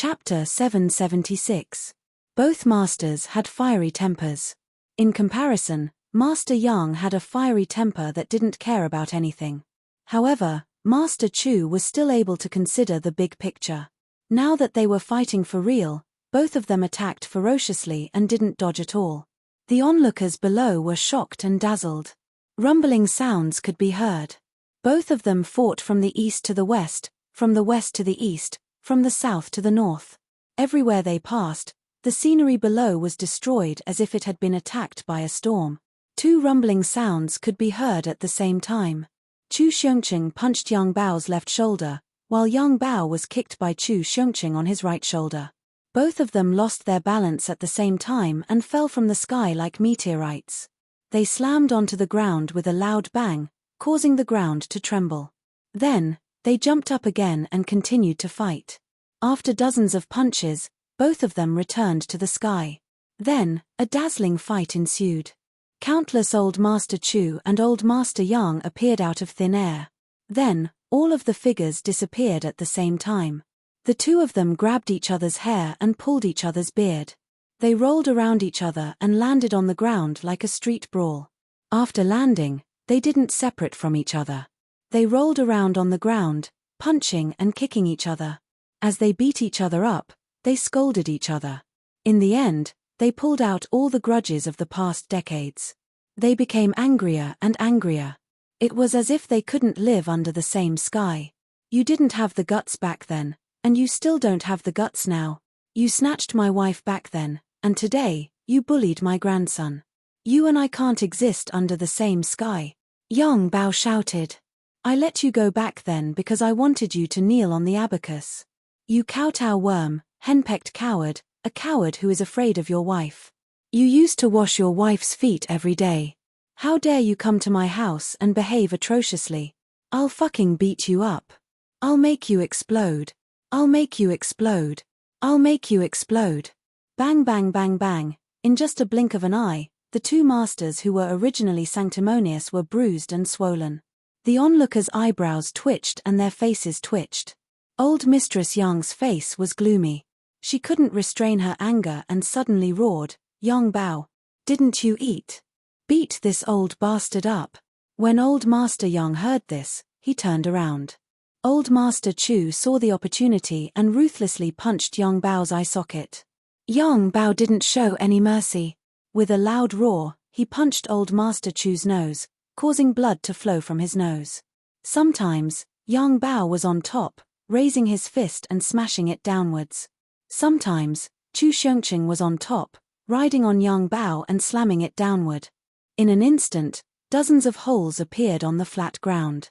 Chapter 776. Both masters had fiery tempers. In comparison, Master Yang had a fiery temper that didn't care about anything. However, Master Chu was still able to consider the big picture. Now that they were fighting for real, both of them attacked ferociously and didn't dodge at all. The onlookers below were shocked and dazzled. Rumbling sounds could be heard. Both of them fought from the east to the west, from the west to the east, from the south to the north. Everywhere they passed, the scenery below was destroyed as if it had been attacked by a storm. Two rumbling sounds could be heard at the same time. Chu Xiongqing punched Yang Bao's left shoulder, while Yang Bao was kicked by Chu Xiongqing on his right shoulder. Both of them lost their balance at the same time and fell from the sky like meteorites. They slammed onto the ground with a loud bang, causing the ground to tremble. Then, they jumped up again and continued to fight. After dozens of punches, both of them returned to the sky. Then, a dazzling fight ensued. Countless Old Master Chu and Old Master Yang appeared out of thin air. Then, all of the figures disappeared at the same time. The two of them grabbed each other's hair and pulled each other's beard. They rolled around each other and landed on the ground like a street brawl. After landing, they didn't separate from each other. They rolled around on the ground, punching and kicking each other. As they beat each other up, they scolded each other. In the end, they pulled out all the grudges of the past decades. They became angrier and angrier. It was as if they couldn't live under the same sky. You didn't have the guts back then, and you still don't have the guts now. You snatched my wife back then, and today, you bullied my grandson. You and I can't exist under the same sky. Yang Bao shouted. I let you go back then because I wanted you to kneel on the abacus. You kowtow worm, henpecked coward, a coward who is afraid of your wife. You used to wash your wife's feet every day. How dare you come to my house and behave atrociously? I'll fucking beat you up. I'll make you explode. I'll make you explode. I'll make you explode. Bang bang bang bang. In just a blink of an eye, the two masters who were originally sanctimonious were bruised and swollen. The onlookers' eyebrows twitched and their faces twitched. Old Mistress Yang's face was gloomy. She couldn't restrain her anger and suddenly roared, Yang Bao, didn't you eat? Beat this old bastard up. When Old Master Yang heard this, he turned around. Old Master Chu saw the opportunity and ruthlessly punched Yang Bao's eye socket. Yang Bao didn't show any mercy. With a loud roar, he punched Old Master Chu's nose, causing blood to flow from his nose. Sometimes, Yang Bao was on top, raising his fist and smashing it downwards. Sometimes, Chu Xiongqing was on top, riding on Yang Bao and slamming it downward. In an instant, dozens of holes appeared on the flat ground.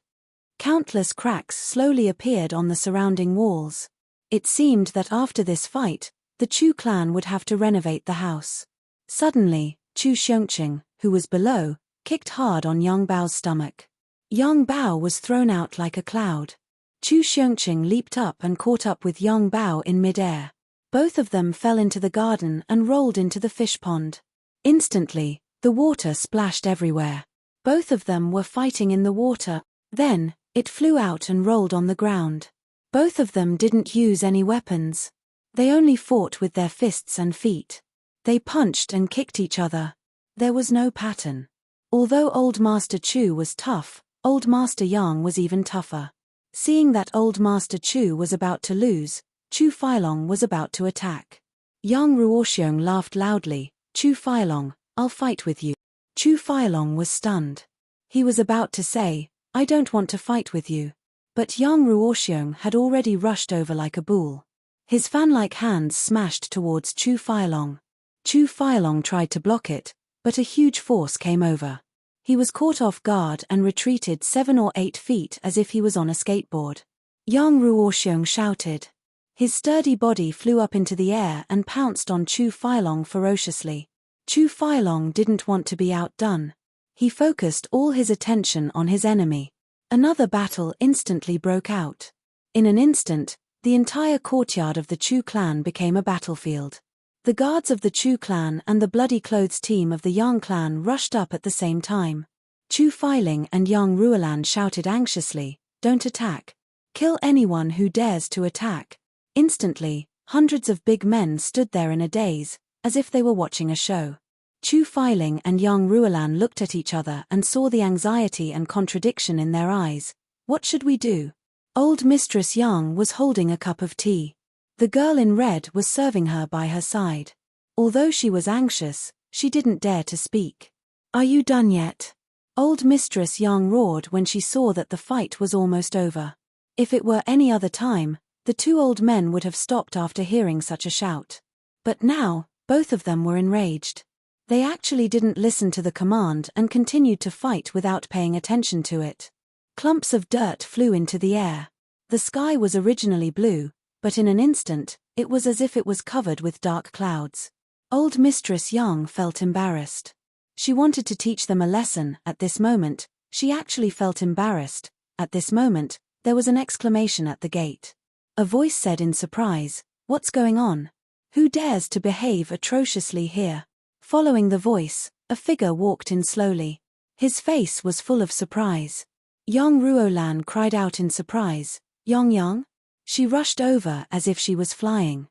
Countless cracks slowly appeared on the surrounding walls. It seemed that after this fight, the Chu clan would have to renovate the house. Suddenly, Chu Xiongqing, who was below, kicked hard on Yang Bao's stomach. Yang Bao was thrown out like a cloud. Chu Xiongqing leaped up and caught up with Yang Bao in midair. Both of them fell into the garden and rolled into the fish pond. Instantly, the water splashed everywhere. Both of them were fighting in the water. Then, it flew out and rolled on the ground. Both of them didn't use any weapons. They only fought with their fists and feet. They punched and kicked each other. There was no pattern. Although Old Master Chu was tough, Old Master Yang was even tougher. Seeing that Old Master Chu was about to lose, Chu Filong was about to attack. Yang Ruoxiong laughed loudly, Chu Filong, I'll fight with you. Chu Filong was stunned. He was about to say, I don't want to fight with you. But Yang Ruoxiong had already rushed over like a bull. His fan-like hands smashed towards Chu Filong. Chu Filong tried to block it, but a huge force came over. He was caught off guard and retreated 7 or 8 feet as if he was on a skateboard. Yang Ruoxiong shouted. His sturdy body flew up into the air and pounced on Chu Filong ferociously. Chu Filong didn't want to be outdone. He focused all his attention on his enemy. Another battle instantly broke out. In an instant, the entire courtyard of the Chu clan became a battlefield. The guards of the Chu clan and the bloody clothes team of the Yang clan rushed up at the same time. Chu Filing and Yang Ruolan shouted anxiously, don't attack. Kill anyone who dares to attack. Instantly, Hundreds of big men stood there in a daze, as if they were watching a show. Chu Feiling and young Ruolan looked at each other and saw the anxiety and contradiction in their eyes. What should we do? Old Mistress Yang was holding a cup of tea. The girl in red was serving her by her side. Although she was anxious, she didn't dare to speak. Are you done yet? Old Mistress Yang roared when she saw that the fight was almost over. If it were any other time, the two old men would have stopped after hearing such a shout. But now, both of them were enraged. They actually didn't listen to the command and continued to fight without paying attention to it. Clumps of dirt flew into the air. The sky was originally blue, but in an instant, it was as if it was covered with dark clouds. Old Mistress Yang felt embarrassed. She wanted to teach them a lesson. At this moment, she actually felt embarrassed. At this moment, there was an exclamation at the gate. A voice said in surprise, "What's going on? Who dares to behave atrociously here?" Following the voice, a figure walked in slowly. His face was full of surprise. Young Ruolan cried out in surprise, "Yang?" She rushed over as if she was flying.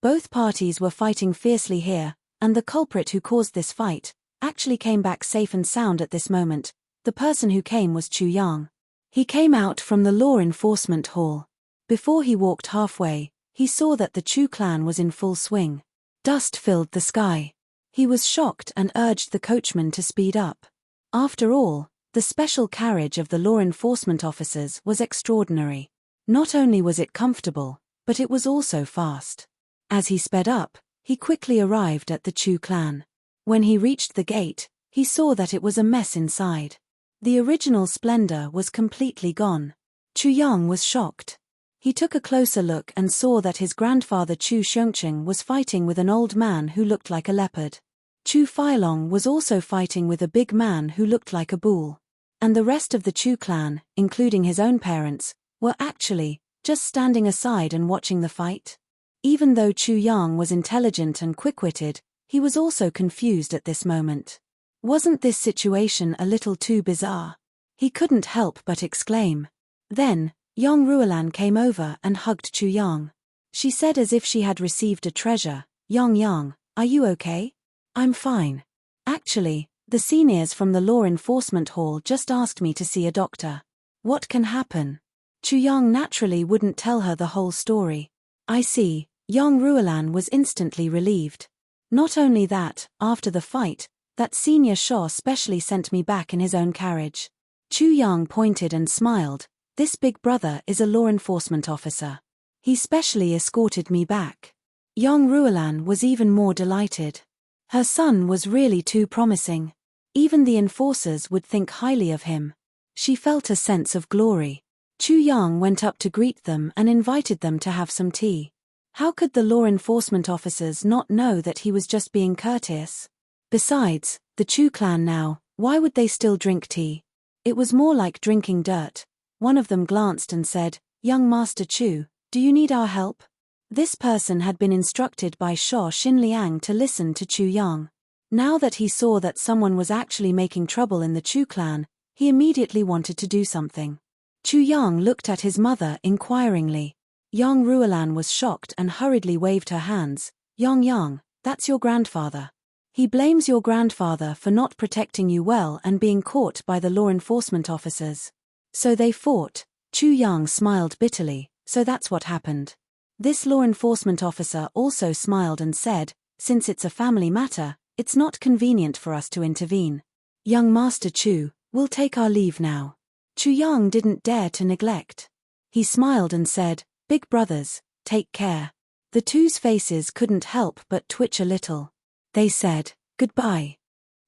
Both parties were fighting fiercely here, and the culprit who caused this fight actually came back safe and sound at this moment. The person who came was Chu Yang. He came out from the law enforcement hall. Before he walked halfway, he saw that the Chu clan was in full swing. Dust filled the sky. He was shocked and urged the coachman to speed up. After all, the special carriage of the law enforcement officers was extraordinary. Not only was it comfortable, but it was also fast. As he sped up, he quickly arrived at the Chu clan. When he reached the gate, he saw that it was a mess inside. The original splendor was completely gone. Chu Yang was shocked. He took a closer look and saw that his grandfather Chu Xiongqing was fighting with an old man who looked like a leopard. Chu Feilong was also fighting with a big man who looked like a bull. And the rest of the Chu clan, including his own parents, were actually just standing aside and watching the fight. Even though Chu Yang was intelligent and quick-witted, he was also confused at this moment. Wasn't this situation a little too bizarre? He couldn't help but exclaim. Then, young Ruolan came over and hugged Chu Yang. She said as if she had received a treasure, Yang, are you okay?" "I'm fine. Actually, the seniors from the law enforcement hall just asked me to see a doctor." "What can happen?" Chu Yang naturally wouldn't tell her the whole story. "I see." Young Ruolan was instantly relieved. "Not only that, after the fight, that senior Shaw specially sent me back in his own carriage." Chu Yang pointed and smiled. "This big brother is a law enforcement officer. He specially escorted me back." Young Ruolan was even more delighted. Her son was really too promising. Even the enforcers would think highly of him. She felt a sense of glory. Chu Yang went up to greet them and invited them to have some tea. How could the law enforcement officers not know that he was just being courteous? Besides, the Chu clan now, why would they still drink tea? It was more like drinking dirt. One of them glanced and said, "Young Master Chu, do you need our help?" This person had been instructed by Shaw Xinliang to listen to Chu Yang. Now that he saw that someone was actually making trouble in the Chu clan, he immediately wanted to do something. Chu Yang looked at his mother inquiringly. Young Ruolan was shocked and hurriedly waved her hands. Yang, that's your grandfather. He blames your grandfather for not protecting you well and being caught by the law enforcement officers." "So they fought." Chu Yang smiled bitterly. "So that's what happened." This law enforcement officer also smiled and said, "Since it's a family matter, it's not convenient for us to intervene. Young Master Chu, we'll take our leave now." Chu Yang didn't dare to neglect. He smiled and said, "Big brothers, take care." The two's faces couldn't help but twitch a little. They said, "Goodbye."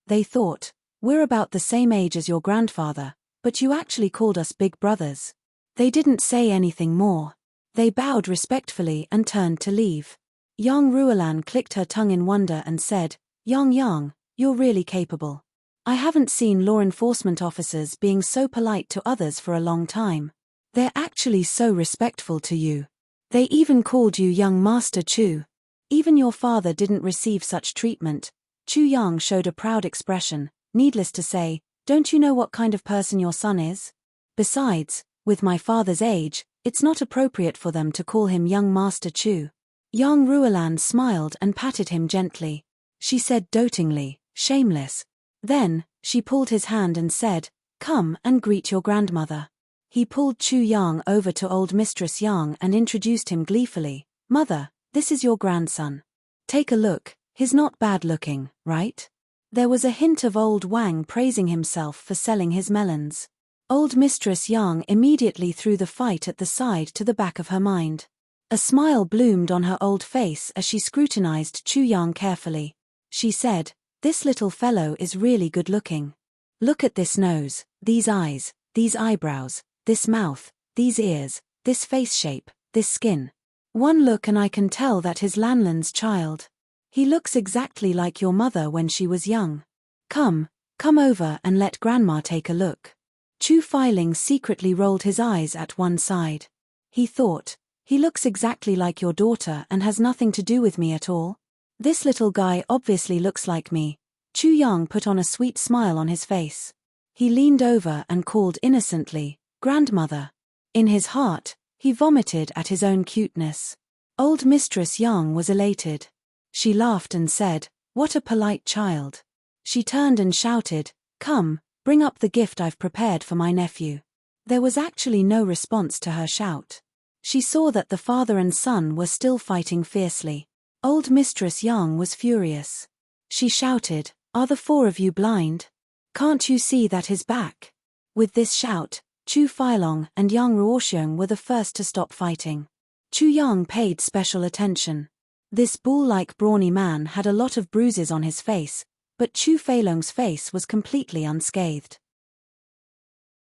They thought, "We're about the same age as your grandfather, but you actually called us big brothers." They didn't say anything more. They bowed respectfully and turned to leave. Young Ruolan clicked her tongue in wonder and said, Yang, you're really capable. I haven't seen law enforcement officers being so polite to others for a long time. They're actually so respectful to you. They even called you young Master Chu. Even your father didn't receive such treatment." Chu Yang showed a proud expression. "Needless to say, don't you know what kind of person your son is? Besides, with my father's age, it's not appropriate for them to call him young Master Chu." Yang Ruolan smiled and patted him gently. She said dotingly, shameless. Then, she pulled his hand and said, "Come and greet your grandmother." He pulled Chu Yang over to old Mistress Yang and introduced him gleefully. "Mother, this is your grandson. Take a look, he's not bad looking, right?" There was a hint of old Wang praising himself for selling his melons. Old Mistress Yang immediately threw the fight at the side to the back of her mind. A smile bloomed on her old face as she scrutinized Chu Yang carefully. She said, "This little fellow is really good looking. Look at this nose, these eyes, these eyebrows, this mouth, these ears, this face shape, this skin. One look and I can tell that he's Lanlan's child. He looks exactly like your mother when she was young. Come over and let Grandma take a look." Chu Filing secretly rolled his eyes at one side. He thought, "He looks exactly like your daughter and has nothing to do with me at all. This little guy obviously looks like me." Chu Yang put on a sweet smile on his face. He leaned over and called innocently, "Grandmother." In his heart, he vomited at his own cuteness. Old Mistress Yang was elated. She laughed and said, "What a polite child." She turned and shouted, "Come, bring up the gift I've prepared for my nephew." There was actually no response to her shout. She saw that the father and son were still fighting fiercely. Old Mistress Yang was furious. She shouted, "Are the four of you blind? Can't you see that he's back?" With this shout, Chu Filong and Yang Ruoxiong were the first to stop fighting. Chu Yang paid special attention. This bull-like brawny man had a lot of bruises on his face, but Chu Feilong's face was completely unscathed.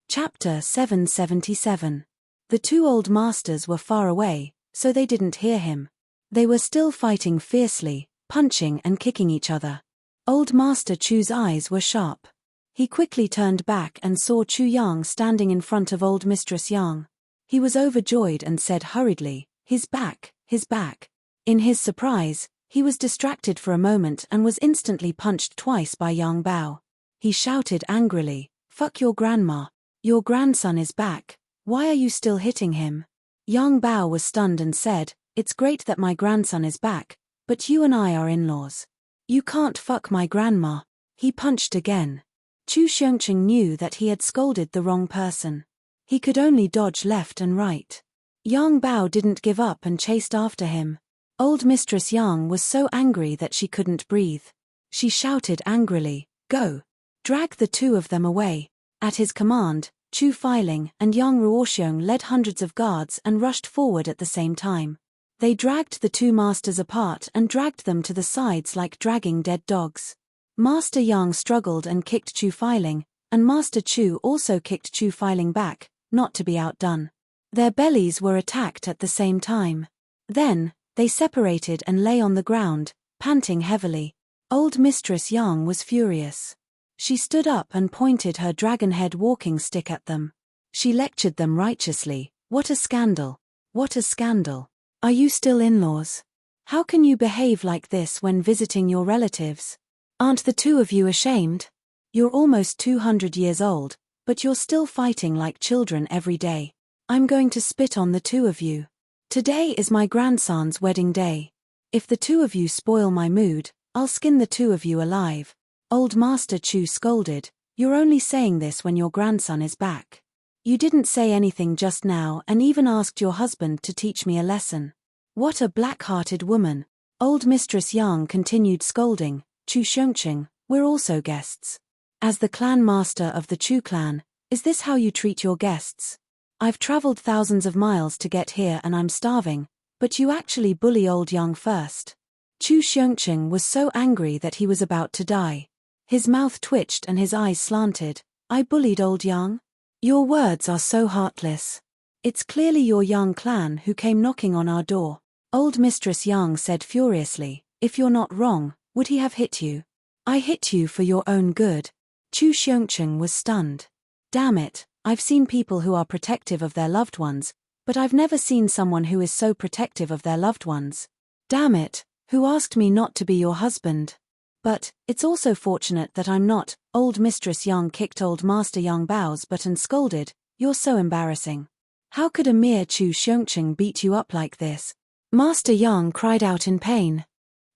Chapter 777. The two old masters were far away, so they didn't hear him. They were still fighting fiercely, punching and kicking each other. Old Master Chu's eyes were sharp. He quickly turned back and saw Chu Yang standing in front of old Mistress Yang. He was overjoyed and said hurriedly, "He's back, he's back." In his surprise, he was distracted for a moment and was instantly punched twice by Yang Bao. He shouted angrily, "Fuck your grandma. Your grandson is back. Why are you still hitting him?" Yang Bao was stunned and said, "It's great that my grandson is back, but you and I are in-laws. You can't fuck my grandma." He punched again. Chu Xiongqing knew that he had scolded the wrong person. He could only dodge left and right. Yang Bao didn't give up and chased after him. Old Mistress Yang was so angry that she couldn't breathe. She shouted angrily, "Go! Drag the two of them away." At his command, Chu Filing and Yang Ruoxiong led hundreds of guards and rushed forward at the same time. They dragged the two masters apart and dragged them to the sides like dragging dead dogs. Master Yang struggled and kicked Chu Filing, and Master Chu also kicked Chu Filing back, not to be outdone. Their bellies were attacked at the same time. Then, they separated and lay on the ground, panting heavily. Old Mistress Yang was furious. She stood up and pointed her dragon-head walking stick at them. She lectured them righteously, "What a scandal! What a scandal! Are you still in-laws? How can you behave like this when visiting your relatives? Aren't the two of you ashamed? You're almost 200 years old, but you're still fighting like children every day. I'm going to spit on the two of you. Today is my grandson's wedding day. If the two of you spoil my mood, I'll skin the two of you alive." Old Master Chu scolded, "You're only saying this when your grandson is back. You didn't say anything just now and even asked your husband to teach me a lesson. What a black-hearted woman." Old Mistress Yang continued scolding, "Chu Xiongqing, we're also guests. As the clan master of the Chu clan, is this how you treat your guests? I've traveled thousands of miles to get here and I'm starving, but you actually bully old Yang first." Chu Xiongqing was so angry that he was about to die. His mouth twitched and his eyes slanted. "I bullied old Yang? Your words are so heartless. It's clearly your Yang clan who came knocking on our door." Old Mistress Yang said furiously, "If you're not wrong, would he have hit you? I hit you for your own good." Chu Xiongqing was stunned. "Damn it, I've seen people who are protective of their loved ones, but I've never seen someone who is so protective of their loved ones. Damn it, who asked me not to be your husband? But, it's also fortunate that I'm not." Old Mistress Yang kicked Old Master Yang Bao's butt and scolded, "You're so embarrassing. How could a mere Chu Xiongqing beat you up like this? Master Yang cried out in pain.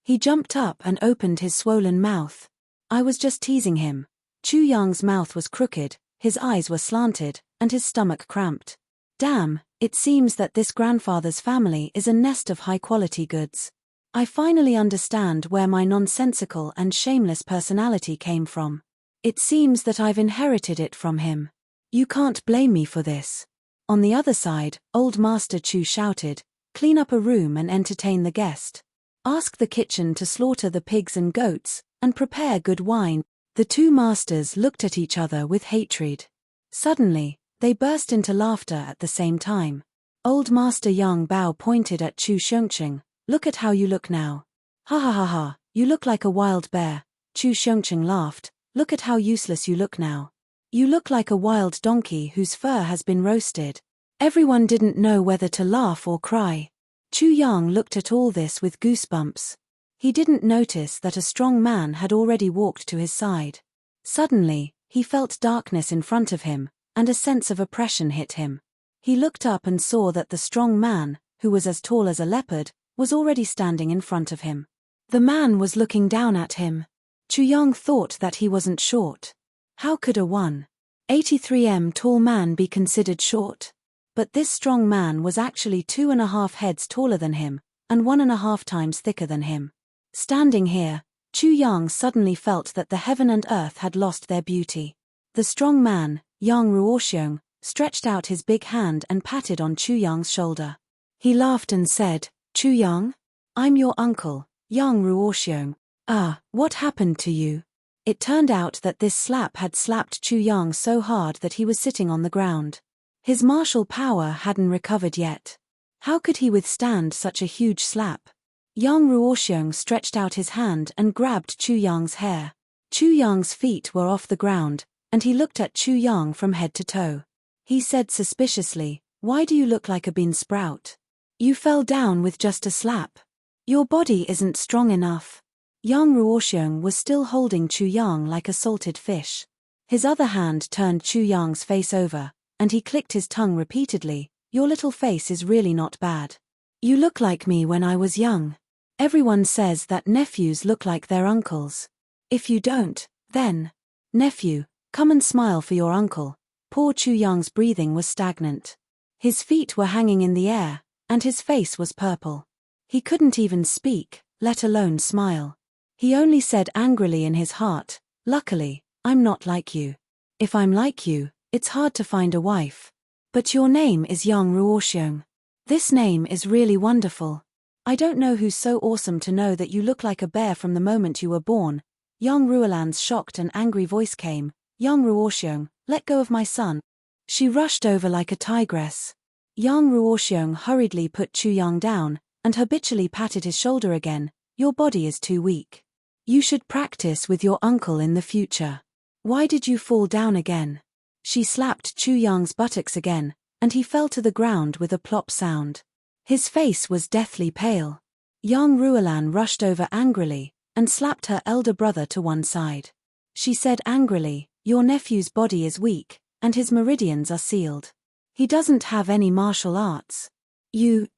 He jumped up and opened his swollen mouth. I was just teasing him. Chu Yang's mouth was crooked, his eyes were slanted, and his stomach cramped. Damn, it seems that this grandfather's family is a nest of high-quality goods. I finally understand where my nonsensical and shameless personality came from. It seems that I've inherited it from him. You can't blame me for this. On the other side, old Master Chu shouted, clean up a room and entertain the guest. Ask the kitchen to slaughter the pigs and goats, and prepare good wine. The two masters looked at each other with hatred. Suddenly, they burst into laughter at the same time. Old Master Yang Bao pointed at Chu Xiongqing. Look at how you look now. Ha ha ha ha, you look like a wild bear. Chu Xiongqing laughed. Look at how useless you look now. You look like a wild donkey whose fur has been roasted. Everyone didn't know whether to laugh or cry. Chu Yang looked at all this with goosebumps. He didn't notice that a strong man had already walked to his side. Suddenly, he felt darkness in front of him, and a sense of oppression hit him. He looked up and saw that the strong man, who was as tall as a leopard, was already standing in front of him. The man was looking down at him. Chu Yang thought that he wasn't short. How could a 183 tall man be considered short? But this strong man was actually 2.5 heads taller than him, and 1.5 times thicker than him. Standing here, Chu Yang suddenly felt that the heaven and earth had lost their beauty. The strong man, Yang Ruoxiong, stretched out his big hand and patted on Chu Yang's shoulder. He laughed and said, Chu Yang? I'm your uncle, Yang Ruoxiong. Ah, what happened to you? It turned out that this slap had slapped Chu Yang so hard that he was sitting on the ground. His martial power hadn't recovered yet. How could he withstand such a huge slap? Yang Ruoxiong stretched out his hand and grabbed Chu Yang's hair. Chu Yang's feet were off the ground, and he looked at Chu Yang from head to toe. He said suspiciously, why do you look like a bean sprout? You fell down with just a slap. Your body isn't strong enough. Yang Ruoxiong was still holding Chu Yang like a salted fish. His other hand turned Chu Yang's face over, and he clicked his tongue repeatedly. Your little face is really not bad. You look like me when I was young. Everyone says that nephews look like their uncles. If you don't, then, nephew, come and smile for your uncle. Poor Chu Yang's breathing was stagnant. His feet were hanging in the air, and his face was purple. He couldn't even speak, let alone smile. He only said angrily in his heart, luckily, I'm not like you. If I'm like you, it's hard to find a wife. But your name is Yang Ruoxiong. This name is really wonderful. I don't know who's so awesome to know that you look like a bear from the moment you were born. Yang Ruolan's shocked and angry voice came, Yang Ruoxiong, let go of my son. She rushed over like a tigress. Yang Ruoxiong hurriedly put Chu Yang down, and habitually patted his shoulder again. Your body is too weak. You should practice with your uncle in the future. Why did you fall down again? She slapped Chu Yang's buttocks again, and he fell to the ground with a plop sound. His face was deathly pale. Yang Ruolan rushed over angrily, and slapped her elder brother to one side. She said angrily, your nephew's body is weak, and his meridians are sealed. He doesn't have any martial arts. You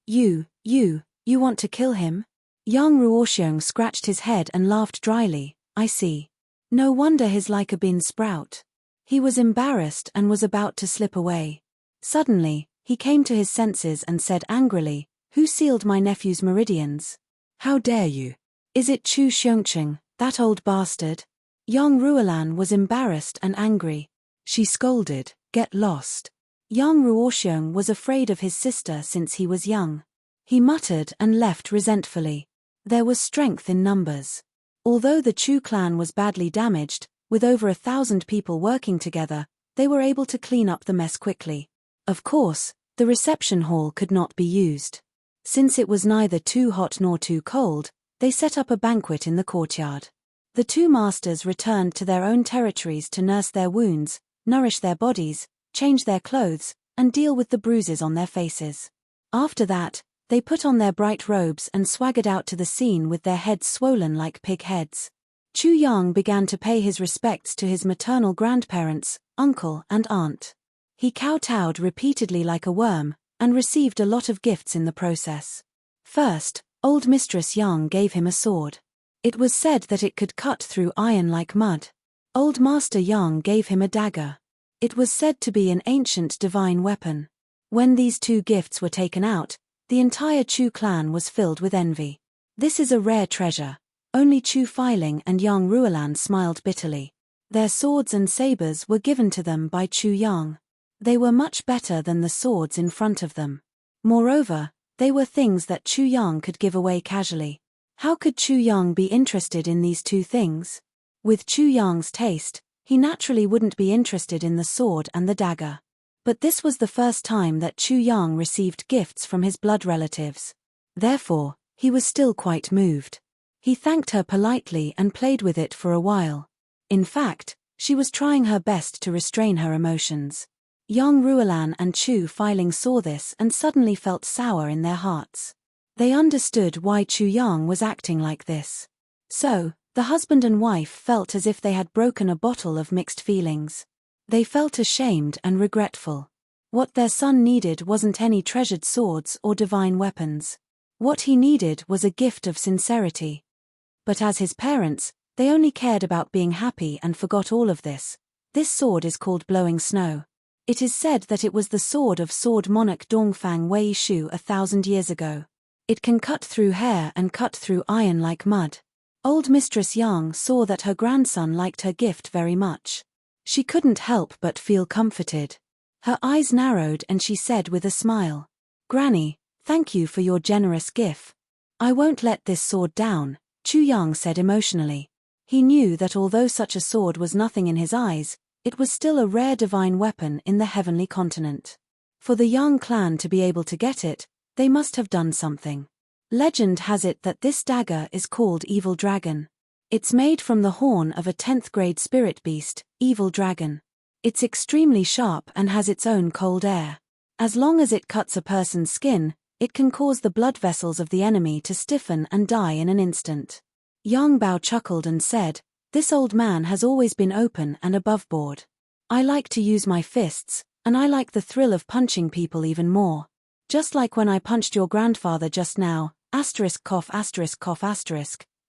want to kill him? Yang Ruoxiong scratched his head and laughed dryly, I see. No wonder he's like a bean sprout. He was embarrassed and was about to slip away. Suddenly, he came to his senses and said angrily, who sealed my nephew's meridians? How dare you? Is it Chu Xiongqing, that old bastard? Yang Ruolan was embarrassed and angry. She scolded, get lost. Yang Ruoxiong was afraid of his sister since he was young. He muttered and left resentfully. There was strength in numbers. Although the Chu clan was badly damaged, with over 1,000 people working together, they were able to clean up the mess quickly. Of course, the reception hall could not be used. Since it was neither too hot nor too cold, they set up a banquet in the courtyard. The two masters returned to their own territories to nurse their wounds, nourish their bodies, change their clothes, and deal with the bruises on their faces. After that, they put on their bright robes and swaggered out to the scene with their heads swollen like pig heads. Chu Yang began to pay his respects to his maternal grandparents, uncle and aunt. He kowtowed repeatedly like a worm, and received a lot of gifts in the process. First, old Mistress Young gave him a sword. It was said that it could cut through iron like mud. Old Master Young gave him a dagger. It was said to be an ancient divine weapon. When these two gifts were taken out, the entire Chu clan was filled with envy. This is a rare treasure. Only Chu Filing and young Ruolan smiled bitterly. Their swords and sabers were given to them by Chu Yang. They were much better than the swords in front of them. Moreover, they were things that Chu Yang could give away casually. How could Chu Yang be interested in these two things? With Chu Yang's taste, he naturally wouldn't be interested in the sword and the dagger. But this was the first time that Chu Yang received gifts from his blood relatives. Therefore, he was still quite moved. He thanked her politely and played with it for a while. In fact, she was trying her best to restrain her emotions. Young Ruolan and Chu Filing saw this and suddenly felt sour in their hearts. They understood why Chu Yang was acting like this. So, the husband and wife felt as if they had broken a bottle of mixed feelings. They felt ashamed and regretful. What their son needed wasn't any treasured swords or divine weapons. What he needed was a gift of sincerity. But as his parents, they only cared about being happy and forgot all of this. This sword is called Blowing Snow. It is said that it was the sword of sword monarch Dongfang Wei Shu 1,000 years ago. It can cut through hair and cut through iron like mud. Old Mistress Yang saw that her grandson liked her gift very much. She couldn't help but feel comforted. Her eyes narrowed and she said with a smile, "Granny, thank you for your generous gift. I won't let this sword down," Chu Yang said emotionally. He knew that although such a sword was nothing in his eyes, it was still a rare divine weapon in the heavenly continent. For the Yang clan to be able to get it, they must have done something. Legend has it that this dagger is called Evil Dragon. It's made from the horn of a 10th grade spirit beast, Evil Dragon. It's extremely sharp and has its own cold air. As long as it cuts a person's skin, it can cause the blood vessels of the enemy to stiffen and die in an instant. Yang Bao chuckled and said, "This old man has always been open and above board. I like to use my fists, and I like the thrill of punching people even more. Just like when I punched your grandfather just now, *cough*.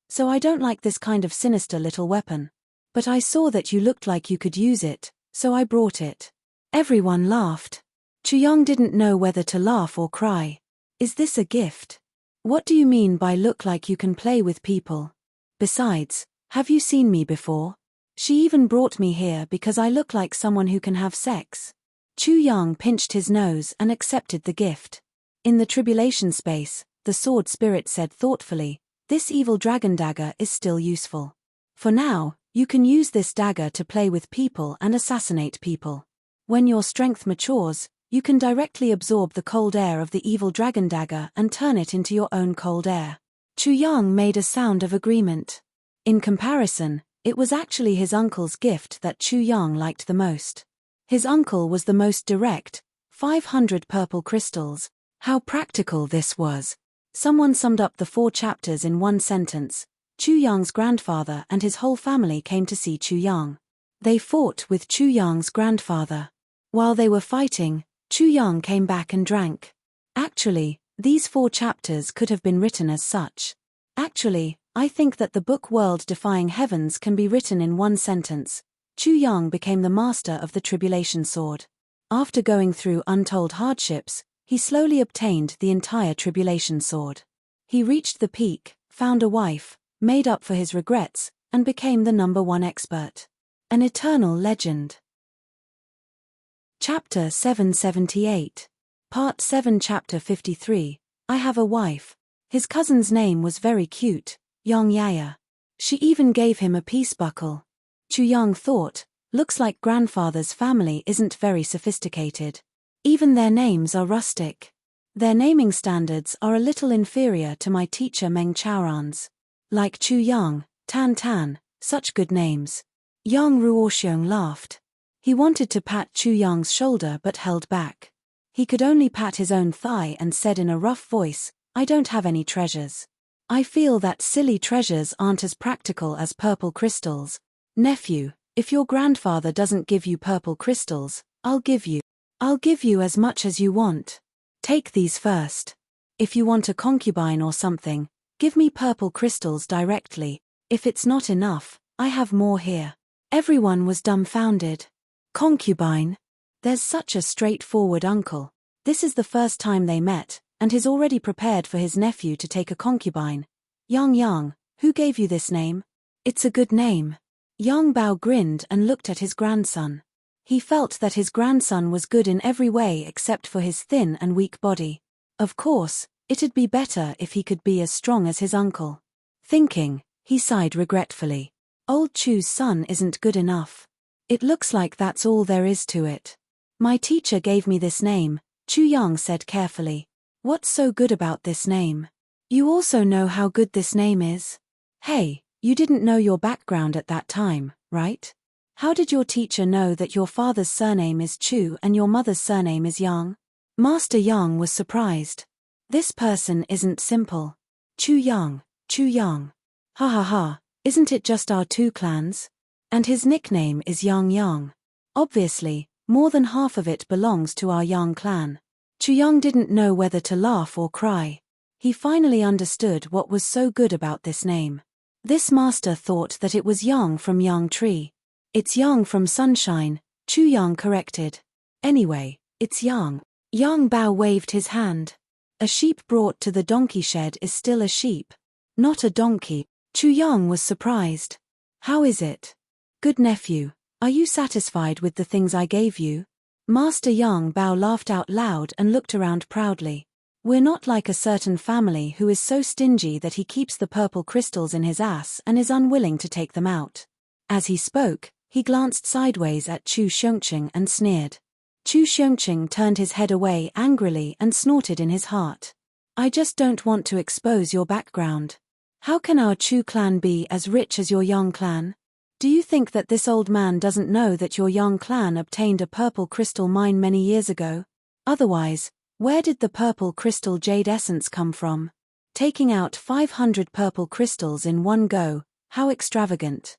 So I don't like this kind of sinister little weapon. But I saw that you looked like you could use it, so I brought it." Everyone laughed. Chu Yang didn't know whether to laugh or cry. Is this a gift? What do you mean by look like you can play with people? Besides, have you seen me before? She even brought me here because I look like someone who can have sex. Chu Yang pinched his nose and accepted the gift. In the tribulation space, the sword spirit said thoughtfully, "This evil dragon dagger is still useful. For now, you can use this dagger to play with people and assassinate people. When your strength matures, you can directly absorb the cold air of the evil dragon dagger and turn it into your own cold air." Chu Yang made a sound of agreement. In comparison, it was actually his uncle's gift that Chu Yang liked the most. His uncle was the most direct, 500 purple crystals. How practical this was. Someone summed up the 4 chapters in one sentence. Chu Yang's grandfather and his whole family came to see Chu Yang. They fought with Chu Yang's grandfather. While they were fighting, Chu Yang came back and drank. Actually, these 4 chapters could have been written as such. Actually, I think that the book World Defying Heavens can be written in one sentence. Chu Yang became the master of the tribulation sword. After going through untold hardships, he slowly obtained the entire tribulation sword. He reached the peak, found a wife, made up for his regrets, and became the #1 expert. An eternal legend. Chapter 778. Part 7 Chapter 53. I have a wife. His cousin's name was very cute, Yang Yaya. She even gave him a peace buckle. Chu Yang thought, looks like grandfather's family isn't very sophisticated. Even their names are rustic. Their naming standards are a little inferior to my teacher Meng Chaoran's. Like Chu Yang, Tan Tan, such good names. Yang Ruoxiong laughed. He wanted to pat Chu Yang's shoulder but held back. He could only pat his own thigh and said in a rough voice, "I don't have any treasures. I feel that silly treasures aren't as practical as purple crystals. Nephew, if your grandfather doesn't give you purple crystals, I'll give you as much as you want. Take these first." If you want a concubine or something, give me purple crystals directly. If it's not enough, I have more here. Everyone was dumbfounded. Concubine? There's such a straightforward uncle. This is the first time they met, and he's already prepared for his nephew to take a concubine. Yang, who gave you this name? It's a good name. Yang Bao grinned and looked at his grandson. He felt that his grandson was good in every way except for his thin and weak body. Of course, it'd be better if he could be as strong as his uncle. Thinking, he sighed regretfully. Old Chu's son isn't good enough. It looks like that's all there is to it. My teacher gave me this name, Chu Yang said carefully. What's so good about this name? You also know how good this name is? Hey, you didn't know your background at that time, right? How did your teacher know that your father's surname is Chu and your mother's surname is Yang? Master Yang was surprised. This person isn't simple. Chu Yang. Ha ha ha, isn't it just our two clans? And his nickname is Yang. Obviously, more than half of it belongs to our Yang clan. Chu Yang didn't know whether to laugh or cry. He finally understood what was so good about this name. This master thought that it was Yang from Yang Tree. It's Yang from Sunshine, Chu Yang corrected. Anyway, it's Yang. Yang Bao waved his hand. A sheep brought to the donkey shed is still a sheep, not a donkey. Chu Yang was surprised. How is it? Good nephew, are you satisfied with the things I gave you? Master Yang Bao laughed out loud and looked around proudly. We're not like a certain family who is so stingy that he keeps the purple crystals in his ass and is unwilling to take them out. As he spoke, he glanced sideways at Chu Xiongqing and sneered. Chu Xiongqing turned his head away angrily and snorted in his heart. I just don't want to expose your background. How can our Chu clan be as rich as your Yang clan? Do you think that this old man doesn't know that your Yang clan obtained a purple crystal mine many years ago? Otherwise, where did the purple crystal jade essence come from? Taking out 500 purple crystals in one go, how extravagant.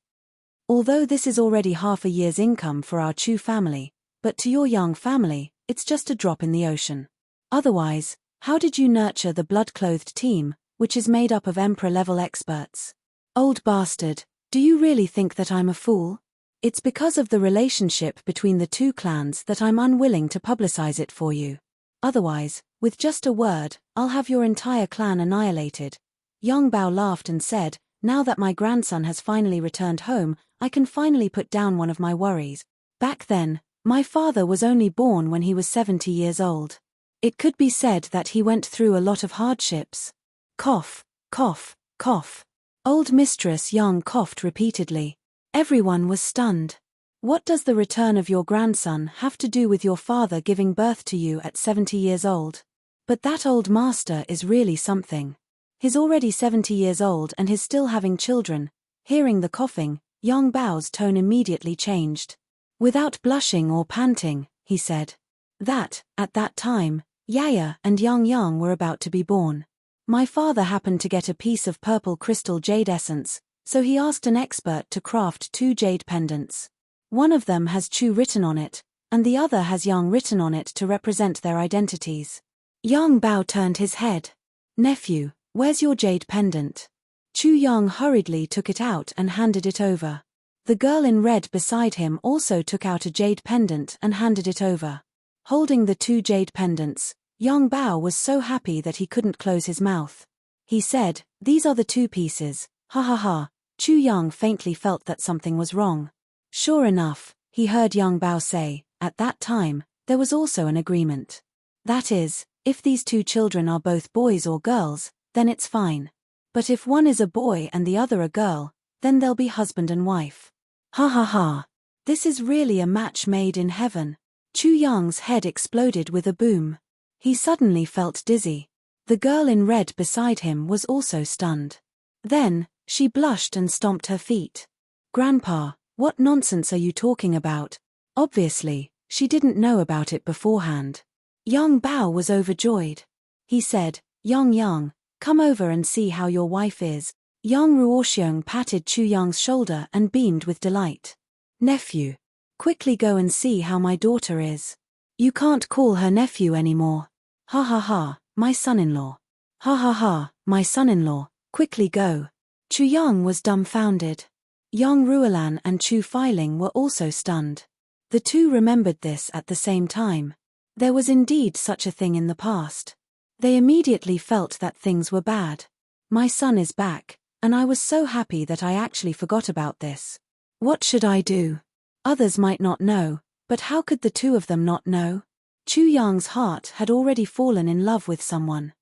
Although this is already half a year's income for our Chu family, but to your Yang family, it's just a drop in the ocean. Otherwise, how did you nurture the blood-clothed team, which is made up of emperor-level experts? Old bastard, do you really think that I'm a fool? It's because of the relationship between the two clans that I'm unwilling to publicize it for you. Otherwise, with just a word, I'll have your entire clan annihilated. Yang Bao laughed and said, now that my grandson has finally returned home, I can finally put down one of my worries. Back then, my father was only born when he was 70 years old. It could be said that he went through a lot of hardships. Cough, cough, cough. Old Mistress Yang coughed repeatedly. Everyone was stunned. What does the return of your grandson have to do with your father giving birth to you at 70 years old? But that old master is really something. He's already 70 years old and he's still having children. Hearing the coughing, Yang Bao's tone immediately changed. Without blushing or panting, he said that, at that time, Yaya and Yang were about to be born. My father happened to get a piece of purple crystal jade essence, so he asked an expert to craft 2 jade pendants. One of them has Chu written on it, and the other has Yang written on it to represent their identities. Yang Bao turned his head. Nephew, where's your jade pendant? Chu Yang hurriedly took it out and handed it over. The girl in red beside him also took out a jade pendant and handed it over. Holding the 2 jade pendants, Yang Bao was so happy that he couldn't close his mouth. He said, these are the 2 pieces, ha ha ha. Chu Yang faintly felt that something was wrong. Sure enough, he heard Yang Bao say, at that time, there was also an agreement. That is, if these 2 children are both boys or girls, then it's fine. But if one is a boy and the other a girl, then they'll be husband and wife. Ha ha ha. This is really a match made in heaven. Chu Yang's head exploded with a boom. He suddenly felt dizzy. The girl in red beside him was also stunned. Then, she blushed and stomped her feet. Grandpa, what nonsense are you talking about? Obviously, she didn't know about it beforehand. Yang Bao was overjoyed. He said, Yang, come over and see how your wife is. Yang Ruoxiong patted Chu Yang's shoulder and beamed with delight. Nephew, quickly go and see how my daughter is. You can't call her nephew anymore. Ha ha ha, my son-in-law. Ha ha ha, my son-in-law, quickly go. Chu Yang was dumbfounded. Yang Ruolan and Chu Feiling were also stunned. The two remembered this at the same time. There was indeed such a thing in the past. They immediately felt that things were bad. My son is back, and I was so happy that I actually forgot about this. What should I do? Others might not know, but how could the two of them not know? Chu Yang's heart had already fallen in love with someone.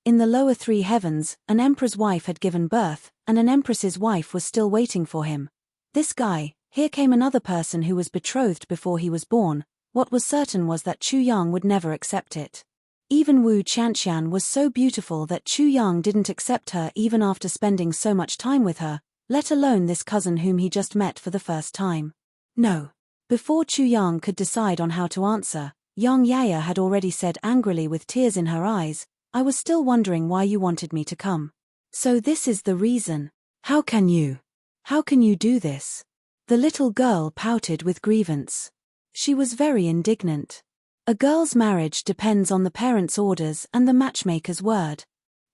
In the lower three heavens, an emperor's wife had given birth, and an empress's wife was still waiting for him. This guy, here came another person who was betrothed before he was born. What was certain was that Chu Yang would never accept it. Even Wu Qianqian was so beautiful that Chu Yang didn't accept her even after spending so much time with her, let alone this cousin whom he just met for the first time. No. Before Chu Yang could decide on how to answer, Yang Yaya had already said angrily with tears in her eyes, I was still wondering why you wanted me to come. So this is the reason. How can you do this? The little girl pouted with grievance. She was very indignant. A girl's marriage depends on the parents' orders and the matchmaker's word.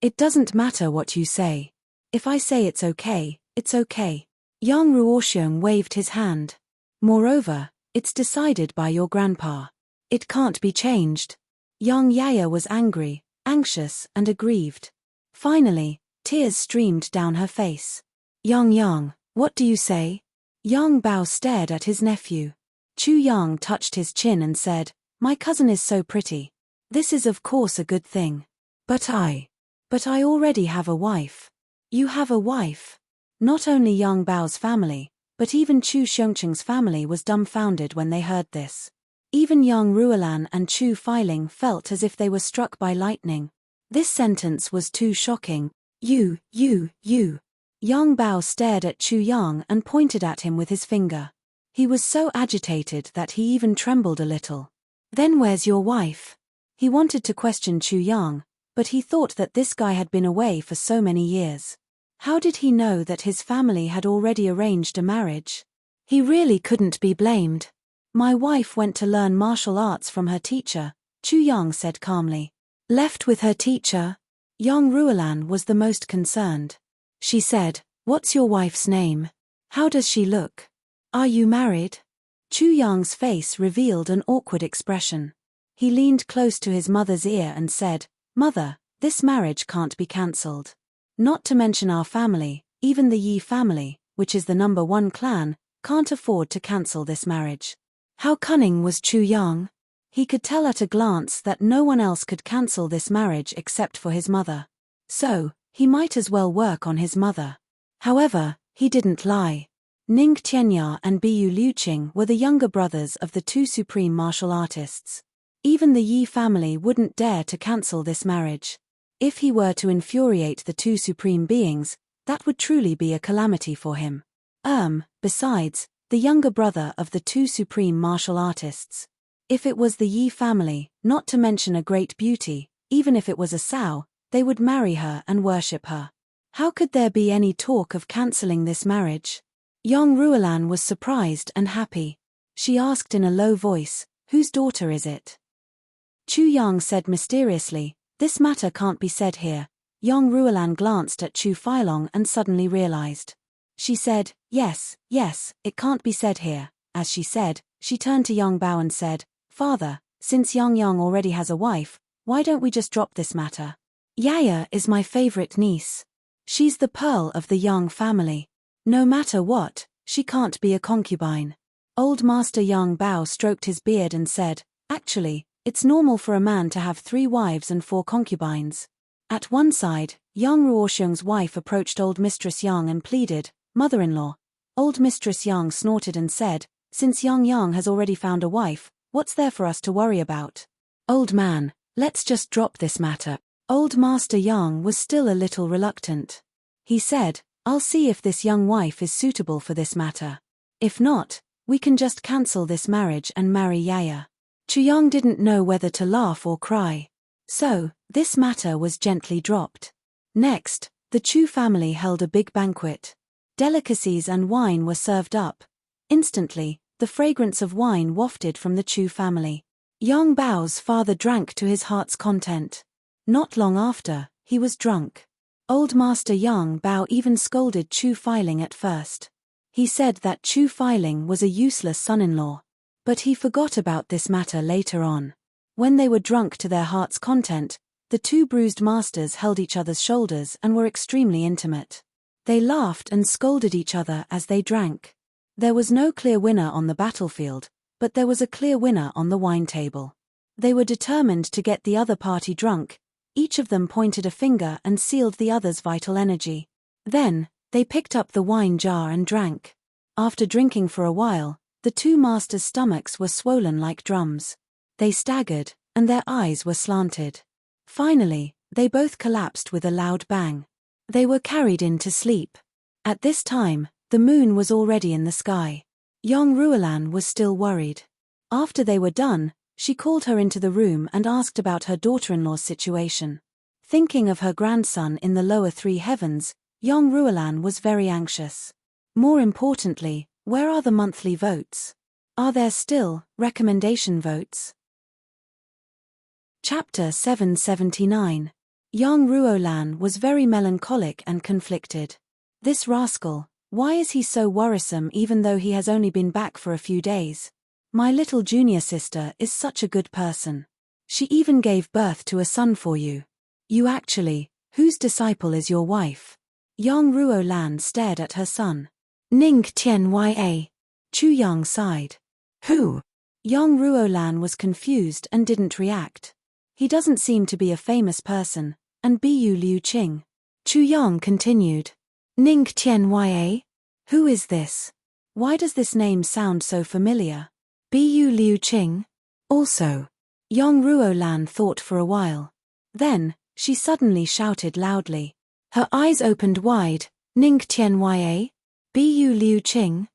It doesn't matter what you say. If I say it's okay, it's okay. Yang Ruoxiong waved his hand. Moreover, it's decided by your grandpa. It can't be changed. Yang Yaya was angry, anxious and aggrieved. Finally, tears streamed down her face. Yang, what do you say? Yang Bao stared at his nephew. Chu Yang touched his chin and said, my cousin is so pretty. This is of course a good thing. But I already have a wife. You have a wife? Not only Yang Bao's family, but even Chu Xiongqing's family was dumbfounded when they heard this. Even Yang Ruolan and Chu Feiling felt as if they were struck by lightning. This sentence was too shocking. You. Yang Bao stared at Chu Yang and pointed at him with his finger. He was so agitated that he even trembled a little. Then where's your wife? He wanted to question Chu Yang, but he thought that this guy had been away for so many years. How did he know that his family had already arranged a marriage? He really couldn't be blamed. My wife went to learn martial arts from her teacher, Chu Yang said calmly. Left with her teacher? Yang Ruolan was the most concerned. She said, what's your wife's name? How does she look? Are you married? Chu Yang's face revealed an awkward expression. He leaned close to his mother's ear and said, Mother, this marriage can't be cancelled. Not to mention our family, even the Yi family, which is the number one clan, can't afford to cancel this marriage. How cunning was Chu Yang? He could tell at a glance that no one else could cancel this marriage except for his mother. So, he might as well work on his mother. However, he didn't lie. Ning Tianya and Biyu Liuqing were the younger brothers of the two supreme martial artists. Even the Yi family wouldn't dare to cancel this marriage. If he were to infuriate the two supreme beings, that would truly be a calamity for him. Besides, the younger brother of the two supreme martial artists. If it was the Yi family, not to mention a great beauty, even if it was a sow, they would marry her and worship her. How could there be any talk of cancelling this marriage? Yang Ruolan was surprised and happy. She asked in a low voice, whose daughter is it? Chu Yang said mysteriously, this matter can't be said here. Yang Ruolan glanced at Chu Feilong and suddenly realized. She said, yes, it can't be said here. As she said, she turned to Yang Bao and said, Father, since Yang already has a wife, why don't we just drop this matter? Yaya is my favorite niece. She's the pearl of the Yang family. No matter what, she can't be a concubine. Old Master Yang Bao stroked his beard and said, actually, it's normal for a man to have 3 wives and 4 concubines. At one side, Yang Ruoxiong's wife approached Old Mistress Yang and pleaded, Mother-in-law. Old Mistress Yang snorted and said, since Yang has already found a wife, what's there for us to worry about? Old man, let's just drop this matter. Old Master Yang was still a little reluctant. He said, I'll see if this young wife is suitable for this matter. If not, we can just cancel this marriage and marry Yaya. Chu Yang didn't know whether to laugh or cry. So, this matter was gently dropped. Next, the Chu family held a big banquet. Delicacies and wine were served up. Instantly, the fragrance of wine wafted from the Chu family. Yang Bao's father drank to his heart's content. Not long after, He was drunk. Old Master Yang Bao even scolded Chu Filing at first. He said that Chu Filing was a useless son-in-law. But he forgot about this matter later on. When they were drunk to their heart's content, the two bruised masters held each other's shoulders and were extremely intimate. They laughed and scolded each other as they drank. There was no clear winner on the battlefield, but there was a clear winner on the wine table. They were determined to get the other party drunk. Each of them pointed a finger and sealed the other's vital energy. Then, they picked up the wine jar and drank. After drinking for a while, the two masters' stomachs were swollen like drums. They staggered, and their eyes were slanted. Finally, they both collapsed with a loud bang. They were carried in to sleep. At this time, the moon was already in the sky. Young Ruolan was still worried. After they were done, she called her into the room and asked about her daughter-in-law's situation. Thinking of her grandson in the lower three heavens, young Ruolan was very anxious. More importantly, where are the monthly votes? Are there still recommendation votes? Chapter 779. Young Ruolan was very melancholic and conflicted. This rascal, why is he so worrisome even though he has only been back for a few days? My little junior sister is such a good person. She even gave birth to a son for you. You actually, whose disciple is your wife? Young Ruolan stared at her son. Ning Tian Ya. Chu Yang sighed. Who? Young Ruolan was confused and didn't react. He doesn't seem to be a famous person, and Bu Liu Qing. Chu Yang continued. Ning Tian Ya? Who is this? Why does this name sound so familiar? Bu Liu Qing? Also. Young Ruolan thought for a while. Then, she suddenly shouted loudly. Her eyes opened wide. Ning Tian Ya? Bu Liu Qing?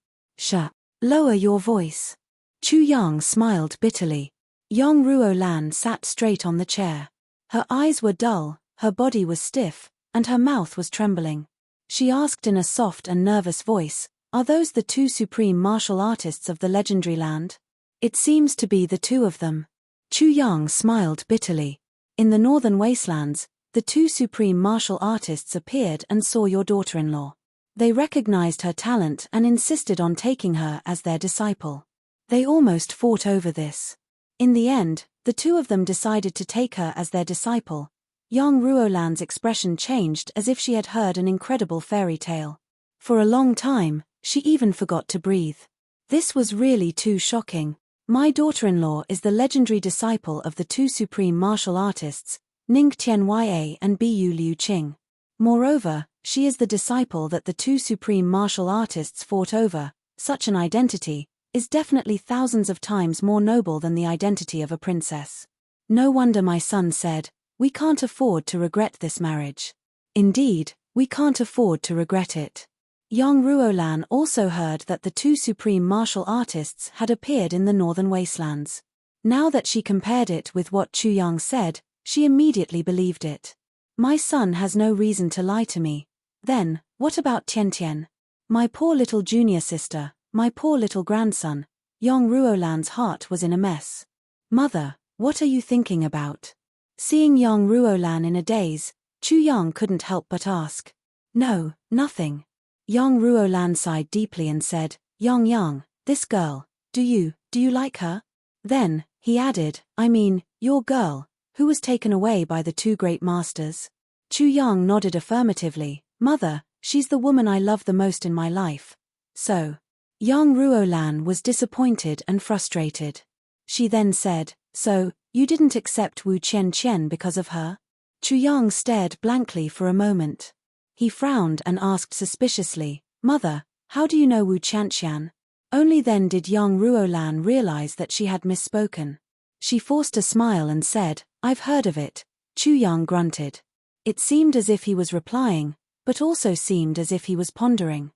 Lower your voice. Chu Yang smiled bitterly. Young Ruolan sat straight on the chair. Her eyes were dull, her body was stiff, and her mouth was trembling. She asked in a soft and nervous voice, are those the two supreme martial artists of the legendary land? It seems to be the two of them. Chu Yang smiled bitterly. In the northern wastelands, the two supreme martial artists appeared and saw your daughter-in-law. They recognized her talent and insisted on taking her as their disciple. They almost fought over this. In the end, the two of them decided to take her as their disciple. Young Ruolan's expression changed as if she had heard an incredible fairy tale. For a long time, she even forgot to breathe. This was really too shocking. My daughter-in-law is the legendary disciple of the two supreme martial artists, Ning Tian Ya and Bu Liu Qing. Moreover, she is the disciple that the two supreme martial artists fought over. Such an identity is definitely thousands of times more noble than the identity of a princess. No wonder my son said, we can't afford to regret this marriage. Indeed, we can't afford to regret it. Young Ruolan also heard that the two supreme martial artists had appeared in the northern wastelands. Now that she compared it with what Chu Yang said, she immediately believed it. My son has no reason to lie to me. Then, what about Tian Tian? My poor little junior sister, my poor little grandson. Young Ruolan's heart was in a mess. Mother, what are you thinking about? Seeing young Ruolan in a daze, Chu Yang couldn't help but ask. No, nothing. Young Ruolan sighed deeply and said, Yang, this girl, do you like her? Then, he added, I mean, your girl, who was taken away by the two great masters. Chu Yang nodded affirmatively. Mother, she's the woman I love the most in my life. So. Young Ruolan was disappointed and frustrated. She then said, so, you didn't accept Wu Qian because of her? Chu Yang stared blankly for a moment. He frowned and asked suspiciously, Mother, how do you know Wu Qian? Only then did young Ruolan realize that she had misspoken. She forced a smile and said, I've heard of it. Chu Yang grunted. It seemed as if he was replying, but also seemed as if he was pondering.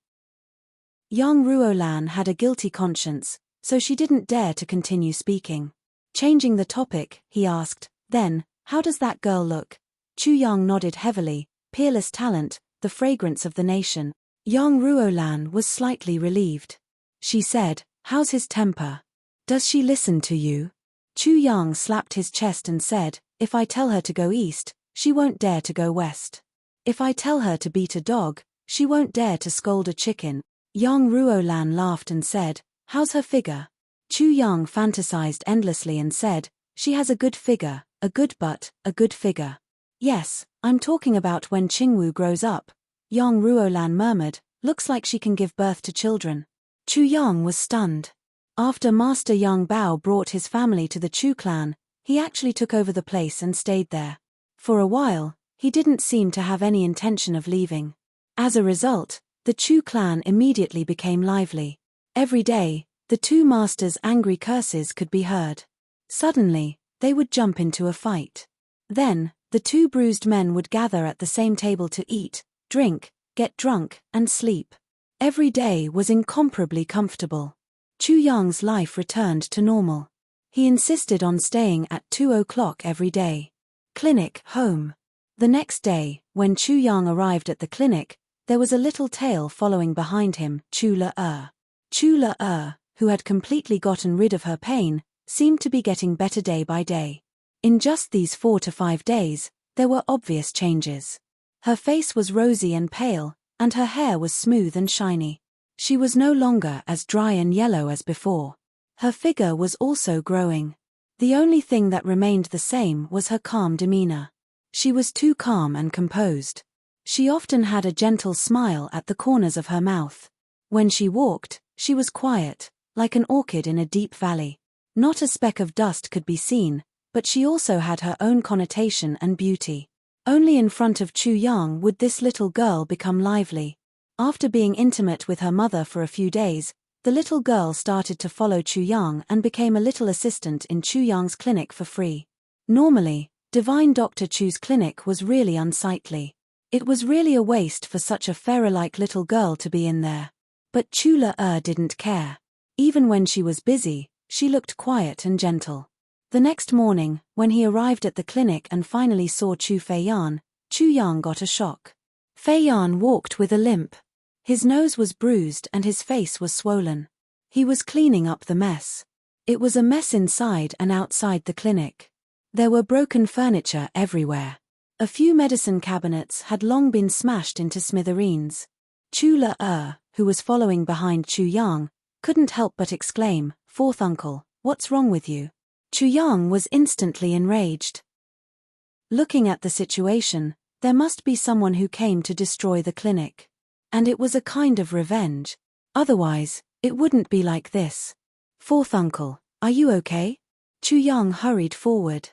Young Ruolan had a guilty conscience, so she didn't dare to continue speaking. Changing the topic, he asked, then, how does that girl look? Chu Yang nodded heavily. Peerless talent, the fragrance of the nation. Young Ruolan was slightly relieved. She said, how's his temper? Does she listen to you? Chu Yang slapped his chest and said, if I tell her to go east, she won't dare to go west. If I tell her to beat a dog, she won't dare to scold a chicken. Yang Ruolan laughed and said, how's her figure? Chu Yang fantasized endlessly and said, she has a good figure, a good butt, a good figure. Yes, I'm talking about when Qingwu grows up. Yang Ruolan murmured, looks like she can give birth to children. Chu Yang was stunned. After Master Yang Bao brought his family to the Chu clan, he actually took over the place and stayed there. For a while, he didn't seem to have any intention of leaving. As a result, the Chu clan immediately became lively. Every day, the two masters' angry curses could be heard. Suddenly, they would jump into a fight. Then, the two bruised men would gather at the same table to eat, drink, get drunk, and sleep. Every day was incomparably comfortable. Chu Yang's life returned to normal. He insisted on staying at 2 o'clock every day. Clinic, home. The next day, when Chu Yang arrived at the clinic, there was a little tail following behind him, Chu Le-er. Chu Le-er, who had completely gotten rid of her pain, seemed to be getting better day by day. In just these 4 to 5 days, there were obvious changes. Her face was rosy and pale, and her hair was smooth and shiny. She was no longer as dry and yellow as before. Her figure was also growing. The only thing that remained the same was her calm demeanor. She was too calm and composed. She often had a gentle smile at the corners of her mouth. When she walked, she was quiet, like an orchid in a deep valley. Not a speck of dust could be seen, but she also had her own connotation and beauty. Only in front of Chu Yang would this little girl become lively. After being intimate with her mother for a few days, the little girl started to follow Chu Yang and became a little assistant in Chu Yang's clinic for free. Normally, Divine Dr. Chu's clinic was really unsightly. It was really a waste for such a fairy-like little girl to be in there. But Chu Le-er didn't care. Even when she was busy, she looked quiet and gentle. The next morning, when he arrived at the clinic and finally saw Chu Feiyan, Chu Yang got a shock. Feiyan walked with a limp. His nose was bruised and his face was swollen. He was cleaning up the mess. It was a mess inside and outside the clinic. There were broken furniture everywhere. A few medicine cabinets had long been smashed into smithereens. Chu Le-er, who was following behind Chu Yang, couldn't help but exclaim, "Fourth uncle, what's wrong with you?" Chu Yang was instantly enraged. Looking at the situation, there must be someone who came to destroy the clinic. And it was a kind of revenge. Otherwise, it wouldn't be like this. "Fourth uncle, are you okay?" Chu Yang hurried forward.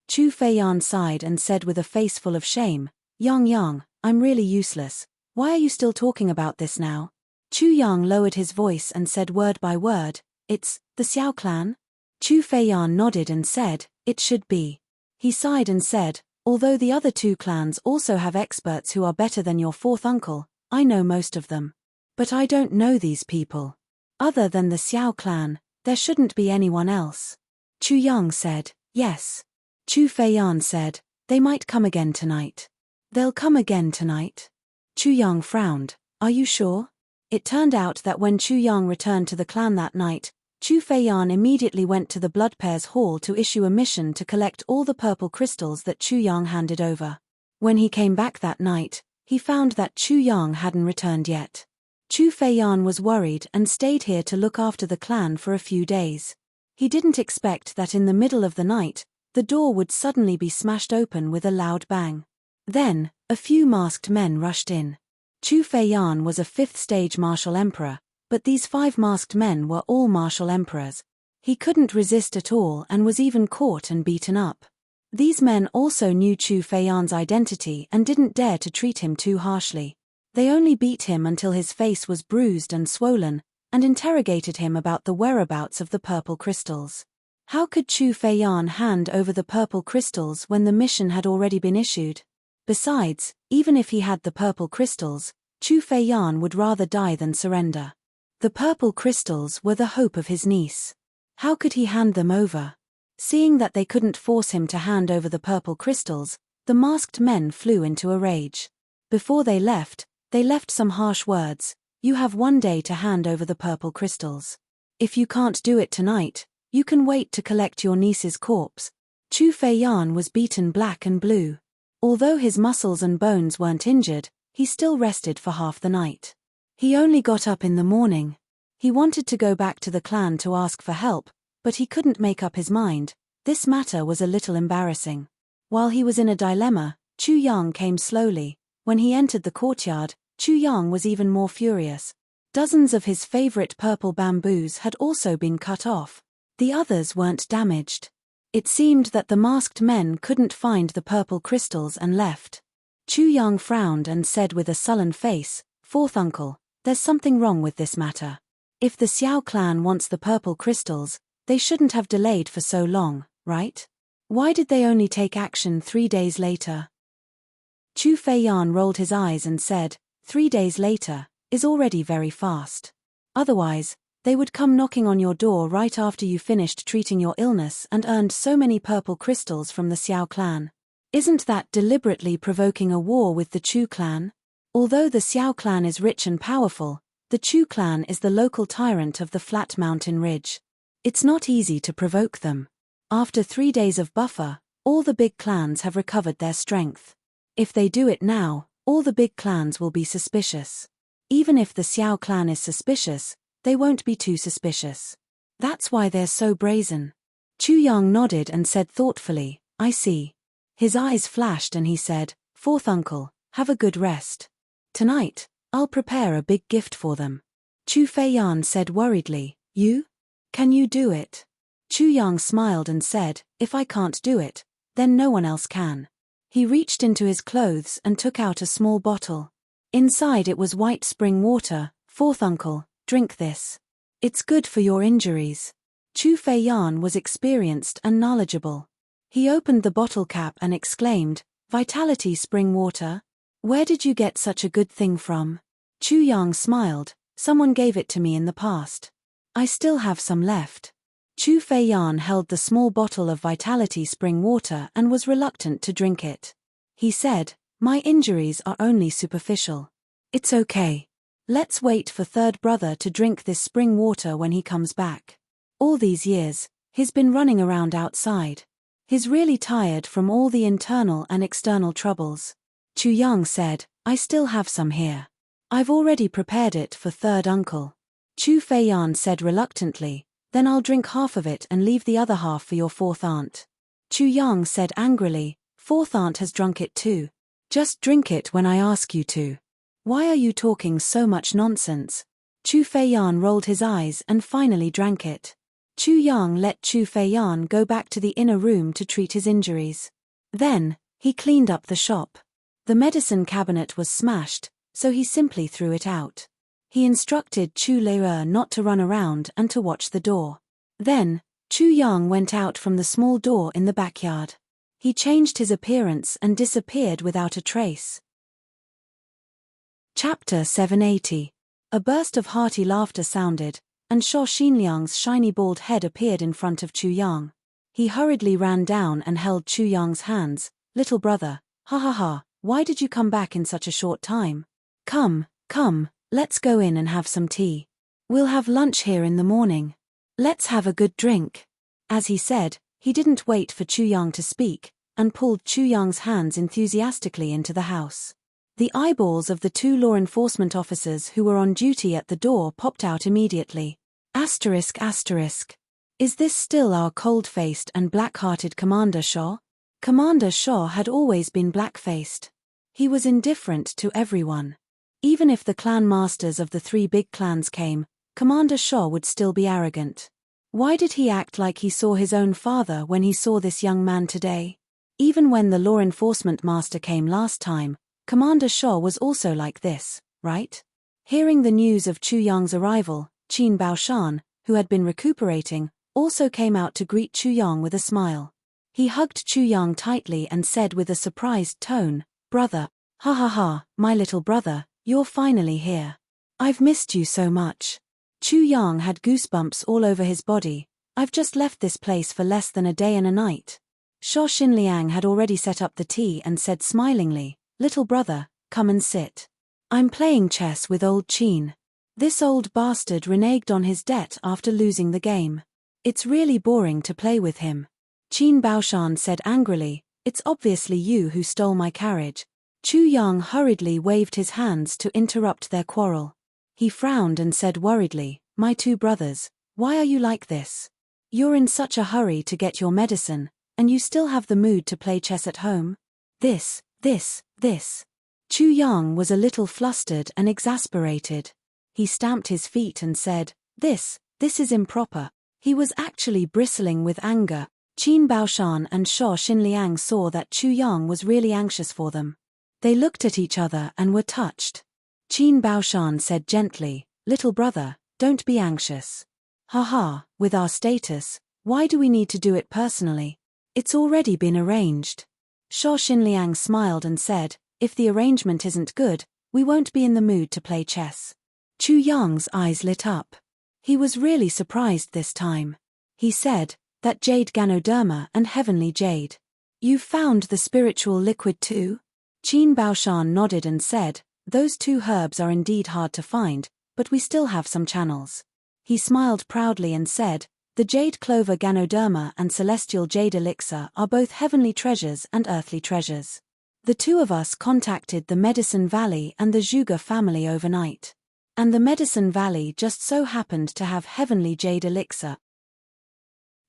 Chu Feiyan sighed and said with a face full of shame, Yang, I'm really useless. Why are you still talking about this now?" Chu Yang lowered his voice and said word by word, "It's the Xiao clan?" Chu Feiyan nodded and said, "It should be." He sighed and said, "Although the other two clans also have experts who are better than your fourth uncle, I know most of them. But I don't know these people. Other than the Xiao clan, there shouldn't be anyone else." Chu Yang said, "Yes." Chu Feiyan said, "They might come again tonight." "They'll come again tonight?" Chu Yang frowned, "Are you sure?" It turned out that when Chu Yang returned to the clan that night, Chu Feiyan immediately went to the Blood Pairs Hall to issue a mission to collect all the purple crystals that Chu Yang handed over. When he came back that night, he found that Chu Yang hadn't returned yet. Chu Feiyan was worried and stayed here to look after the clan for a few days. He didn't expect that in the middle of the night, the door would suddenly be smashed open with a loud bang. Then, a few masked men rushed in. Chu Feiyan was a 5th-stage martial emperor, but these 5 masked men were all martial emperors. He couldn't resist at all and was even caught and beaten up. These men also knew Chu Feiyan's identity and didn't dare to treat him too harshly. They only beat him until his face was bruised and swollen, and interrogated him about the whereabouts of the purple crystals. How could Chu Feiyan hand over the purple crystals when the mission had already been issued? Besides, even if he had the purple crystals, Chu Feiyan would rather die than surrender. The purple crystals were the hope of his niece. How could he hand them over? Seeing that they couldn't force him to hand over the purple crystals, the masked men flew into a rage. Before they left some harsh words. "You have 1 day to hand over the purple crystals. If you can't do it tonight, you can wait to collect your niece's corpse." Chu Feiyan was beaten black and blue. Although his muscles and bones weren't injured, he still rested for half the night. He only got up in the morning. He wanted to go back to the clan to ask for help, but he couldn't make up his mind. This matter was a little embarrassing. While he was in a dilemma, Chu Yang came slowly. When he entered the courtyard, Chu Yang was even more furious. Dozens of his favorite purple bamboos had also been cut off. The others weren't damaged. It seemed that the masked men couldn't find the purple crystals and left. Chu Yang frowned and said with a sullen face, "Fourth uncle, there's something wrong with this matter. If the Xiao clan wants the purple crystals, they shouldn't have delayed for so long, right? Why did they only take action 3 days later?" Chu Feiyan rolled his eyes and said, 3 days later is already very fast. Otherwise, they would come knocking on your door right after you finished treating your illness and earned so many purple crystals from the Xiao clan. Isn't that deliberately provoking a war with the Chu clan? Although the Xiao clan is rich and powerful, the Chu clan is the local tyrant of the flat mountain ridge. It's not easy to provoke them. After 3 days of buffer, all the big clans have recovered their strength. If they do it now, all the big clans will be suspicious. Even if the Xiao clan is suspicious, they won't be too suspicious. That's why they're so brazen. Chu Yang nodded and said thoughtfully, "I see." His eyes flashed and he said, "Fourth uncle, have a good rest. Tonight, I'll prepare a big gift for them." Chu Feiyan said worriedly, "You? Can you do it?" Chu Yang smiled and said, "If I can't do it, then no one else can." He reached into his clothes and took out a small bottle. Inside it was white spring water. "Fourth uncle, drink this. It's good for your injuries." Chu Feiyan was experienced and knowledgeable. He opened the bottle cap and exclaimed, "Vitality spring water? Where did you get such a good thing from?" Chu Yang smiled, "Someone gave it to me in the past. I still have some left." Chu Feiyan held the small bottle of vitality spring water and was reluctant to drink it. He said, "My injuries are only superficial. It's okay. Let's wait for third brother to drink this spring water when he comes back. All these years, he's been running around outside. He's really tired from all the internal and external troubles." Chu Yang said, "I still have some here. I've already prepared it for third uncle." Chu Feiyan said reluctantly, "Then I'll drink half of it and leave the other half for your fourth aunt." Chu Yang said angrily, "Fourth aunt has drunk it too. Just drink it when I ask you to. Why are you talking so much nonsense?" Chu Feiyan rolled his eyes and finally drank it. Chu Yang let Chu Feiyan go back to the inner room to treat his injuries. Then, he cleaned up the shop. The medicine cabinet was smashed, so he simply threw it out. He instructed Chu Lei not to run around and to watch the door. Then, Chu Yang went out from the small door in the backyard. He changed his appearance and disappeared without a trace. Chapter 780. A burst of hearty laughter sounded, and Sho Xinliang's shiny bald head appeared in front of Chu Yang. He hurriedly ran down and held Chu Yang's hands. "Little brother, ha ha ha, why did you come back in such a short time? Come, let's go in and have some tea. We'll have lunch here in the morning. Let's have a good drink." As he said, he didn't wait for Chu Yang to speak, and pulled Chu Yang's hands enthusiastically into the house. The eyeballs of the 2 law enforcement officers who were on duty at the door popped out immediately. Asterisk. Is this still our cold-faced and black-hearted Commander Shaw? Commander Shaw had always been black-faced. He was indifferent to everyone. Even if the clan masters of the 3 big clans came, Commander Shaw would still be arrogant. Why did he act like he saw his own father when he saw this young man today? Even when the law enforcement master came last time, Commander Shaw was also like this, right? Hearing the news of Chu Yang's arrival, Qin Baoshan, who had been recuperating, also came out to greet Chu Yang with a smile. He hugged Chu Yang tightly and said with a surprised tone, "Brother, ha ha ha, my little brother, you're finally here. I've missed you so much." Chu Yang had goosebumps all over his body. "I've just left this place for less than a day and a night." Sho Xinliang had already set up the tea and said smilingly, "Little brother, come and sit. I'm playing chess with old Qin. This old bastard reneged on his debt after losing the game. It's really boring to play with him." Qin Baoshan said angrily, It's obviously you who stole my carriage. Chu Yang hurriedly waved his hands to interrupt their quarrel. He frowned and said worriedly, "My two brothers, why are you like this? You're in such a hurry to get your medicine, and you still have the mood to play chess at home? This. Chu Yang was a little flustered and exasperated. He stamped his feet and said, This is improper." He was actually bristling with anger. Qin Baoshan and Sho Xinliang saw that Chu Yang was really anxious for them. They looked at each other and were touched. Qin Baoshan said gently, "Little brother, don't be anxious. Haha, with our status, why do we need to do it personally? It's already been arranged." Sho Xinliang smiled and said, "If the arrangement isn't good, we won't be in the mood to play chess." Chu Yang's eyes lit up. He was really surprised this time. He said, "That jade Ganoderma and heavenly jade. You've found the spiritual liquid too?" Qin Baoshan nodded and said, "Those two herbs are indeed hard to find, but we still have some channels." He smiled proudly and said, "The jade clover Ganoderma and celestial jade elixir are both heavenly treasures and earthly treasures. The two of us contacted the Medicine Valley and the Zhuge family overnight. And the Medicine Valley just so happened to have heavenly jade elixir.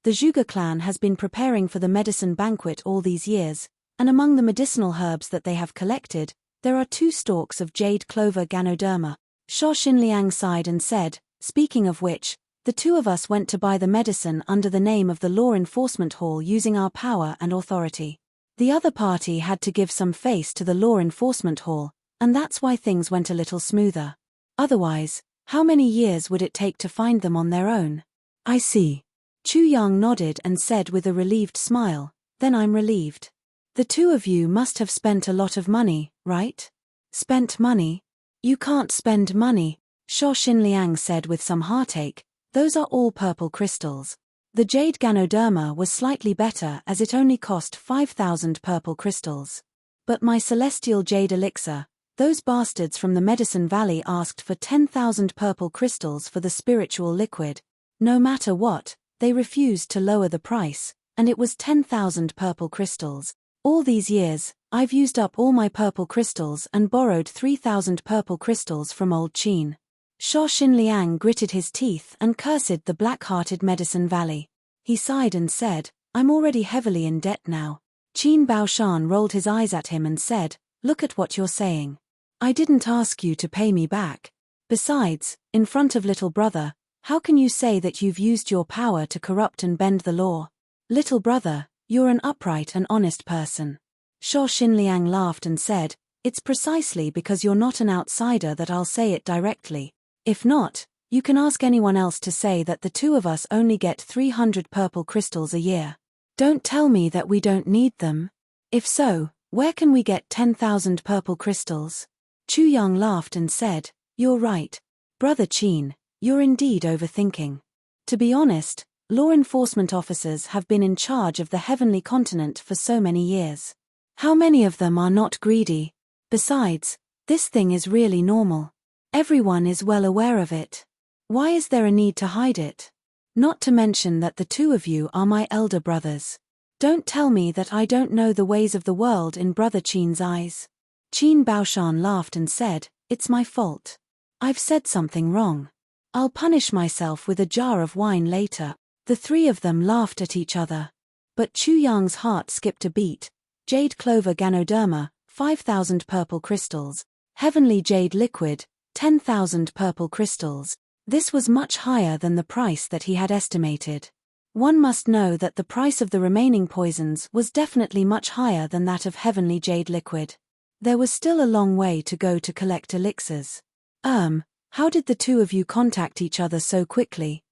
The Zhuge clan has been preparing for the medicine banquet all these years, and among the medicinal herbs that they have collected, there are 2 stalks of jade clover Ganoderma." Sho Xinliang sighed and said, "Speaking of which, the two of us went to buy the medicine under the name of the Law Enforcement Hall using our power and authority. The other party had to give some face to the Law Enforcement Hall, and that's why things went a little smoother. Otherwise, how many years would it take to find them on their own?" "I see." Chu Yang nodded and said with a relieved smile, "Then I'm relieved. The two of you must have spent a lot of money, right?" "Spent money? You can't spend money," Sho Xinliang said with some heartache. "Those are all purple crystals. The jade Ganoderma was slightly better as it only cost 5,000 purple crystals. But my celestial jade elixir, those bastards from the Medicine Valley asked for 10,000 purple crystals for the spiritual liquid. No matter what, they refused to lower the price, and it was 10,000 purple crystals. All these years, I've used up all my purple crystals and borrowed 3,000 purple crystals from old Qin." Sho Xinliang gritted his teeth and cursed the black-hearted Medicine Valley. He sighed and said, "I'm already heavily in debt now." Qin Baoshan rolled his eyes at him and said, "Look at what you're saying. I didn't ask you to pay me back. Besides, in front of little brother, how can you say that you've used your power to corrupt and bend the law? Little brother, you're an upright and honest person." Sho Xinliang laughed and said, "It's precisely because you're not an outsider that I'll say it directly. If not, you can ask anyone else to say that the two of us only get 300 purple crystals a year. Don't tell me that we don't need them. If so, where can we get 10,000 purple crystals?" Chu Yang laughed and said, "You're right. Brother Qin, you're indeed overthinking. To be honest, law enforcement officers have been in charge of the heavenly continent for so many years. How many of them are not greedy? Besides, this thing is really normal. Everyone is well aware of it. Why is there a need to hide it? Not to mention that the two of you are my elder brothers. Don't tell me that I don't know the ways of the world in Brother Qin's eyes." Qin Baoshan laughed and said, "It's my fault. I've said something wrong. I'll punish myself with a jar of wine later." The three of them laughed at each other. But Chu Yang's heart skipped a beat. Jade clover Ganoderma, 5,000 purple crystals. Heavenly jade liquid, 10,000 purple crystals. This was much higher than the price that he had estimated. One must know that the price of the remaining poisons was definitely much higher than that of heavenly jade liquid. There was still a long way to go to collect elixirs. How did the two of you contact each other so quickly?"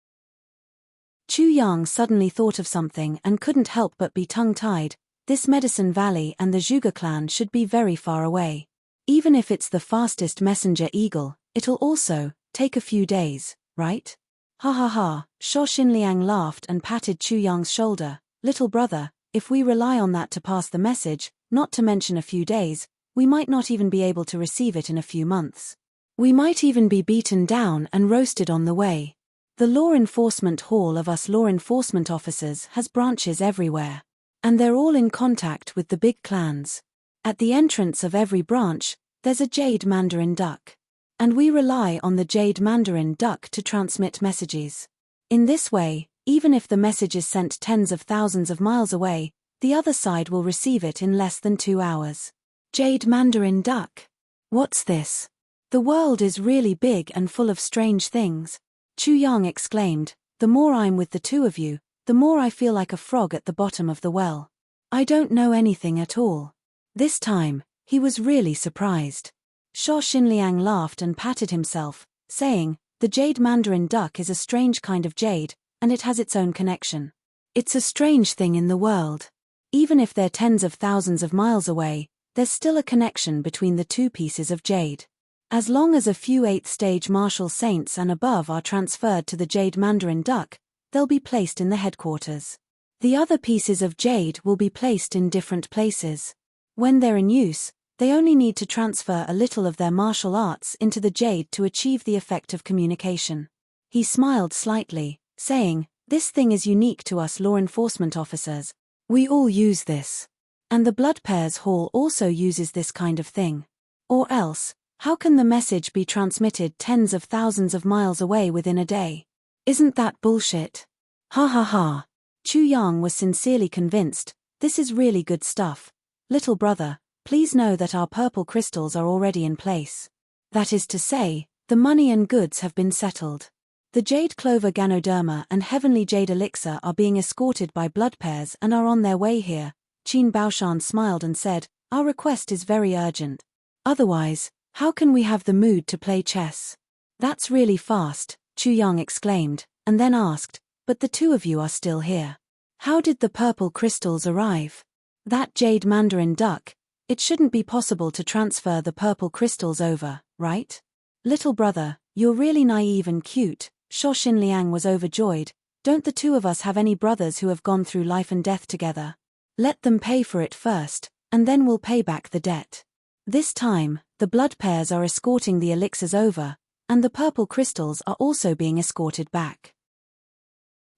Chu Yang suddenly thought of something and couldn't help but be tongue-tied. This Medicine Valley and the Zhuge clan should be very far away. Even if it's the fastest messenger eagle, it'll also take a few days, right? Ha ha ha, Sho Xinliang laughed and patted Chu Yang's shoulder. "Little brother, if we rely on that to pass the message, not to mention a few days, we might not even be able to receive it in a few months. We might even be beaten down and roasted on the way. The Law Enforcement Hall of us law enforcement officers has branches everywhere. And they're all in contact with the big clans. At the entrance of every branch, there's a jade mandarin duck. And we rely on the jade mandarin duck to transmit messages. In this way, even if the message is sent tens of thousands of miles away, the other side will receive it in less than 2 hours. Jade mandarin duck. What's this? The world is really big and full of strange things. Chu Yang exclaimed, the more I'm with the two of you, the more I feel like a frog at the bottom of the well. I don't know anything at all. This time, he was really surprised. Sho Xinliang laughed and patted himself, saying, the jade mandarin duck is a strange kind of jade, and it has its own connection. It's a strange thing in the world. Even if they're tens of thousands of miles away, there's still a connection between the two pieces of jade. As long as a few 8th-stage martial saints and above are transferred to the jade mandarin duck, they'll be placed in the headquarters. The other pieces of jade will be placed in different places. When they're in use, they only need to transfer a little of their martial arts into the jade to achieve the effect of communication. He smiled slightly, saying, this thing is unique to us law enforcement officers. We all use this. And the Blood Pairs Hall also uses this kind of thing. Or else, how can the message be transmitted tens of thousands of miles away within a day? Isn't that bullshit? Ha ha ha. Chu Yang was sincerely convinced, this is really good stuff. Little brother, please know that our purple crystals are already in place. That is to say, the money and goods have been settled. The Jade Clover Ganoderma and Heavenly Jade Elixir are being escorted by blood pairs and are on their way here. Qin Baoshan smiled and said, our request is very urgent. Otherwise, how can we have the mood to play chess? That's really fast, Chu Yang exclaimed, and then asked, but the two of you are still here. How did the purple crystals arrive? That jade mandarin duck, it shouldn't be possible to transfer the purple crystals over, right? Little brother, you're really naive and cute. Sho Xinliang was overjoyed. Don't the two of us have any brothers who have gone through life and death together? Let them pay for it first, and then we'll pay back the debt. This time, the blood pairs are escorting the elixirs over, and the purple crystals are also being escorted back.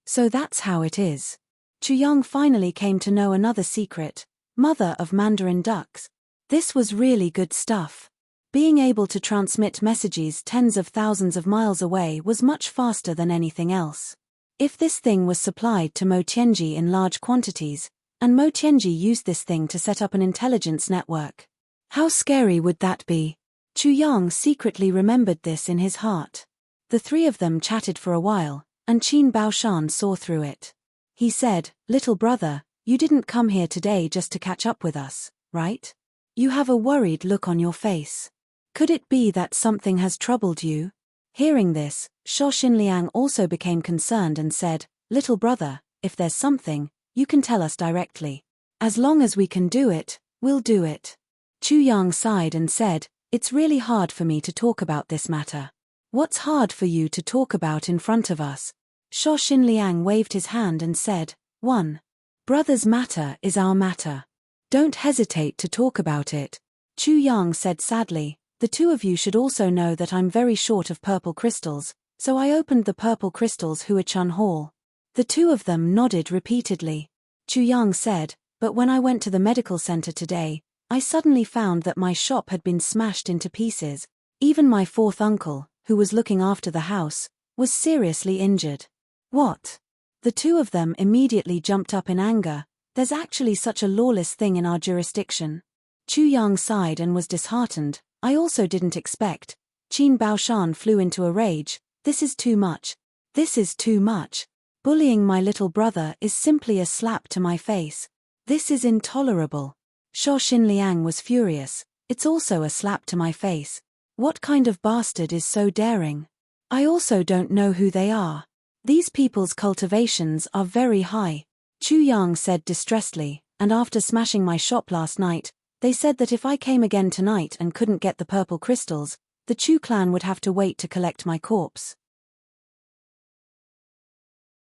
So that's how it is. Chu Yang finally came to know another secret, mother of mandarin ducks. This was really good stuff. Being able to transmit messages tens of thousands of miles away was much faster than anything else. If this thing was supplied to Mo Tianji in large quantities, and Mo Tianji used this thing to set up an intelligence network, how scary would that be? Chu Yang secretly remembered this in his heart. The three of them chatted for a while, and Qin Baoshan saw through it. He said, little brother, you didn't come here today just to catch up with us, right? You have a worried look on your face. Could it be that something has troubled you? Hearing this, Sho Xinliang also became concerned and said, little brother, if there's something, you can tell us directly. As long as we can do it, we'll do it. Chu Yang sighed and said, it's really hard for me to talk about this matter. What's hard for you to talk about in front of us? Sho Xinliang waved his hand and said, 1. Brother's matter is our matter. Don't hesitate to talk about it. Chu Yang said sadly, the two of you should also know that I'm very short of purple crystals, so I opened the purple crystals Huachun Hall. The two of them nodded repeatedly. Chu Yang said, but when I went to the medical center today, I suddenly found that my shop had been smashed into pieces. Even my fourth uncle, who was looking after the house, was seriously injured. What? The two of them immediately jumped up in anger. There's actually such a lawless thing in our jurisdiction. Chu Yang sighed and was disheartened. I also didn't expect. Qin Baoshan flew into a rage. This is too much. This is too much. Bullying my little brother is simply a slap to my face. This is intolerable. Sho Xinliang was furious. It's also a slap to my face. What kind of bastard is so daring? I also don't know who they are. These people's cultivations are very high. Chu Yang said distressedly, and after smashing my shop last night, they said that if I came again tonight and couldn't get the purple crystals, the Chu clan would have to wait to collect my corpse.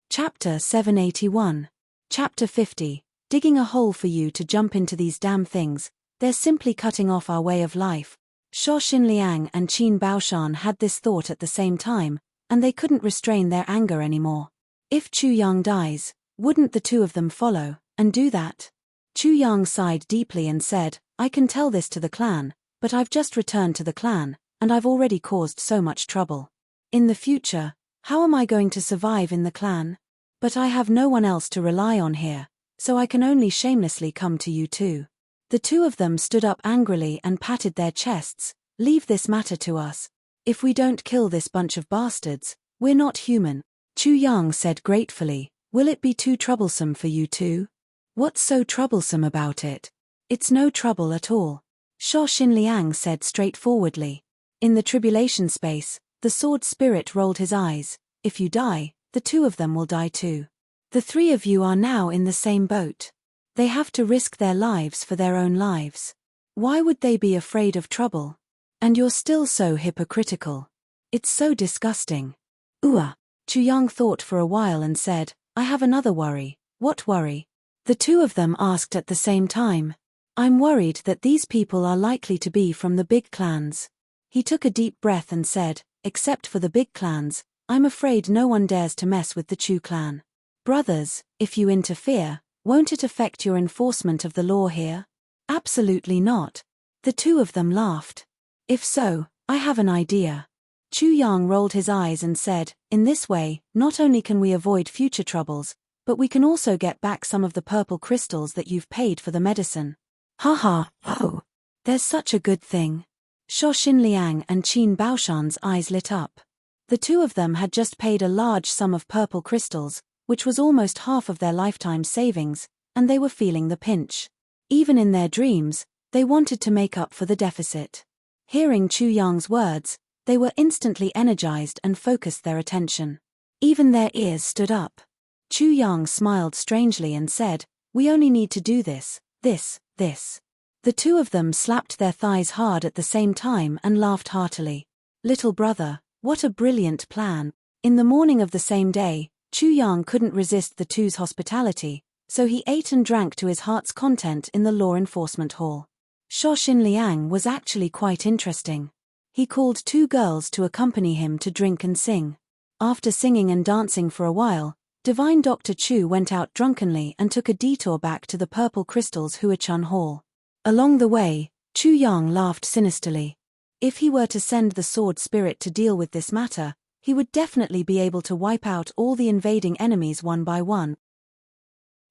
Chapter 781. Chapter 50. Digging a hole for you to jump into these damn things, they're simply cutting off our way of life. Sho Xinliang and Qin Baoshan had this thought at the same time, and they couldn't restrain their anger anymore. If Chu Yang dies, wouldn't the two of them follow, And do that? Chu Yang sighed deeply and said, I can tell this to the clan, but I've just returned to the clan, and I've already caused so much trouble. In the future, how am I going to survive in the clan? But I have no one else to rely on here, so I can only shamelessly come to you too. The two of them stood up angrily and patted their chests. Leave this matter to us. If we don't kill this bunch of bastards, we're not human. Chu Yang said gratefully, will it be too troublesome for you too? What's so troublesome about it? It's no trouble at all. Sho Xinliang said straightforwardly. In the tribulation space, the sword spirit rolled his eyes. If you die, the two of them will die too. The three of you are now in the same boat. They have to risk their lives for their own lives. Why would they be afraid of trouble? And you're still so hypocritical. It's so disgusting. Chu Yang thought for a while and said, I have another worry. What worry? The two of them asked at the same time. I'm worried that these people are likely to be from the big clans. He took a deep breath and said, except for the big clans, I'm afraid no one dares to mess with the Chu clan. Brothers, if you interfere, won't it affect your enforcement of the law here? Absolutely not. The two of them laughed. If so, I have an idea. Chu Yang rolled his eyes and said, in this way, not only can we avoid future troubles, but we can also get back some of the purple crystals that you've paid for the medicine. Oh, there's such a good thing. Sho Xinliang and Qin Baoshan's eyes lit up. The two of them had just paid a large sum of purple crystals, which was almost half of their lifetime savings, and they were feeling the pinch. Even in their dreams, they wanted to make up for the deficit. Hearing Chu Yang's words, they were instantly energized and focused their attention. Even their ears stood up. Chu Yang smiled strangely and said, we only need to do this. The two of them slapped their thighs hard at the same time and laughed heartily. Little brother, what a brilliant plan. In the morning of the same day, Chu Yang couldn't resist the two's hospitality, so he ate and drank to his heart's content in the law enforcement hall. Sho Xinliang was actually quite interesting. He called two girls to accompany him to drink and sing. After singing and dancing for a while, Divine Dr. Chu went out drunkenly and took a detour back to the Purple Crystals Huachun Hall. Along the way, Chu Yang laughed sinisterly. If he were to send the sword spirit to deal with this matter, he would definitely be able to wipe out all the invading enemies one by one.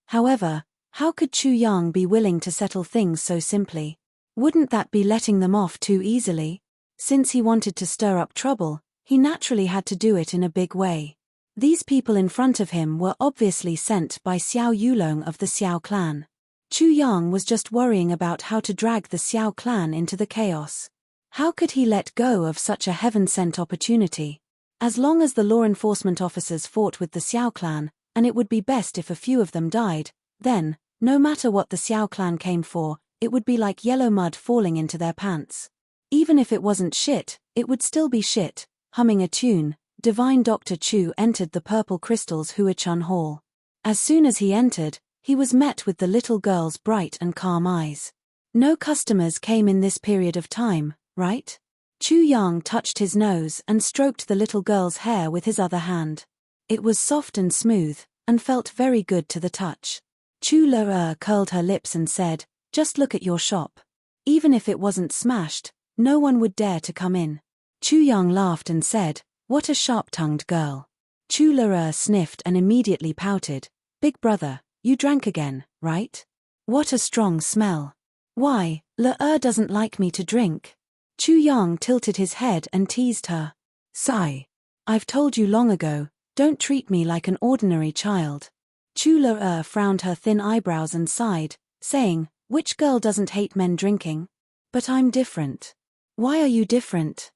However, how could Chu Yang be willing to settle things so simply? Wouldn't that be letting them off too easily? Since he wanted to stir up trouble, he naturally had to do it in a big way. These people in front of him were obviously sent by Xiao Yulong of the Xiao clan. Chu Yang was just worrying about how to drag the Xiao clan into the chaos. How could he let go of such a heaven-sent opportunity? As long as the law enforcement officers fought with the Xiao clan, and it would be best if a few of them died, then, no matter what the Xiao clan came for, it would be like yellow mud falling into their pants. Even if it wasn't shit, it would still be shit. Humming a tune, Divine Dr. Chu entered the Purple Crystals Huachun Hall. As soon as he entered, he was met with the little girl's bright and calm eyes. No customers came in this period of time, right? Chu Yang touched his nose and stroked the little girl's hair with his other hand. It was soft and smooth, and felt very good to the touch. Chu Le curled her lips and said, just look at your shop. Even if it wasn't smashed, no one would dare to come in. Chu Yang laughed and said, what a sharp-tongued girl. Chu Le sniffed and immediately pouted. Big brother, you drank again, right? What a strong smell. Why, Le doesn't like me to drink. Chu Yang tilted his head and teased her. Sigh. I've told you long ago, don't treat me like an ordinary child. Chu Le frowned her thin eyebrows and sighed, saying, which girl doesn't hate men drinking? But I'm different. Why are you different?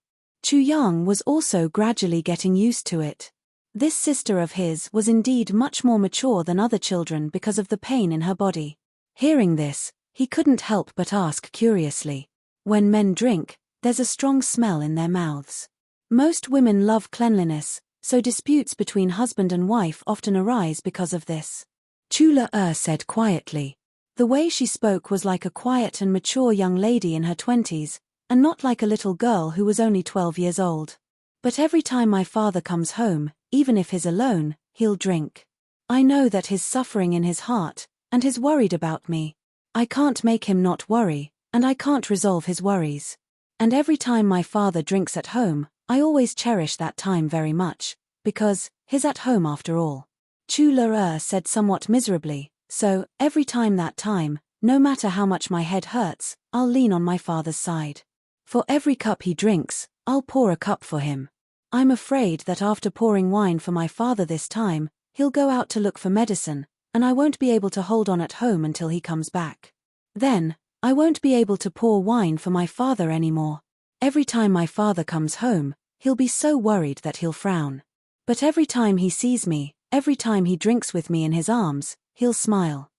Chu Yang was also gradually getting used to it. This sister of his was indeed much more mature than other children because of the pain in her body. Hearing this, he couldn't help but ask curiously. When men drink, there's a strong smell in their mouths. Most women love cleanliness, so disputes between husband and wife often arise because of this. Chu Le said quietly. The way she spoke was like a quiet and mature young lady in her 20s, and not like a little girl who was only 12 years old. But every time my father comes home, even if he's alone, he'll drink. I know that he's suffering in his heart, and he's worried about me. I can't make him not worry, and I can't resolve his worries. And every time my father drinks at home, I always cherish that time very much, because he's at home after all. Chu-la said somewhat miserably, so, every time that time, no matter how much my head hurts, I'll lean on my father's side. For every cup he drinks, I'll pour a cup for him. I'm afraid that after pouring wine for my father this time, he'll go out to look for medicine, and I won't be able to hold on at home until he comes back. Then, I won't be able to pour wine for my father anymore. Every time my father comes home, he'll be so worried that he'll frown. But every time he sees me, every time he drinks with me in his arms, he'll smile.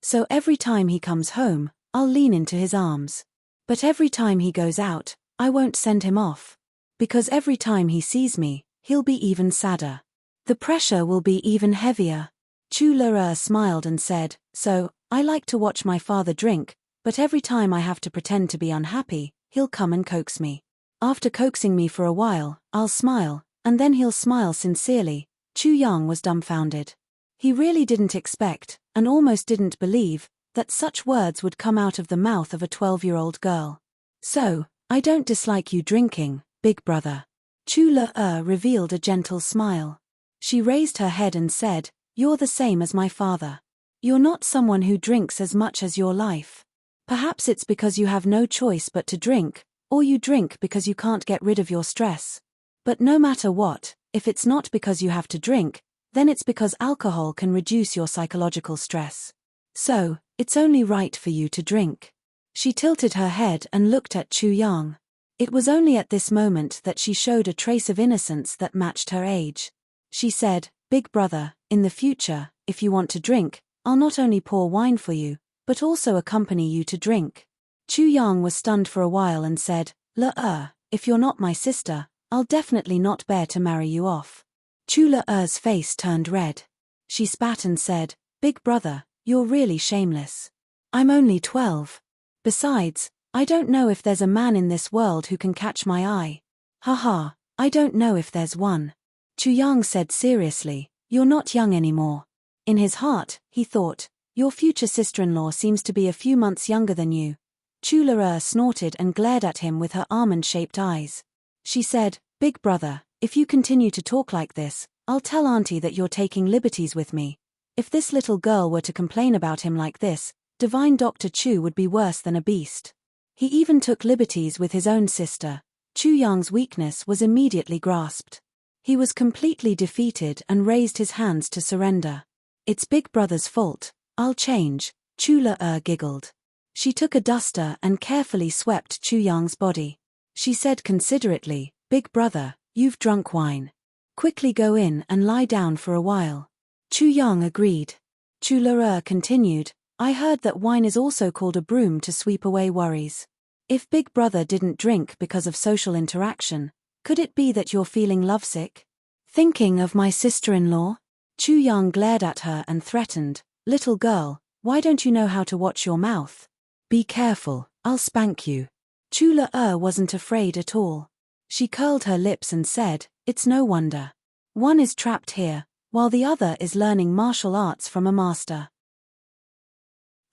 So every time he comes home, I'll lean into his arms. But every time he goes out, I won't send him off. Because every time he sees me, he'll be even sadder. The pressure will be even heavier. Chu-la smiled and said, so, I like to watch my father drink, but every time I have to pretend to be unhappy, he'll come and coax me. After coaxing me for a while, I'll smile, and then he'll smile sincerely. Chu-yang was dumbfounded. He really didn't expect, and almost didn't believe, that such words would come out of the mouth of a 12-year-old girl. So, I don't dislike you drinking, big brother. Chu-la revealed a gentle smile. She raised her head and said, you're the same as my father. You're not someone who drinks as much as your life. Perhaps it's because you have no choice but to drink, or you drink because you can't get rid of your stress. But no matter what, if it's not because you have to drink, then it's because alcohol can reduce your psychological stress. So, it's only right for you to drink. She tilted her head and looked at Chu-yang. It was only at this moment that she showed a trace of innocence that matched her age. She said, big brother, in the future, if you want to drink, I'll not only pour wine for you, but also accompany you to drink. Chu-yang was stunned for a while and said, if you're not my sister, I'll definitely not bear to marry you off. Chu-la's face turned red. She spat and said, big brother, you're really shameless. I'm only 12. Besides, I don't know if there's a man in this world who can catch my eye. Haha, I don't know if there's one. Chu-yang said seriously, you're not young anymore. In his heart, he thought, your future sister-in-law seems to be a few months younger than you. Chu-la snorted and glared at him with her almond-shaped eyes. She said, big brother, if you continue to talk like this, I'll tell auntie that you're taking liberties with me. If this little girl were to complain about him like this, divine Dr. Chu would be worse than a beast. He even took liberties with his own sister. Chu-yang's weakness was immediately grasped. He was completely defeated and raised his hands to surrender. It's big brother's fault, I'll change, Chu-la giggled. She took a duster and carefully swept Chu-yang's body. She said considerately, big brother, you've drunk wine. Quickly go in and lie down for a while. Chu-yang agreed. Chu-la continued, I heard that wine is also called a broom to sweep away worries. If big brother didn't drink because of social interaction, could it be that you're feeling lovesick? Thinking of my sister-in-law? Chu-yang glared at her and threatened, little girl, why don't you know how to watch your mouth? Be careful, I'll spank you. Chu-la wasn't afraid at all. She curled her lips and said, it's no wonder. One is trapped here, while the other is learning martial arts from a master.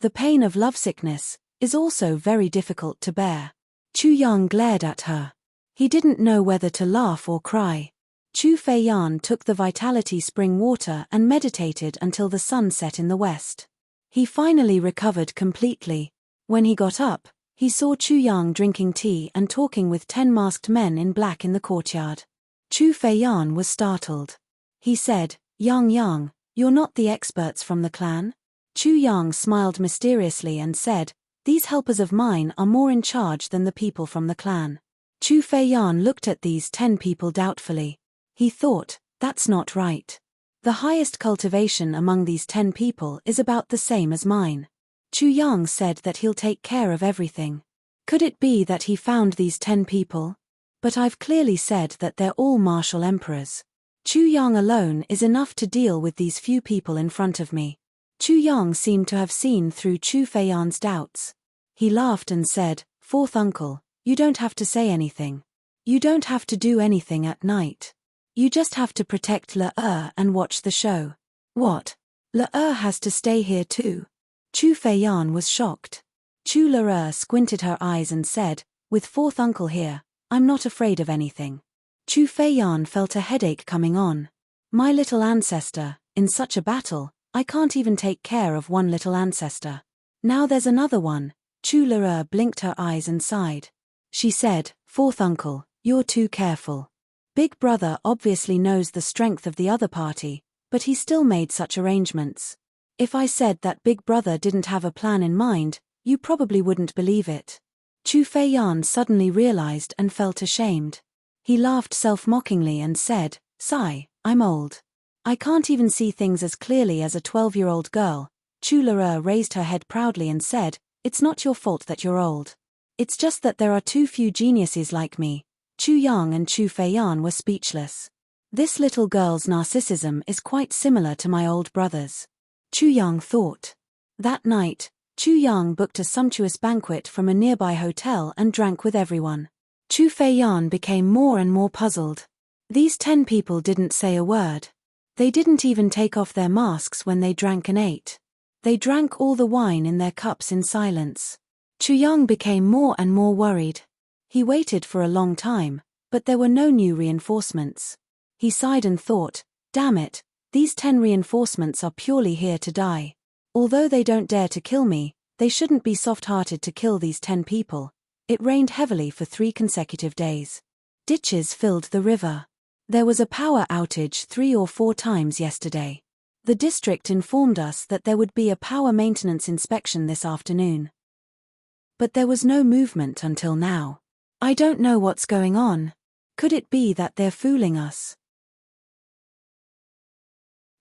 The pain of lovesickness is also very difficult to bear. Chu-yang glared at her. He didn't know whether to laugh or cry. Chu Feiyan took the vitality spring water and meditated until the sun set in the west. He finally recovered completely. When he got up, he saw Chu-yang drinking tea and talking with 10 masked men in black in the courtyard. Chu Feiyan was startled. He said, Yang, you're not the experts from the clan? Chu-yang smiled mysteriously and said, these helpers of mine are more in charge than the people from the clan. Chu Feiyan looked at these 10 people doubtfully. He thought, that's not right. The highest cultivation among these 10 people is about the same as mine. Chu-yang said that he'll take care of everything. Could it be that he found these 10 people? But I've clearly said that they're all martial emperors. Chu-yang alone is enough to deal with these few people in front of me. Chu-yang seemed to have seen through Chu Feiyan's doubts. He laughed and said, fourth uncle, you don't have to say anything. You don't have to do anything at night. You just have to protect Le and watch the show. What? Le has to stay here too. Chu Feiyan was shocked. Chu Le squinted her eyes and said, with fourth uncle here, I'm not afraid of anything. Chu Feiyan felt a headache coming on. My little ancestor, in such a battle, I can't even take care of one little ancestor. Now there's another one. Chu Le blinked her eyes and sighed. She said, fourth uncle, you're too careful. Big brother obviously knows the strength of the other party, but he still made such arrangements. If I said that big brother didn't have a plan in mind, you probably wouldn't believe it. Chu Feiyan suddenly realized and felt ashamed. He laughed self-mockingly and said, sigh, I'm old. I can't even see things as clearly as a 12-year-old girl. Chu Le raised her head proudly and said, it's not your fault that you're old. It's just that there are too few geniuses like me. Chu Yang and Chu Feiyan were speechless. This little girl's narcissism is quite similar to my old brother's. Chu Yang thought. That night, Chu Yang booked a sumptuous banquet from a nearby hotel and drank with everyone. Chu Feiyan became more and more puzzled. These 10 people didn't say a word. They didn't even take off their masks when they drank and ate. They drank all the wine in their cups in silence. Chu Yang became more and more worried. He waited for a long time, but there were no new reinforcements. He sighed and thought, damn it, these 10 reinforcements are purely here to die. Although they don't dare to kill me, they shouldn't be soft-hearted to kill these 10 people. It rained heavily for 3 consecutive days. Ditches filled the river. There was a power outage 3 or 4 times yesterday. The district informed us that there would be a power maintenance inspection this afternoon. But there was no movement until now. I don't know what's going on. Could it be that they're fooling us?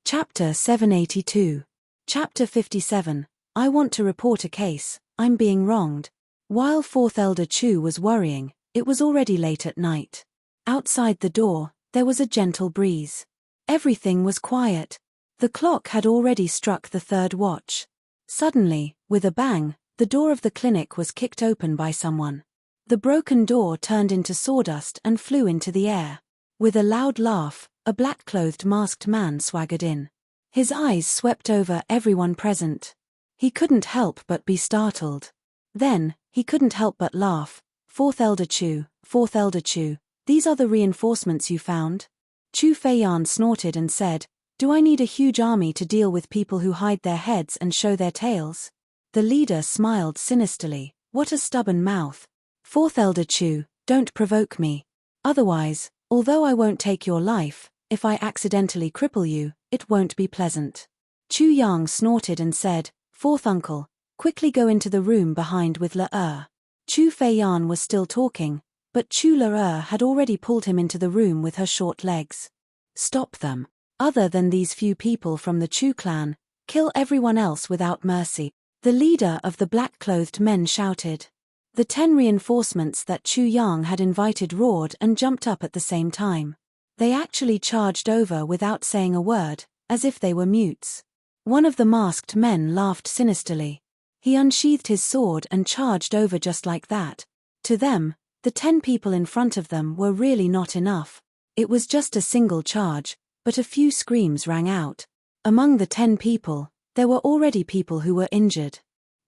Chapter 782. Chapter 57. I want to report a case, I'm being wronged. While 4th Elder Chu was worrying, it was already late at night. Outside the door, there was a gentle breeze. Everything was quiet. The clock had already struck the 3rd watch. Suddenly, with a bang, the door of the clinic was kicked open by someone. The broken door turned into sawdust and flew into the air. With a loud laugh, a black-clothed masked man swaggered in. His eyes swept over everyone present. He couldn't help but be startled. Then, he couldn't help but laugh. 4th Elder Chu, 4th Elder Chu, these are the reinforcements you found? Chu Feiyan snorted and said, do I need a huge army to deal with people who hide their heads and show their tails? The leader smiled sinisterly. What a stubborn mouth. 4th Elder Chu, don't provoke me. Otherwise, although I won't take your life, if I accidentally cripple you, it won't be pleasant. Chu Yang snorted and said, 4th uncle, quickly go into the room behind with Le. Chu Feiyan was still talking, but Chu Le had already pulled him into the room with her short legs. Stop them. Other than these few people from the Chu clan, kill everyone else without mercy. The leader of the black-clothed men shouted. The 10 reinforcements that Chu Yang had invited roared and jumped up at the same time. They actually charged over without saying a word, as if they were mutes. One of the masked men laughed sinisterly. He unsheathed his sword and charged over just like that. To them, the 10 people in front of them were really not enough. It was just a single charge, but a few screams rang out. Among the 10 people, there were already people who were injured.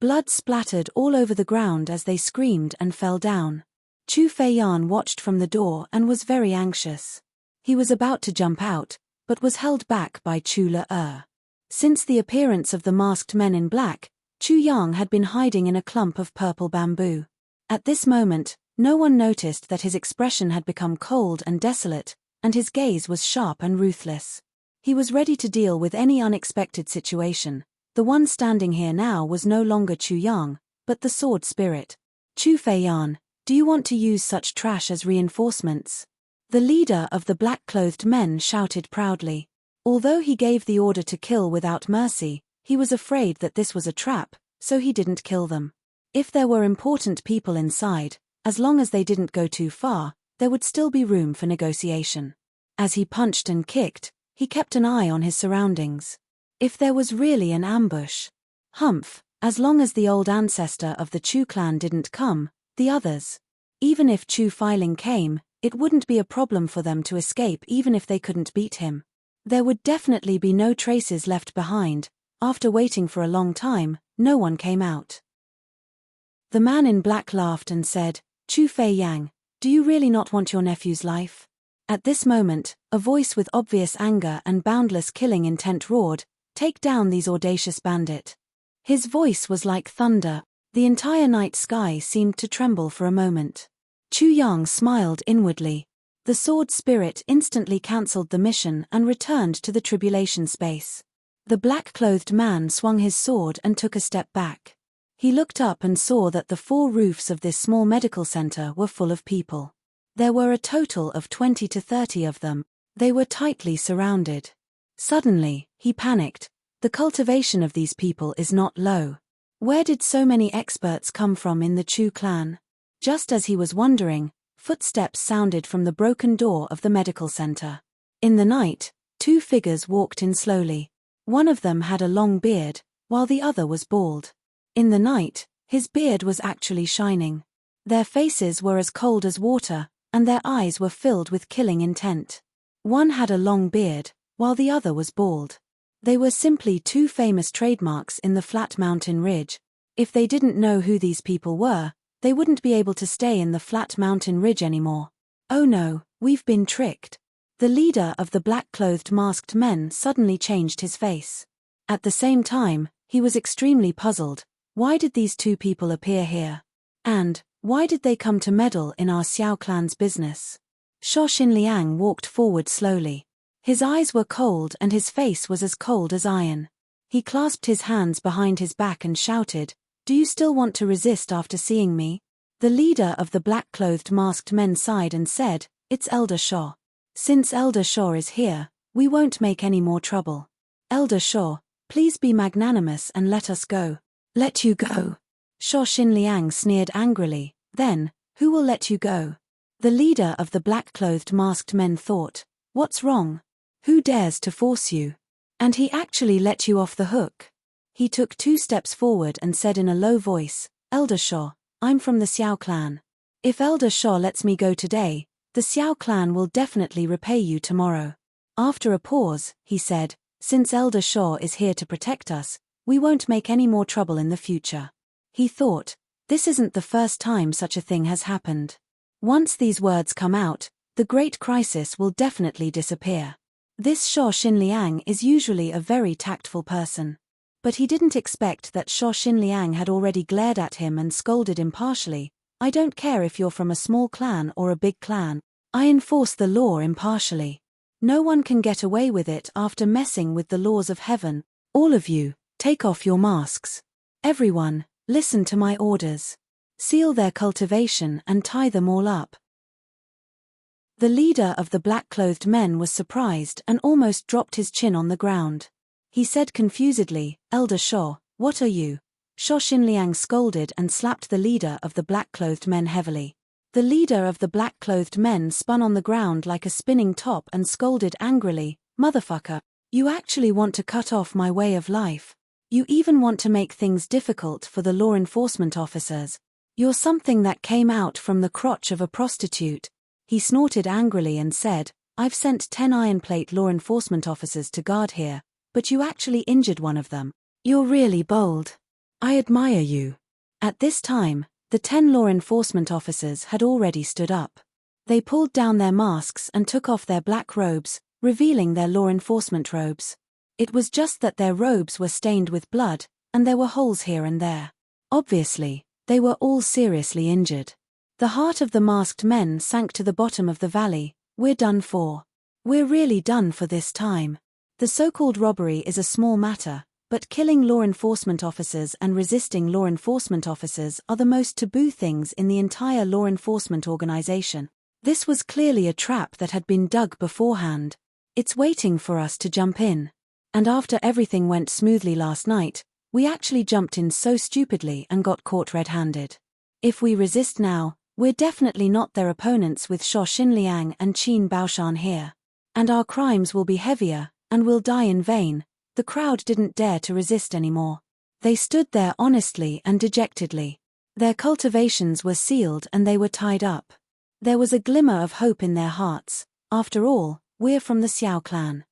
Blood splattered all over the ground as they screamed and fell down. Chu Feiyan watched from the door and was very anxious. He was about to jump out, but was held back by Chu Le. Since the appearance of the masked men in black, Chu Yang had been hiding in a clump of purple bamboo. At this moment, no one noticed that his expression had become cold and desolate, and his gaze was sharp and ruthless. He was ready to deal with any unexpected situation. The one standing here now was no longer Chu Yang, but the sword spirit. Chu Feiyan, do you want to use such trash as reinforcements? The leader of the black-clothed men shouted proudly. Although he gave the order to kill without mercy, he was afraid that this was a trap, so he didn't kill them. If there were important people inside, as long as they didn't go too far, there would still be room for negotiation. As he punched and kicked, he kept an eye on his surroundings. If there was really an ambush. Humph, as long as the old ancestor of the Chu clan didn't come, the others. Even if Chu Feiling came, it wouldn't be a problem for them to escape even if they couldn't beat him. There would definitely be no traces left behind. After waiting for a long time, no one came out. The man in black laughed and said, "Chu Fei Yang, do you really not want your nephew's life?" At this moment, a voice with obvious anger and boundless killing intent roared, "Take down these audacious bandit." His voice was like thunder. The entire night sky seemed to tremble for a moment. Chu Yang smiled inwardly. The sword spirit instantly cancelled the mission and returned to the tribulation space. The black-clothed man swung his sword and took a step back. He looked up and saw that the 4 roofs of this small medical center were full of people. There were a total of 20 to 30 of them. They were tightly surrounded. Suddenly, he panicked. The cultivation of these people is not low. Where did so many experts come from in the Chu clan? Just as he was wondering, footsteps sounded from the broken door of the medical center. In the night, 2 figures walked in slowly. One of them had a long beard, while the other was bald. In the night, his beard was actually shining. Their faces were as cold as water, and their eyes were filled with killing intent. One had a long beard, while the other was bald. They were simply 2 famous trademarks in the flat mountain ridge. If they didn't know who these people were, they wouldn't be able to stay in the flat mountain ridge anymore. "Oh no, we've been tricked." The leader of the black-clothed masked men suddenly changed his face. At the same time, he was extremely puzzled. Why did these 2 people appear here? And, why did they come to meddle in our Xiao clan's business? Sho Xinliang walked forward slowly. His eyes were cold and his face was as cold as iron. He clasped his hands behind his back and shouted, "Do you still want to resist after seeing me?" The leader of the black-clothed masked men sighed and said, "It's Elder Shaw. Since Elder Shaw is here, we won't make any more trouble. Elder Shaw, please be magnanimous and let us go." "Let you go?" Sho Xinliang sneered angrily. "Then, who will let you go?" The leader of the black-clothed masked men thought, "What's wrong? Who dares to force you?" And he actually let you off the hook. He took 2 steps forward and said in a low voice, "Elder Shaw, I'm from the Xiao clan. If Elder Shaw lets me go today, the Xiao clan will definitely repay you tomorrow." After a pause, he said, "Since Elder Shaw is here to protect us, we won't make any more trouble in the future." He thought, this isn't the first time such a thing has happened. Once these words come out, the great crisis will definitely disappear. This Sho Xinliang is usually a very tactful person. But he didn't expect that Sho Xinliang had already glared at him and scolded impartially. "I don't care if you're from a small clan or a big clan. I enforce the law impartially. No one can get away with it after messing with the laws of heaven. All of you, take off your masks. Everyone, listen to my orders. Seal their cultivation and tie them all up." The leader of the black-clothed men was surprised and almost dropped his chin on the ground. He said confusedly, "Elder Shaw, what are you?" Sho Xinliang scolded and slapped the leader of the black-clothed men heavily. The leader of the black-clothed men spun on the ground like a spinning top and scolded angrily, "Motherfucker, you actually want to cut off my way of life. You even want to make things difficult for the law enforcement officers. You're something that came out from the crotch of a prostitute." He snorted angrily and said, "I've sent 10 ironplate law enforcement officers to guard here, but you actually injured one of them. You're really bold. I admire you." At this time, the 10 law enforcement officers had already stood up. They pulled down their masks and took off their black robes, revealing their law enforcement robes. It was just that their robes were stained with blood, and there were holes here and there. Obviously, they were all seriously injured. The heart of the masked men sank to the bottom of the valley. "We're done for. We're really done for this time. The so-called robbery is a small matter, but killing law enforcement officers and resisting law enforcement officers are the most taboo things in the entire law enforcement organization. This was clearly a trap that had been dug beforehand. It's waiting for us to jump in. And after everything went smoothly last night, we actually jumped in so stupidly and got caught red-handed. If we resist now, we're definitely not their opponents with Sho Xinliang and Qin Baoshan here. And our crimes will be heavier, and we'll die in vain." The crowd didn't dare to resist anymore. They stood there honestly and dejectedly. Their cultivations were sealed and they were tied up. There was a glimmer of hope in their hearts. "After all, we're from the Xiao clan.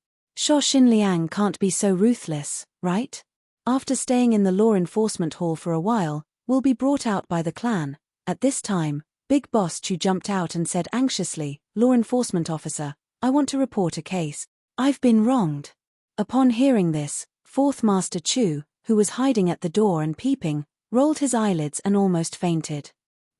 Sho Xinliang can't be so ruthless, right? After staying in the law enforcement hall for a while, we'll be brought out by the clan. At this time, Big Boss Chu jumped out and said anxiously, "Law enforcement officer, I want to report a case. I've been wronged." Upon hearing this, Fourth Master Chu, who was hiding at the door and peeping, rolled his eyelids and almost fainted.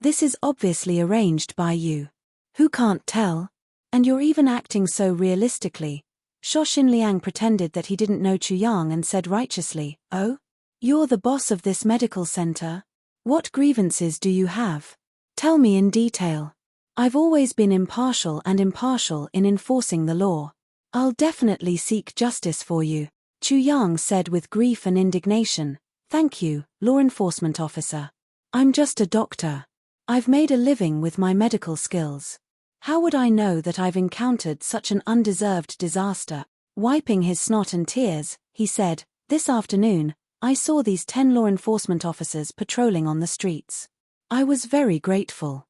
"This is obviously arranged by you. Who can't tell? And you're even acting so realistically." Sho Xinliang pretended that he didn't know Chu Yang and said righteously, "Oh? You're the boss of this medical center? What grievances do you have? Tell me in detail. I've always been impartial in enforcing the law. I'll definitely seek justice for you." Chu Yang said with grief and indignation, "Thank you, law enforcement officer. I'm just a doctor. I've made a living with my medical skills. How would I know that I've encountered such an undeserved disaster?" Wiping his snot and tears, he said, "This afternoon, I saw these 10 law enforcement officers patrolling on the streets. I was very grateful.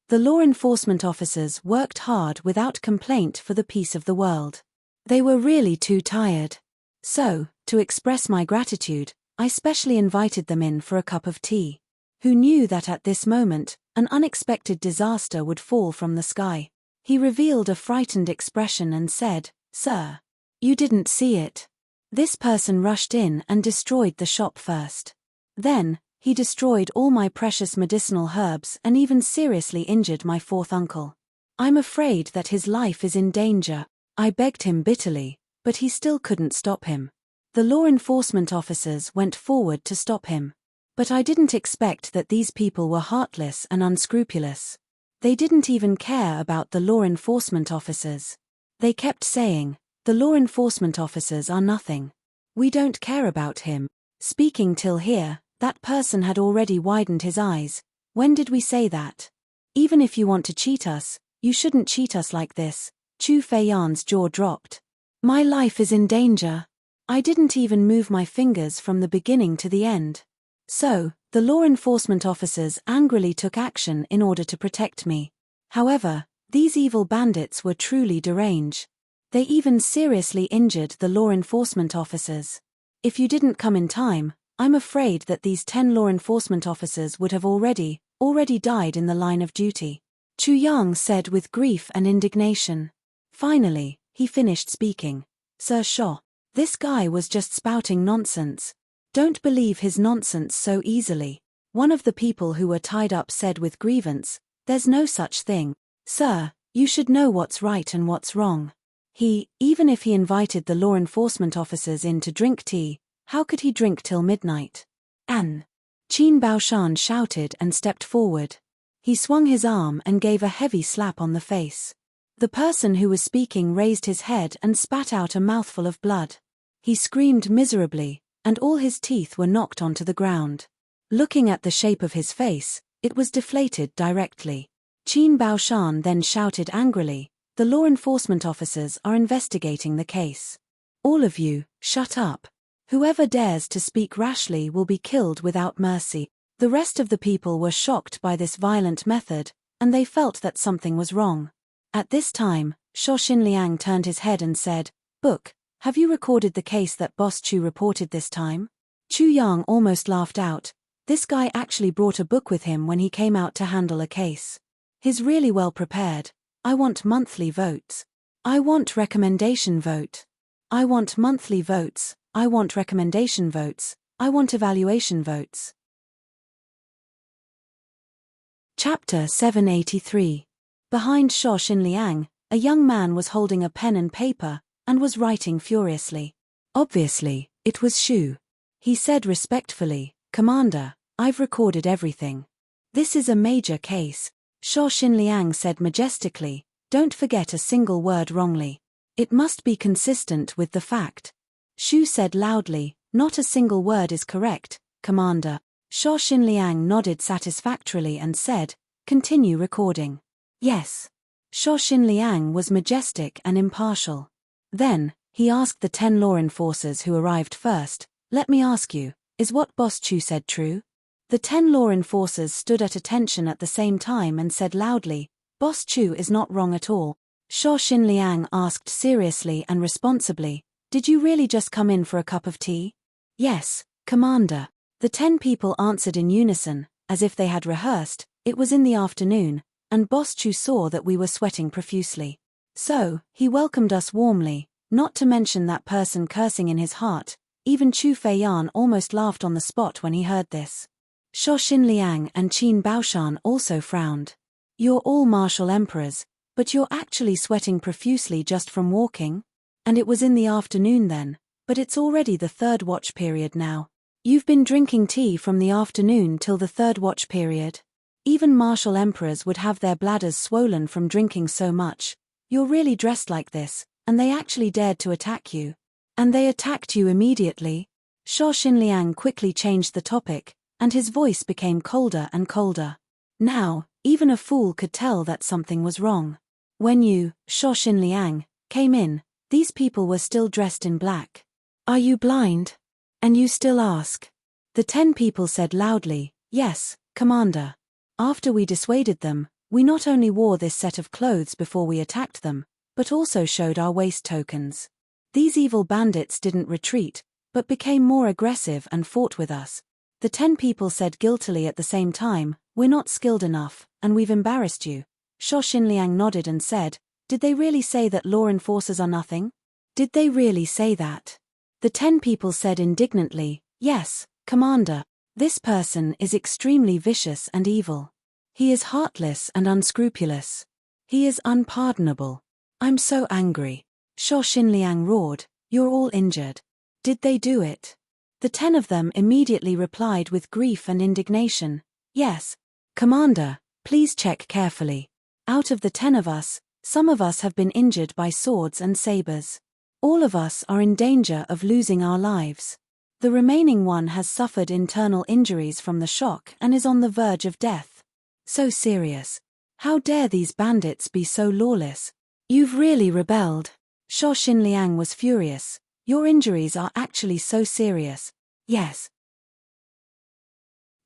The law enforcement officers worked hard without complaint for the peace of the world. They were really too tired. So, to express my gratitude, I specially invited them in for a cup of tea." Who knew that at this moment, an unexpected disaster would fall from the sky? He revealed a frightened expression and said, "Sir, you didn't see it. This person rushed in and destroyed the shop first. Then, he destroyed all my precious medicinal herbs and even seriously injured my fourth uncle. I'm afraid that his life is in danger." I begged him bitterly, but he still couldn't stop him. The law enforcement officers went forward to stop him. But I didn't expect that these people were heartless and unscrupulous. They didn't even care about the law enforcement officers. They kept saying, "The law enforcement officers are nothing. We don't care about him." Speaking till here, that person had already widened his eyes. "When did we say that? Even if you want to cheat us, you shouldn't cheat us like this." Chu Feiyan's jaw dropped. "My life is in danger. I didn't even move my fingers from the beginning to the end." So, the law enforcement officers angrily took action in order to protect me. However, these evil bandits were truly deranged. They even seriously injured the law enforcement officers. If you didn't come in time, I'm afraid that these 10 law enforcement officers would have already died in the line of duty. Chu Yang said with grief and indignation. Finally, he finished speaking. "Sir Sho, this guy was just spouting nonsense. Don't believe his nonsense so easily." One of the people who were tied up said with grievance, "There's no such thing. Sir, you should know what's right and what's wrong. Even if he invited the law enforcement officers in to drink tea, how could he drink till midnight?" "An!" Qin Baoshan shouted and stepped forward. He swung his arm and gave a heavy slap on the face. The person who was speaking raised his head and spat out a mouthful of blood. He screamed miserably, and all his teeth were knocked onto the ground. Looking at the shape of his face, it was deflated directly. Qin Baoshan then shouted angrily, "The law enforcement officers are investigating the case. All of you, shut up. Whoever dares to speak rashly will be killed without mercy." The rest of the people were shocked by this violent method, and they felt that something was wrong. At this time, Sho Xinliang turned his head and said, "Book, have you recorded the case that Boss Chu reported this time?" Chu Yang almost laughed out. This guy actually brought a book with him when he came out to handle a case. He's really well prepared. "I want monthly votes. I want recommendation vote. I want monthly votes. I want recommendation votes. I want evaluation votes." Chapter 783. Behind Sho Xinliang, a young man was holding a pen and paper, and was writing furiously. Obviously, it was Shu. He said respectfully, "Commander, I've recorded everything. This is a major case." Sho Xinliang said majestically, "Don't forget a single word wrongly. It must be consistent with the fact." Shu said loudly, "Not a single word is correct, Commander." Sho Xinliang nodded satisfactorily and said, "Continue recording." "Yes." Sho Xinliang was majestic and impartial. Then, he asked the 10 law enforcers who arrived first, "Let me ask you, is what Boss Chu said true?" The 10 law enforcers stood at attention at the same time and said loudly, "Boss Chu is not wrong at all." Sho Xinliang asked seriously and responsibly, "Did you really just come in for a cup of tea?" "Yes, Commander." The 10 people answered in unison, as if they had rehearsed. It was in the afternoon, and Boss Chu saw that we were sweating profusely. So, he welcomed us warmly, not to mention that person cursing in his heart. Even Chu Feiyan almost laughed on the spot when he heard this. Sho Xinliang and Qin Baoshan also frowned. "You're all martial emperors, but you're actually sweating profusely just from walking? And it was in the afternoon then, but it's already the third watch period now. You've been drinking tea from the afternoon till the third watch period? Even martial emperors would have their bladders swollen from drinking so much. You're really dressed like this, and they actually dared to attack you. And they attacked you immediately?" Sho Xinliang quickly changed the topic, and his voice became colder and colder. Now, even a fool could tell that something was wrong. "When you, Sho Xinliang, came in, these people were still dressed in black. Are you blind? And you still ask?" The 10 people said loudly, "Yes, Commander." After we dissuaded them, we not only wore this set of clothes before we attacked them, but also showed our waist tokens. These evil bandits didn't retreat, but became more aggressive and fought with us. The 10 people said guiltily at the same time, "We're not skilled enough, and we've embarrassed you." Sho Xinliang nodded and said, "Did they really say that law enforcers are nothing? Did they really say that?" The 10 people said indignantly, "Yes, Commander. This person is extremely vicious and evil. He is heartless and unscrupulous. He is unpardonable. I'm so angry." Sho Xinliang roared, "You're all injured. Did they do it?" The 10 of them immediately replied with grief and indignation, "Yes. Commander, please check carefully. Out of the 10 of us, some of us have been injured by swords and sabers. All of us are in danger of losing our lives. The remaining one has suffered internal injuries from the shock and is on the verge of death. So serious. How dare these bandits be so lawless? You've really rebelled." Sho Xinliang was furious. "Your injuries are actually so serious." "Yes.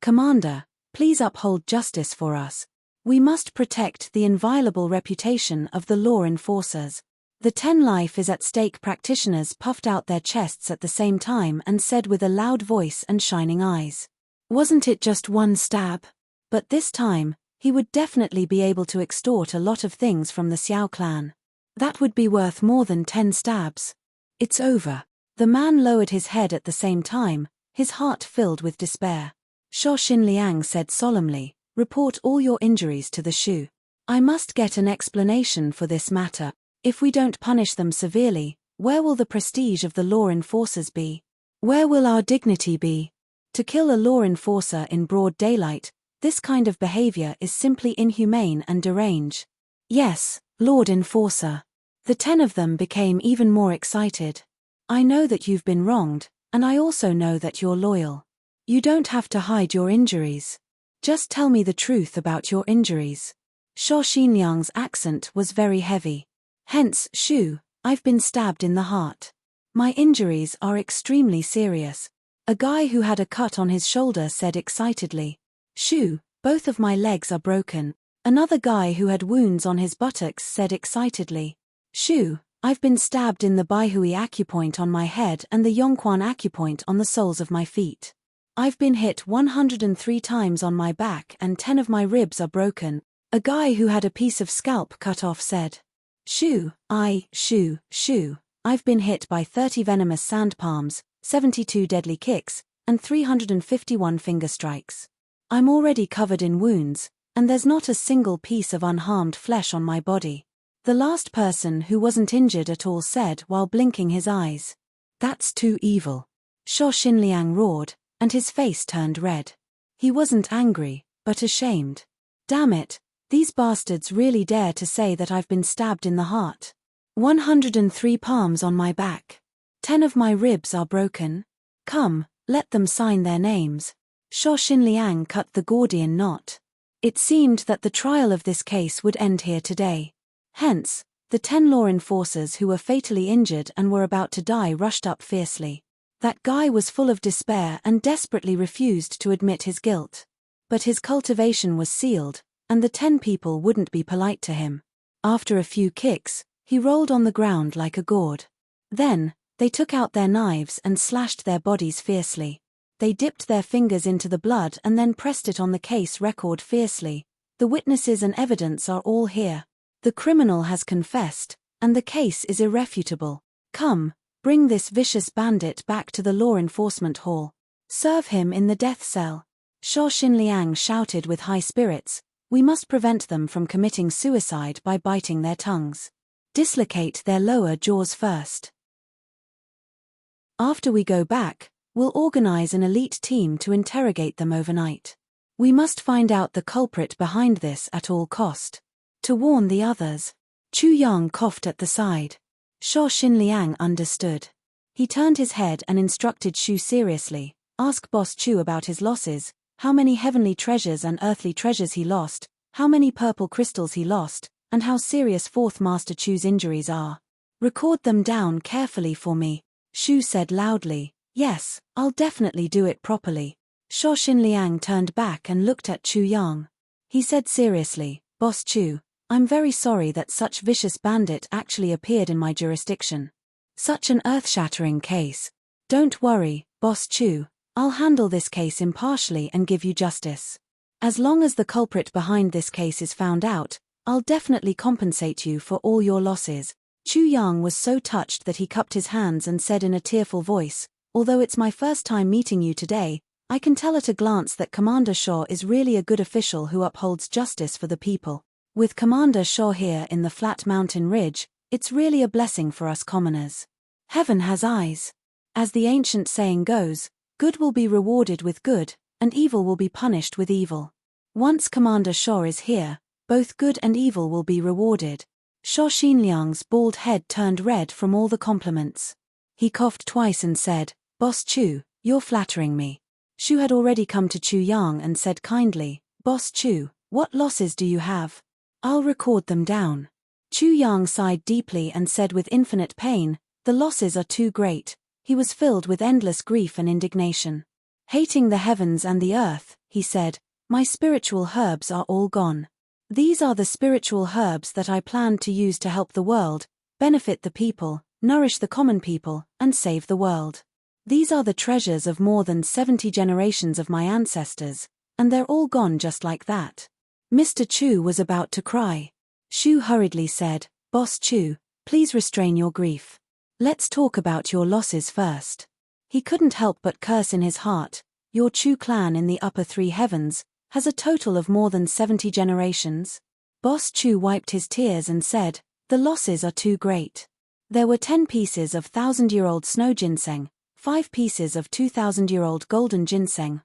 Commander, please uphold justice for us. We must protect the inviolable reputation of the law enforcers." The 10 life is at stake practitioners puffed out their chests at the same time and said with a loud voice and shining eyes, "Wasn't it just one stab? But this time, he would definitely be able to extort a lot of things from the Xiao clan. That would be worth more than 10 stabs. It's over." The man lowered his head at the same time, his heart filled with despair. Sho Xinliang said solemnly, "Report all your injuries to the Shu. I must get an explanation for this matter. If we don't punish them severely, where will the prestige of the law enforcers be? Where will our dignity be? To kill a law enforcer in broad daylight, this kind of behavior is simply inhumane and deranged." "Yes, Lord Enforcer." The 10 of them became even more excited. "I know that you've been wronged, and I also know that you're loyal. You don't have to hide your injuries. Just tell me the truth about your injuries." Sho Xinliang's accent was very heavy. "Hence, Shu, I've been stabbed in the heart. My injuries are extremely serious." A guy who had a cut on his shoulder said excitedly, "Shu, both of my legs are broken." Another guy who had wounds on his buttocks said excitedly, "Shu, I've been stabbed in the Baihui acupoint on my head and the Yongquan acupoint on the soles of my feet. I've been hit 103 times on my back and 10 of my ribs are broken." A guy who had a piece of scalp cut off said, Shu, I've been hit by 30 venomous sand palms, 72 deadly kicks, and 351 finger strikes. I'm already covered in wounds, and there's not a single piece of unharmed flesh on my body." The last person who wasn't injured at all said while blinking his eyes, "That's too evil." Sho Xinliang roared, and his face turned red. He wasn't angry, but ashamed. "Damn it, these bastards really dare to say that I've been stabbed in the heart. 103 palms on my back. 10 of my ribs are broken. Come, let them sign their names." Sho Xinliang cut the Gordian knot. It seemed that the trial of this case would end here today. Hence, the 10 law enforcers who were fatally injured and were about to die rushed up fiercely. That guy was full of despair and desperately refused to admit his guilt. But his cultivation was sealed, and the 10 people wouldn't be polite to him. After a few kicks, he rolled on the ground like a gourd. Then, they took out their knives and slashed their bodies fiercely. They dipped their fingers into the blood and then pressed it on the case record fiercely. The witnesses and evidence are all here. The criminal has confessed, and the case is irrefutable. Come, bring this vicious bandit back to the law enforcement hall. Serve him in the death cell. Sho Xinliang shouted with high spirits, we must prevent them from committing suicide by biting their tongues. Dislocate their lower jaws first. After we go back, we'll organize an elite team to interrogate them overnight. We must find out the culprit behind this at all cost. To warn the others. Chu Yang coughed at the side. Sho Xinliang understood. He turned his head and instructed Shu seriously, ask Boss Chu about his losses, how many heavenly treasures and earthly treasures he lost, how many purple crystals he lost, and how serious Fourth Master Chu's injuries are. Record them down carefully for me, Shu said loudly. Yes, I'll definitely do it properly. Sho Xinliang turned back and looked at Chu Yang. He said seriously, Boss Chu, I'm very sorry that such vicious bandit actually appeared in my jurisdiction. Such an earth-shattering case. Don't worry, Boss Chu, I'll handle this case impartially and give you justice. As long as the culprit behind this case is found out, I'll definitely compensate you for all your losses. Chu Yang was so touched that he cupped his hands and said in a tearful voice, although it's my first time meeting you today, I can tell at a glance that Commander Shaw is really a good official who upholds justice for the people. With Commander Shaw here in the flat mountain ridge, it's really a blessing for us commoners. Heaven has eyes. As the ancient saying goes, good will be rewarded with good, and evil will be punished with evil. Once Commander Shaw is here, both good and evil will be rewarded. Sho Xinliang's bald head turned red from all the compliments. He coughed twice and said, Boss Chu, you're flattering me. Shu had already come to Chu Yang and said kindly, Boss Chu, what losses do you have? I'll record them down. Chu Yang sighed deeply and said with infinite pain, the losses are too great. He was filled with endless grief and indignation. Hating the heavens and the earth, he said, my spiritual herbs are all gone. These are the spiritual herbs that I planned to use to help the world, benefit the people, nourish the common people, and save the world. These are the treasures of more than 70 generations of my ancestors, and they're all gone just like that. Mr. Chu was about to cry. Shu hurriedly said, Boss Chu, please restrain your grief. Let's talk about your losses first. He couldn't help but curse in his heart, your Chu clan in the upper three heavens has a total of more than 70 generations. Boss Chu wiped his tears and said, the losses are too great. There were 10 pieces of 1,000-year-old snow ginseng, 5 pieces of 2,000-year-old golden ginseng,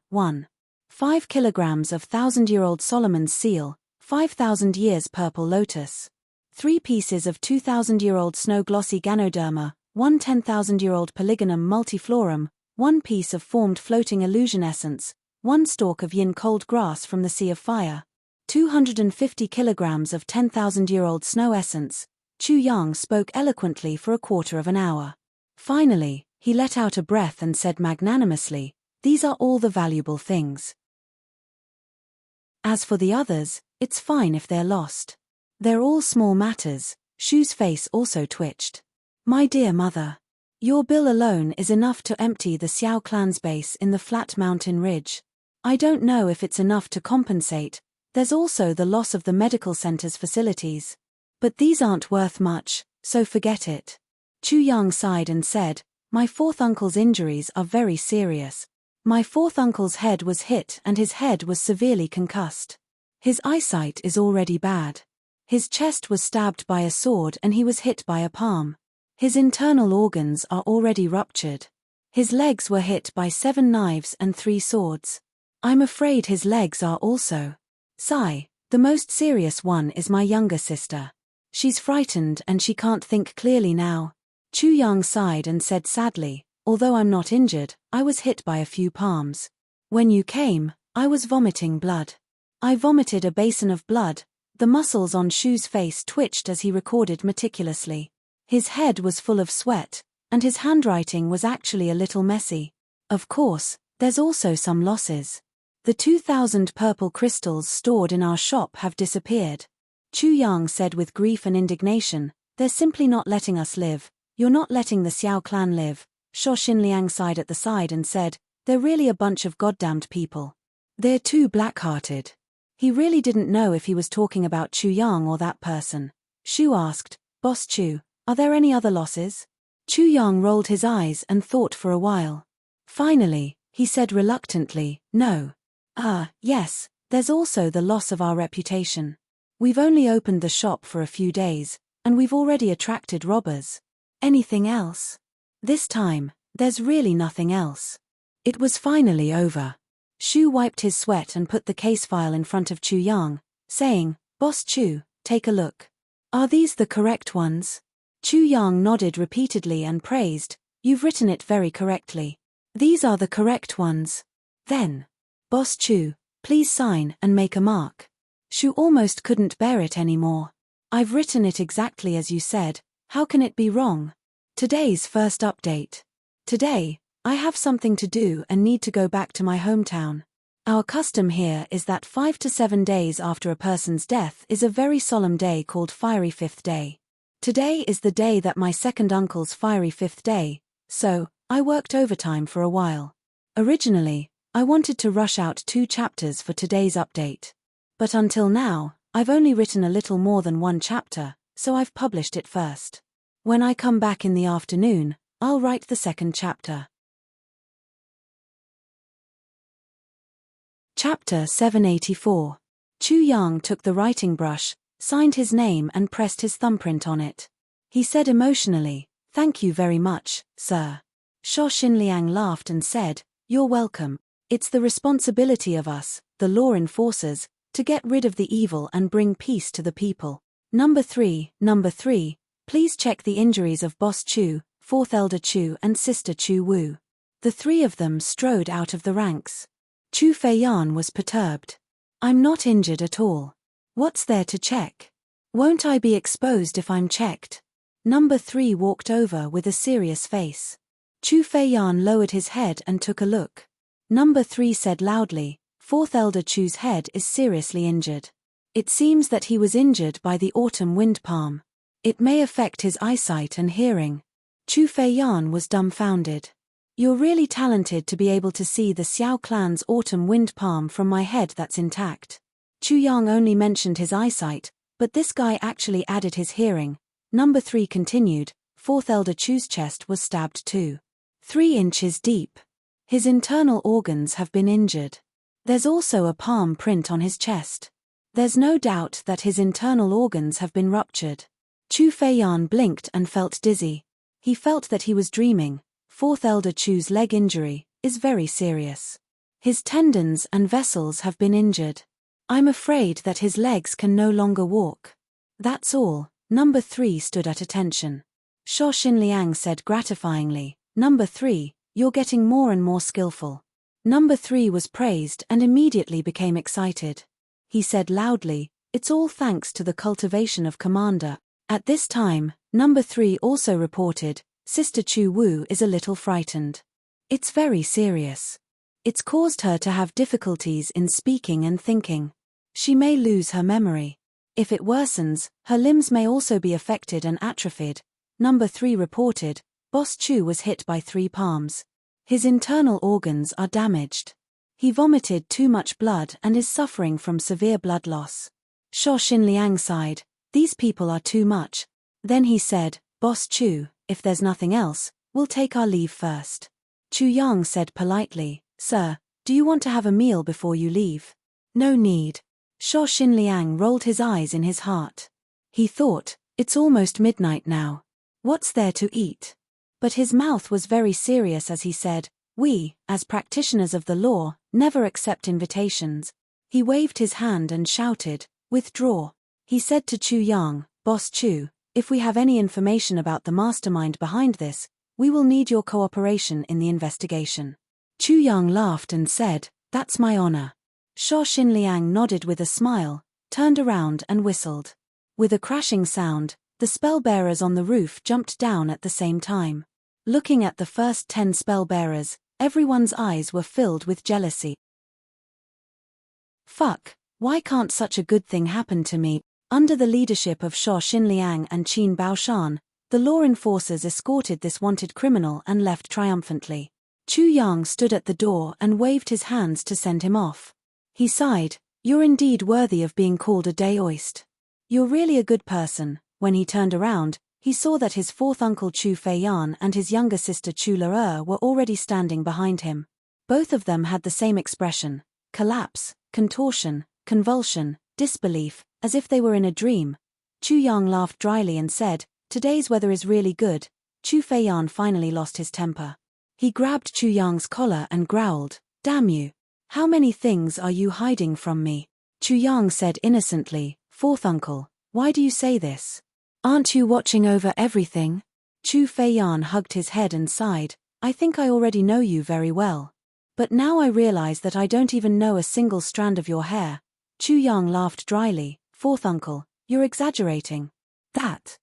5 kilograms of 1,000-year-old Solomon's seal, 5,000 years purple lotus, 3 pieces of 2,000-year-old snow glossy ganoderma, 1 10,000-year-old polygonum multiflorum, 1 piece of formed floating illusion essence, 1 stalk of yin cold grass from the sea of fire, 250 kilograms of 10,000-year-old snow essence. Chu Yang spoke eloquently for a quarter of an hour. Finally, he let out a breath and said magnanimously, these are all the valuable things. As for the others, it's fine if they're lost. They're all small matters. Shu's face also twitched. My dear mother. Your bill alone is enough to empty the Xiao clan's base in the flat mountain ridge. I don't know if it's enough to compensate. There's also the loss of the medical center's facilities. But these aren't worth much, so forget it. Chu Yang sighed and said, my fourth uncle's injuries are very serious. My fourth uncle's head was hit and his head was severely concussed. His eyesight is already bad. His chest was stabbed by a sword and he was hit by a palm. His internal organs are already ruptured. His legs were hit by 7 knives and 3 swords. I'm afraid his legs are also. Sigh, the most serious one is my younger sister. She's frightened and she can't think clearly now. Chu Yang sighed and said sadly, although I'm not injured, I was hit by a few palms. When you came, I was vomiting blood. I vomited a basin of blood. The muscles on Shu's face twitched as he recorded meticulously. His head was full of sweat, and his handwriting was actually a little messy. Of course, there's also some losses. The 2,000 purple crystals stored in our shop have disappeared. Chu Yang said with grief and indignation, "They're simply not letting us live. You're not letting the Xiao clan live." Sho Xinliang sighed at the side and said, "They're really a bunch of goddamned people. They're too black-hearted." He really didn't know if he was talking about Chu Yang or that person. Shu asked, "Boss Chu, are there any other losses?" Chu Yang rolled his eyes and thought for a while. Finally, he said reluctantly, "No. Yes, there's also the loss of our reputation. We've only opened the shop for a few days, and we've already attracted robbers. Anything else?" This time, there's really nothing else. It was finally over. Shu wiped his sweat and put the case file in front of Chu Yang, saying, "Boss Chu, take a look. Are these the correct ones?" Chu Yang nodded repeatedly and praised, "You've written it very correctly. These are the correct ones." Then, "Boss Chu, please sign and make a mark." Shu almost couldn't bear it anymore. "I've written it exactly as you said, how can it be wrong?" Today's first update. Today, I have something to do and need to go back to my hometown. Our custom here is that 5 to 7 days after a person's death is a very solemn day called Fiery Fifth Day. Today is the day that my second uncle's fiery fifth day, so I worked overtime for a while. Originally, I wanted to rush out 2 chapters for today's update. But until now, I've only written a little more than 1 chapter, so I've published it first. When I come back in the afternoon, I'll write the second chapter. Chapter 784. Chu Yang took the writing brush, signed his name and pressed his thumbprint on it. He said emotionally, "Thank you very much, sir." Sho Xinliang laughed and said, "You're welcome. It's the responsibility of us, the law enforcers, to get rid of the evil and bring peace to the people. Number 3, please check the injuries of Boss Chu, 4th Elder Chu and Sister Chu Wu." The 3 of them strode out of the ranks. Chu Feiyan was perturbed. "I'm not injured at all. What's there to check? Won't I be exposed if I'm checked?" Number 3 walked over with a serious face. Chu Feiyan lowered his head and took a look. Number 3 said loudly, "4th Elder Chu's head is seriously injured. It seems that he was injured by the autumn wind palm. It may affect his eyesight and hearing." Chu Feiyan was dumbfounded. "You're really talented to be able to see the Xiao clan's autumn wind palm from my head that's intact." Chu Yang only mentioned his eyesight, but this guy actually added his hearing. Number 3 continued, 4th Elder Chu's chest was stabbed too. 3 inches deep. His internal organs have been injured. There's also a palm print on his chest. There's no doubt that his internal organs have been ruptured." Chu Feiyan blinked and felt dizzy. He felt that he was dreaming. 4th Elder Chu's leg injury is very serious. His tendons and vessels have been injured. "I'm afraid that his legs can no longer walk." "That's all." Number 3 stood at attention. Sho Xinliang said gratifyingly, "Number 3, you're getting more and more skillful." Number 3 was praised and immediately became excited. He said loudly, "It's all thanks to the cultivation of Commander." At this time, Number 3 also reported, "Sister Chu Wu is a little frightened. It's very serious. It's caused her to have difficulties in speaking and thinking. She may lose her memory. If it worsens, her limbs may also be affected and atrophied." Number 3 reported, "Boss Chu was hit by 3 palms. His internal organs are damaged. He vomited too much blood and is suffering from severe blood loss." Sho Xinliang sighed, "These people are too much." Then he said, "Boss Chu, if there's nothing else, we'll take our leave first." Chu Yang said politely, "Sir, do you want to have a meal before you leave?" "No need." Sho Xinliang rolled his eyes in his heart. He thought, "It's almost midnight now. What's there to eat?" But his mouth was very serious as he said, "We, as practitioners of the law, never accept invitations." He waved his hand and shouted, "Withdraw." He said to Chu Yang, "Boss Chu, if we have any information about the mastermind behind this, we will need your cooperation in the investigation." Chu Yang laughed and said, "That's my honor." Sho Xinliang nodded with a smile, turned around and whistled. With a crashing sound, the spellbearers on the roof jumped down at the same time. Looking at the first 10 spellbearers, everyone's eyes were filled with jealousy. "Fuck, why can't such a good thing happen to me? Under the leadership of Shuo Xinliang and Qin Baoshan, the law enforcers escorted this wanted criminal and left triumphantly. Chu Yang stood at the door and waved his hands to send him off. He sighed, "You're indeed worthy of being called a daoist. You're really a good person." When he turned around, he saw that his fourth uncle Chu Feiyan and his younger sister Chu Le were already standing behind him. Both of them had the same expression: collapse, contortion, convulsion, disbelief, as if they were in a dream. Chu Yang laughed dryly and said, "Today's weather is really good." Chu Feiyan finally lost his temper. He grabbed Chu Yang's collar and growled, "Damn you! How many things are you hiding from me?" Chu Yang said innocently, "Fourth uncle, why do you say this? Aren't you watching over everything?" Chu Feiyan hugged his head and sighed, "I think I already know you very well. But now I realize that I don't even know a single strand of your hair." Chu Yang laughed dryly, "Fourth uncle, you're exaggerating. That,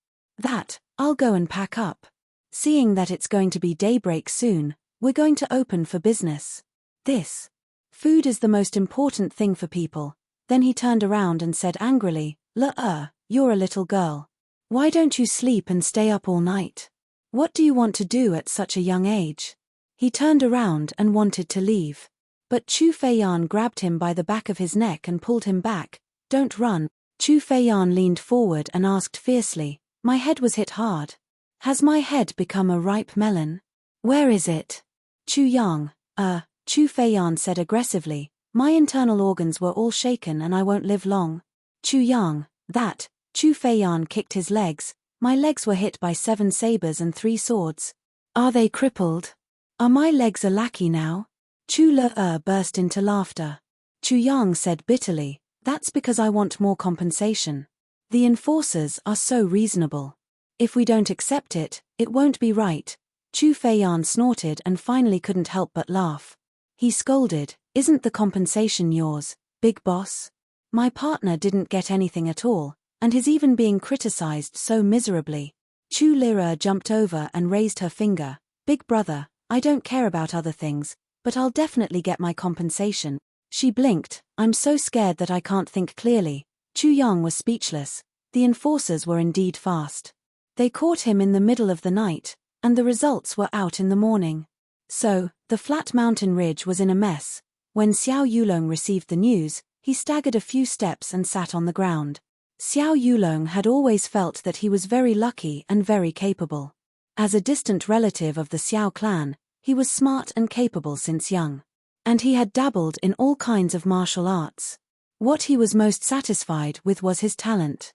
I'll go and pack up. Seeing that it's going to be daybreak soon, we're going to open for business. This food is the most important thing for people." Then he turned around and said angrily, "You're a little girl. Why don't you sleep and stay up all night? What do you want to do at such a young age?" He turned around and wanted to leave. But Chu Feiyan grabbed him by the back of his neck and pulled him back. "Don't run." Chu Feiyan leaned forward and asked fiercely, "My head was hit hard. Has my head become a ripe melon? Where is it?" Chu Feiyan said aggressively, "My internal organs were all shaken and I won't live long." Chu Feiyan kicked his legs. "My legs were hit by 7 sabers and 3 swords. Are they crippled? Are my legs a lackey now?" Chu Le burst into laughter. Chu Yang said bitterly, "That's because I want more compensation. The enforcers are so reasonable. If we don't accept it, it won't be right." Chu Feiyan snorted and finally couldn't help but laugh. He scolded, "Isn't the compensation yours, big boss? My partner didn't get anything at all, and he's even being criticized so miserably." Chu Lira jumped over and raised her finger, "Big brother, I don't care about other things, but I'll definitely get my compensation." She blinked, "I'm so scared that I can't think clearly." Chu Yang was speechless. The enforcers were indeed fast. They caught him in the middle of the night, and the results were out in the morning. So, the flat mountain ridge was in a mess. When Xiao Yulong received the news, he staggered a few steps and sat on the ground. Xiao Yulong had always felt that he was very lucky and very capable. As a distant relative of the Xiao clan, he was smart and capable since young. And he had dabbled in all kinds of martial arts. What he was most satisfied with was his talent.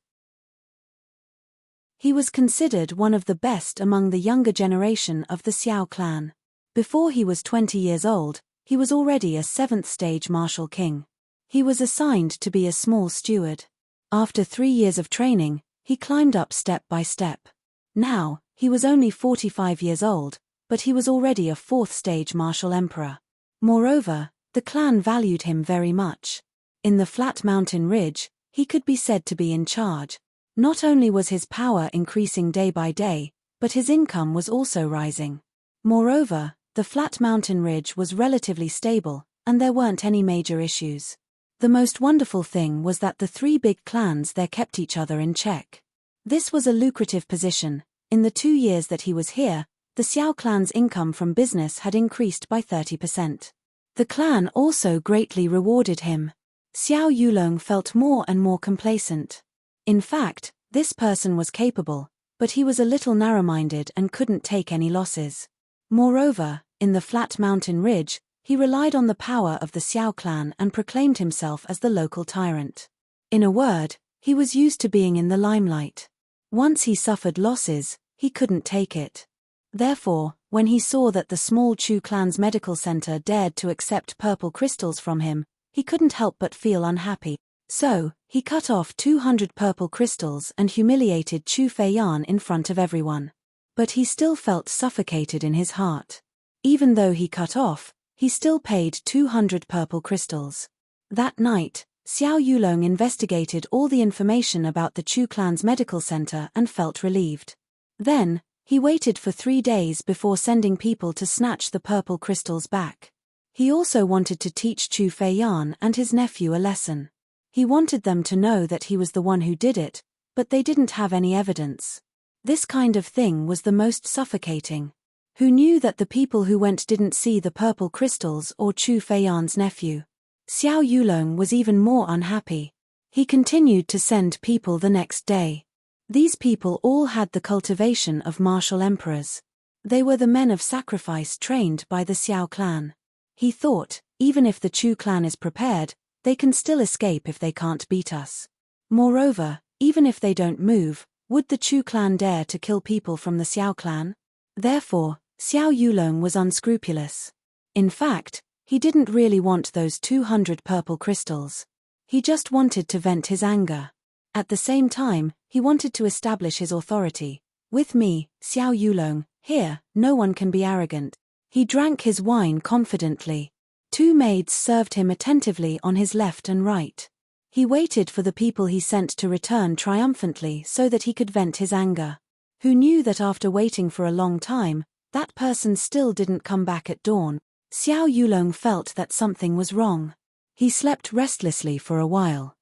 He was considered one of the best among the younger generation of the Xiao clan. Before he was 20 years old, he was already a 7th-stage martial king. He was assigned to be a small steward. After 3 years of training, he climbed up step by step. Now, he was only 45 years old, but he was already a 4th-stage martial emperor. Moreover, the clan valued him very much. In the flat mountain ridge, he could be said to be in charge. Not only was his power increasing day by day, but his income was also rising. Moreover, the flat mountain ridge was relatively stable, and there weren't any major issues. The most wonderful thing was that the 3 big clans there kept each other in check. This was a lucrative position. In the 2 years that he was here, the Xiao clan's income from business had increased by 30%. The clan also greatly rewarded him. Xiao Yulong felt more and more complacent. In fact, this person was capable, but he was a little narrow-minded and couldn't take any losses. Moreover, in the flat mountain ridge, he relied on the power of the Xiao clan and proclaimed himself as the local tyrant. In a word, he was used to being in the limelight. Once he suffered losses, he couldn't take it. Therefore, when he saw that the small Chu clan's medical center dared to accept purple crystals from him, he couldn't help but feel unhappy. So, he cut off 200 purple crystals and humiliated Chu Feiyan in front of everyone. But he still felt suffocated in his heart. Even though he cut off, he still paid 200 purple crystals. That night, Xiao Yulong investigated all the information about the Chu clan's medical center and felt relieved. Then, he waited for 3 days before sending people to snatch the purple crystals back. He also wanted to teach Chu Feiyan and his nephew a lesson. He wanted them to know that he was the one who did it, but they didn't have any evidence. This kind of thing was the most suffocating. Who knew that the people who went didn't see the purple crystals or Chu Feiyan's nephew? Xiao Yulong was even more unhappy. He continued to send people the next day. These people all had the cultivation of martial emperors. They were the men of sacrifice trained by the Xiao clan. He thought, even if the Chu clan is prepared, they can still escape if they can't beat us. Moreover, even if they don't move, would the Chu clan dare to kill people from the Xiao clan? Therefore, Xiao Yulong was unscrupulous. In fact, he didn't really want those 200 purple crystals. He just wanted to vent his anger. At the same time, he wanted to establish his authority. With me, Xiao Yulong, here, no one can be arrogant. He drank his wine confidently. 2 maids served him attentively on his left and right. He waited for the people he sent to return triumphantly so that he could vent his anger. Who knew that after waiting for a long time, that person still didn't come back at dawn? Xiao Yulong felt that something was wrong. He slept restlessly for a while.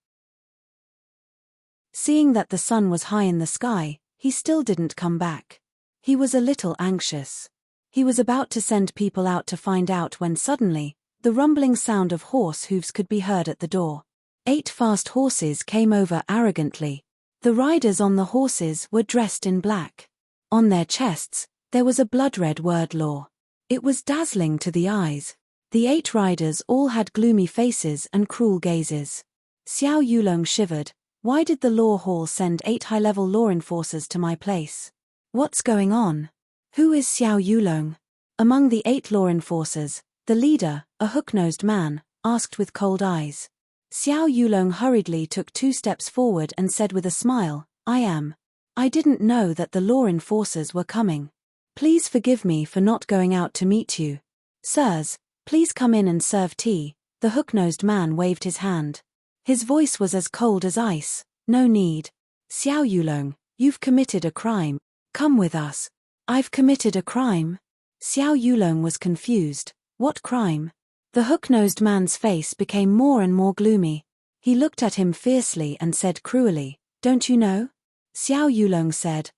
Seeing that the sun was high in the sky, he still didn't come back. He was a little anxious. He was about to send people out to find out when suddenly, the rumbling sound of horse hooves could be heard at the door. 8 fast horses came over arrogantly. The riders on the horses were dressed in black. On their chests, there was a blood-red word law. It was dazzling to the eyes. The 8 riders all had gloomy faces and cruel gazes. Xiao Yulong shivered. Why did the law hall send 8 high-level law enforcers to my place? What's going on? Who is Xiao Yulong? Among the 8 law enforcers, the leader, a hook-nosed man, asked with cold eyes. Xiao Yulong hurriedly took 2 steps forward and said with a smile, I am. I didn't know that the law enforcers were coming. Please forgive me for not going out to meet you. Sirs, please come in and serve tea. The hook-nosed man waved his hand. His voice was as cold as ice. No need. Xiao Yulong, you've committed a crime. Come with us. I've committed a crime? Xiao Yulong was confused. What crime? The hook-nosed man's face became more and more gloomy. He looked at him fiercely and said cruelly, Don't you know? Xiao Yulong said,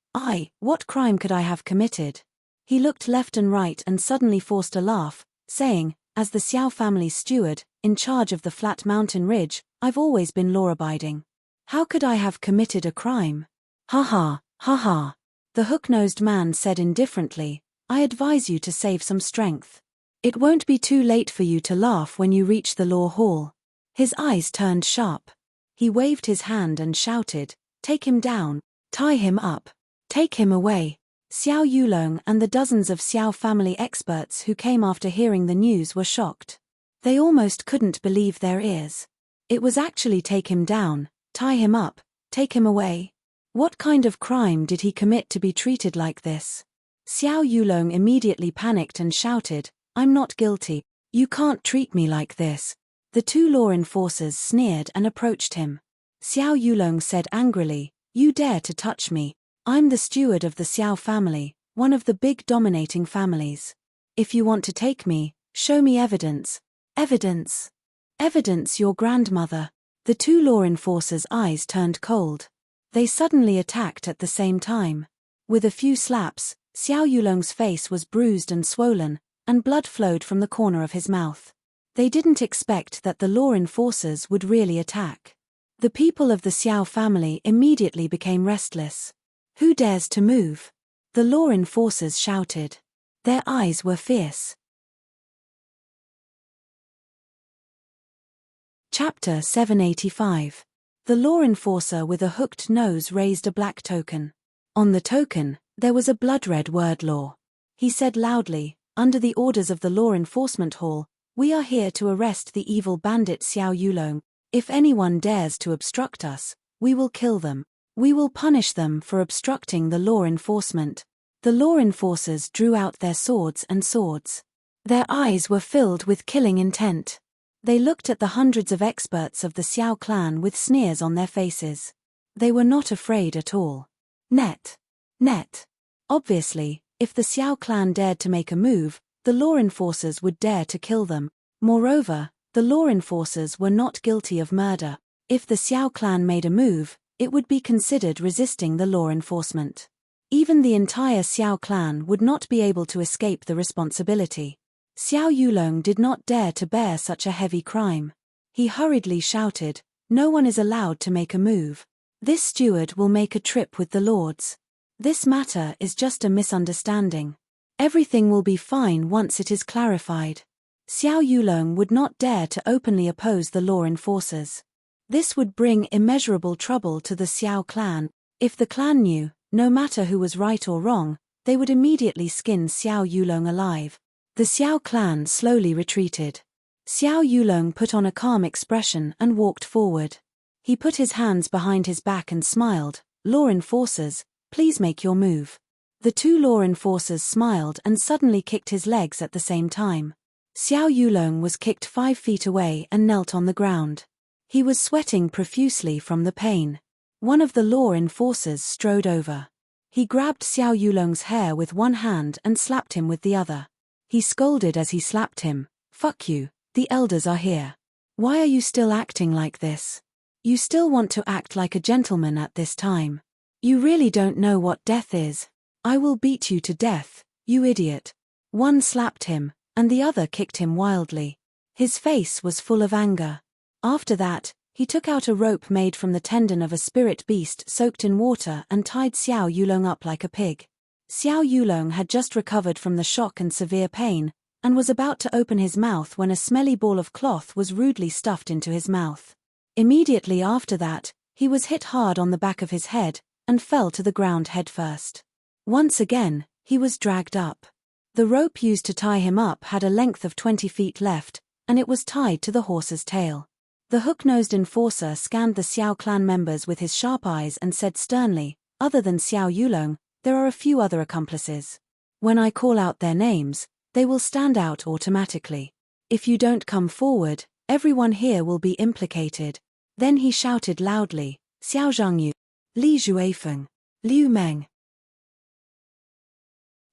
What crime could I have committed? He looked left and right and suddenly forced a laugh, saying, As the Xiao family's steward, in charge of the flat mountain ridge, I've always been law-abiding. How could I have committed a crime? Ha ha, ha ha. The hook-nosed man said indifferently, I advise you to save some strength. It won't be too late for you to laugh when you reach the law hall. His eyes turned sharp. He waved his hand and shouted, Take him down, tie him up, take him away. Xiao Yulong and the dozens of Xiao family experts who came after hearing the news were shocked. They almost couldn't believe their ears. It was actually take him down, tie him up, take him away. What kind of crime did he commit to be treated like this? Xiao Yulong immediately panicked and shouted, I'm not guilty. You can't treat me like this. The 2 law enforcers sneered and approached him. Xiao Yulong said angrily, You dare to touch me. I'm the steward of the Xiao family, one of the big dominating families. If you want to take me, show me evidence. Evidence? Evidence your grandmother. The 2 law enforcers' eyes turned cold. They suddenly attacked at the same time. With a few slaps, Xiao Yulong's face was bruised and swollen, and blood flowed from the corner of his mouth. They didn't expect that the law enforcers would really attack. The people of the Xiao family immediately became restless. Who dares to move? The law enforcers shouted. Their eyes were fierce. Chapter 785. The law enforcer with a hooked nose raised a black token. On the token, there was a blood-red word law. He said loudly, Under the orders of the Law Enforcement Hall, we are here to arrest the evil bandit Xiao Yulong. If anyone dares to obstruct us, we will kill them. We will punish them for obstructing the law enforcement. The law enforcers drew out their swords and swords. Their eyes were filled with killing intent. They looked at the hundreds of experts of the Xiao clan with sneers on their faces. They were not afraid at all. Net. Obviously, if the Xiao clan dared to make a move, the law enforcers would dare to kill them. Moreover, the law enforcers were not guilty of murder. If the Xiao clan made a move, it would be considered resisting the law enforcement. Even the entire Xiao clan would not be able to escape the responsibility. Xiao Yulong did not dare to bear such a heavy crime. He hurriedly shouted, "No one is allowed to make a move. This steward will make a trip with the lords. This matter is just a misunderstanding. Everything will be fine once it is clarified." Xiao Yulong would not dare to openly oppose the law enforcers. This would bring immeasurable trouble to the Xiao clan. If the clan knew, no matter who was right or wrong, they would immediately skin Xiao Yulong alive. The Xiao clan slowly retreated. Xiao Yulong put on a calm expression and walked forward. He put his hands behind his back and smiled. "Law enforcers, please make your move." The two law enforcers smiled and suddenly kicked his legs at the same time. Xiao Yulong was kicked 5 feet away and knelt on the ground. He was sweating profusely from the pain. One of the law enforcers strode over. He grabbed Xiao Yulong's hair with one hand and slapped him with the other. He scolded as he slapped him, "Fuck you, the elders are here. Why are you still acting like this? You still want to act like a gentleman at this time. You really don't know what death is. I will beat you to death, you idiot." One slapped him, and the other kicked him wildly. His face was full of anger. After that, he took out a rope made from the tendon of a spirit beast soaked in water and tied Xiao Yulong up like a pig. Xiao Yulong had just recovered from the shock and severe pain, and was about to open his mouth when a smelly ball of cloth was rudely stuffed into his mouth. Immediately after that, he was hit hard on the back of his head, and fell to the ground headfirst. Once again, he was dragged up. The rope used to tie him up had a length of 20 feet left, and it was tied to the horse's tail. The hook-nosed enforcer scanned the Xiao clan members with his sharp eyes and said sternly, "Other than Xiao Yulong, there are a few other accomplices. When I call out their names, they will stand out automatically. If you don't come forward, everyone here will be implicated." Then he shouted loudly, "Xiao Zhangyu, Li Juefeng, Liu Meng."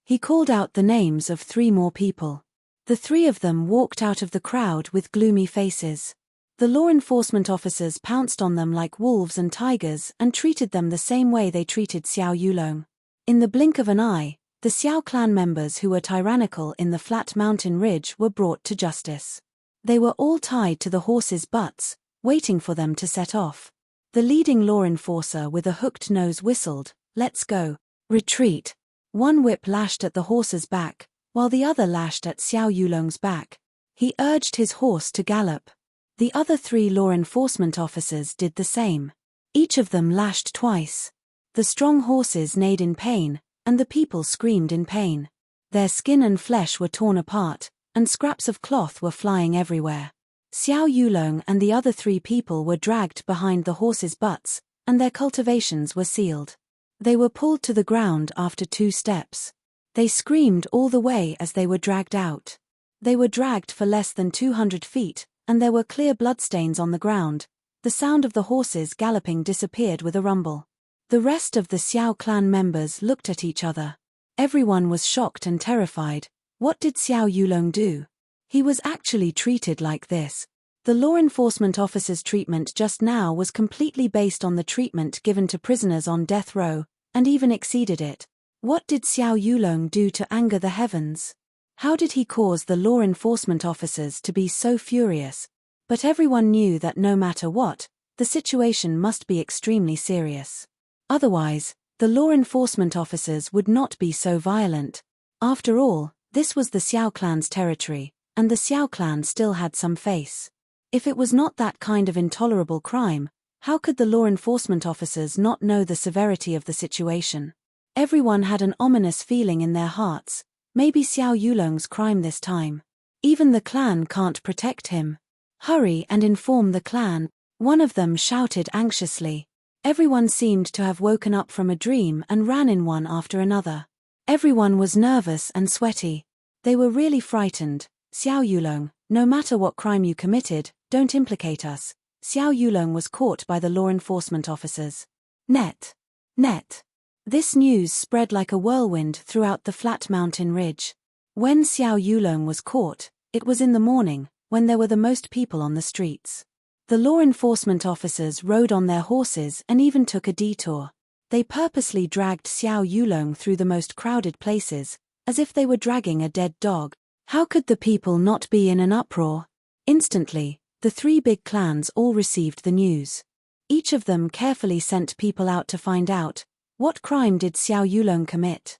He called out the names of 3 more people. The 3 of them walked out of the crowd with gloomy faces. The law enforcement officers pounced on them like wolves and tigers and treated them the same way they treated Xiao Yulong. In the blink of an eye, the Xiao clan members who were tyrannical in the flat mountain ridge were brought to justice. They were all tied to the horses' butts, waiting for them to set off. The leading law enforcer with a hooked nose whistled, "Let's go. Retreat." One whip lashed at the horse's back, while the other lashed at Xiao Yulong's back. He urged his horse to gallop. The other 3 law enforcement officers did the same. Each of them lashed twice. The strong horses neighed in pain, and the people screamed in pain. Their skin and flesh were torn apart, and scraps of cloth were flying everywhere. Xiao Yulong and the other 3 people were dragged behind the horses' butts, and their cultivations were sealed. They were pulled to the ground after 2 steps. They screamed all the way as they were dragged out. They were dragged for less than 200 feet, and there were clear bloodstains on the ground. The sound of the horses galloping disappeared with a rumble. The rest of the Xiao clan members looked at each other. Everyone was shocked and terrified. What did Xiao Yulong do? He was actually treated like this. The law enforcement officer's treatment just now was completely based on the treatment given to prisoners on death row, and even exceeded it. What did Xiao Yulong do to anger the heavens? How did he cause the law enforcement officers to be so furious? But everyone knew that no matter what, the situation must be extremely serious. Otherwise, the law enforcement officers would not be so violent. After all, this was the Xiao clan's territory, and the Xiao clan still had some face. If it was not that kind of intolerable crime, how could the law enforcement officers not know the severity of the situation? Everyone had an ominous feeling in their hearts. Maybe Xiao Yulong's crime this time. Even the clan can't protect him. Hurry and inform the clan, one of them shouted anxiously. Everyone seemed to have woken up from a dream and ran in one after another. Everyone was nervous and sweaty. They were really frightened. "Xiao Yulong, no matter what crime you committed, don't implicate us." Xiao Yulong was caught by the law enforcement officers. Net. This news spread like a whirlwind throughout the flat mountain ridge. When Xiao Yulong was caught, it was in the morning, when there were the most people on the streets. The law enforcement officers rode on their horses and even took a detour. They purposely dragged Xiao Yulong through the most crowded places, as if they were dragging a dead dog. How could the people not be in an uproar? Instantly, the three big clans all received the news. Each of them carefully sent people out to find out, what crime did Xiao Yulong commit?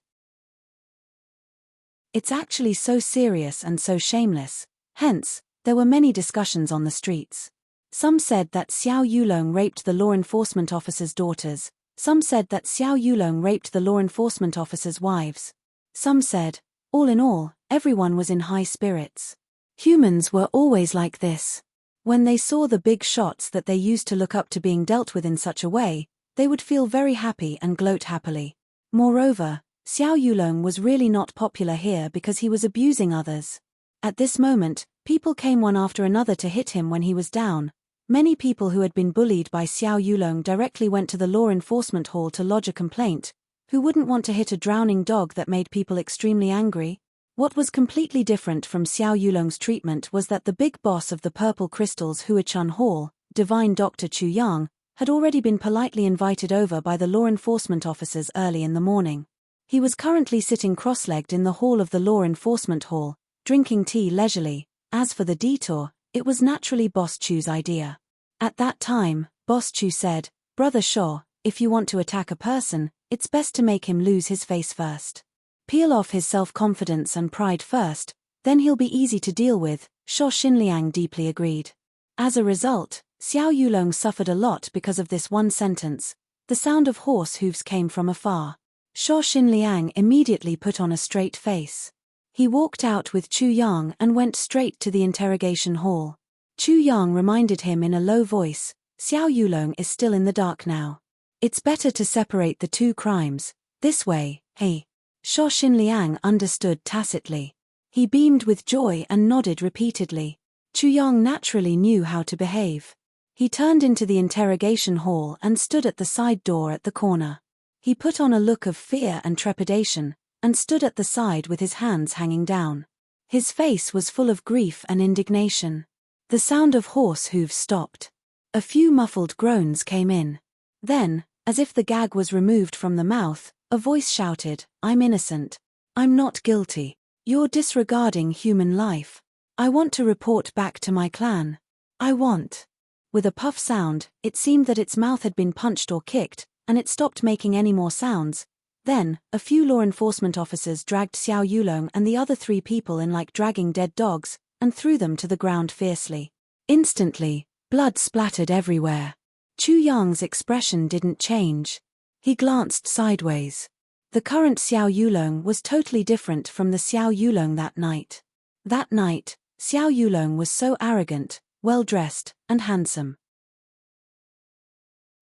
It's actually so serious and so shameless. Hence, there were many discussions on the streets. Some said that Xiao Yulong raped the law enforcement officers' daughters. Some said that Xiao Yulong raped the law enforcement officers' wives. Some said, all in all, everyone was in high spirits. Humans were always like this. When they saw the big shots that they used to look up to being dealt with in such a way, they would feel very happy and gloat happily. Moreover, Xiao Yulong was really not popular here because he was abusing others. At this moment, people came one after another to hit him when he was down. Many people who had been bullied by Xiao Yulong directly went to the law enforcement hall to lodge a complaint. Who wouldn't want to hit a drowning dog that made people extremely angry? What was completely different from Xiao Yulong's treatment was that the big boss of the Purple Crystals Huachun Hall, Divine Dr. Chu Yang, had already been politely invited over by the law enforcement officers early in the morning. He was currently sitting cross-legged in the hall of the law enforcement hall, drinking tea leisurely. As for the detour, it was naturally Boss Chu's idea. At that time, Boss Chu said, Brother Shaw, if you want to attack a person, it's best to make him lose his face first. Peel off his self-confidence and pride first, then he'll be easy to deal with. Shaw Xinliang deeply agreed. As a result, Xiao Yulong suffered a lot because of this one sentence. The sound of horse hooves came from afar. Shaw Xinliang immediately put on a straight face. He walked out with Chu Yang and went straight to the interrogation hall. Chu Yang reminded him in a low voice, Xiao Yulong is still in the dark now. It's better to separate the two crimes. This way, hey. Shaw Xinliang understood tacitly. He beamed with joy and nodded repeatedly. Chu Yang naturally knew how to behave. He turned into the interrogation hall and stood at the side door at the corner. He put on a look of fear and trepidation, and stood at the side with his hands hanging down. His face was full of grief and indignation. The sound of horse hooves stopped. A few muffled groans came in. Then, as if the gag was removed from the mouth, a voice shouted, I'm innocent. I'm not guilty. You're disregarding human life. I want to report back to my clan. I want. With a puff sound, it seemed that its mouth had been punched or kicked, and it stopped making any more sounds. Then, a few law enforcement officers dragged Xiao Yulong and the other three people in like dragging dead dogs, and threw them to the ground fiercely. Instantly, blood splattered everywhere. Chu Yang's expression didn't change. He glanced sideways. The current Xiao Yulong was totally different from the Xiao Yulong that night. That night, Xiao Yulong was so arrogant, well-dressed, and handsome.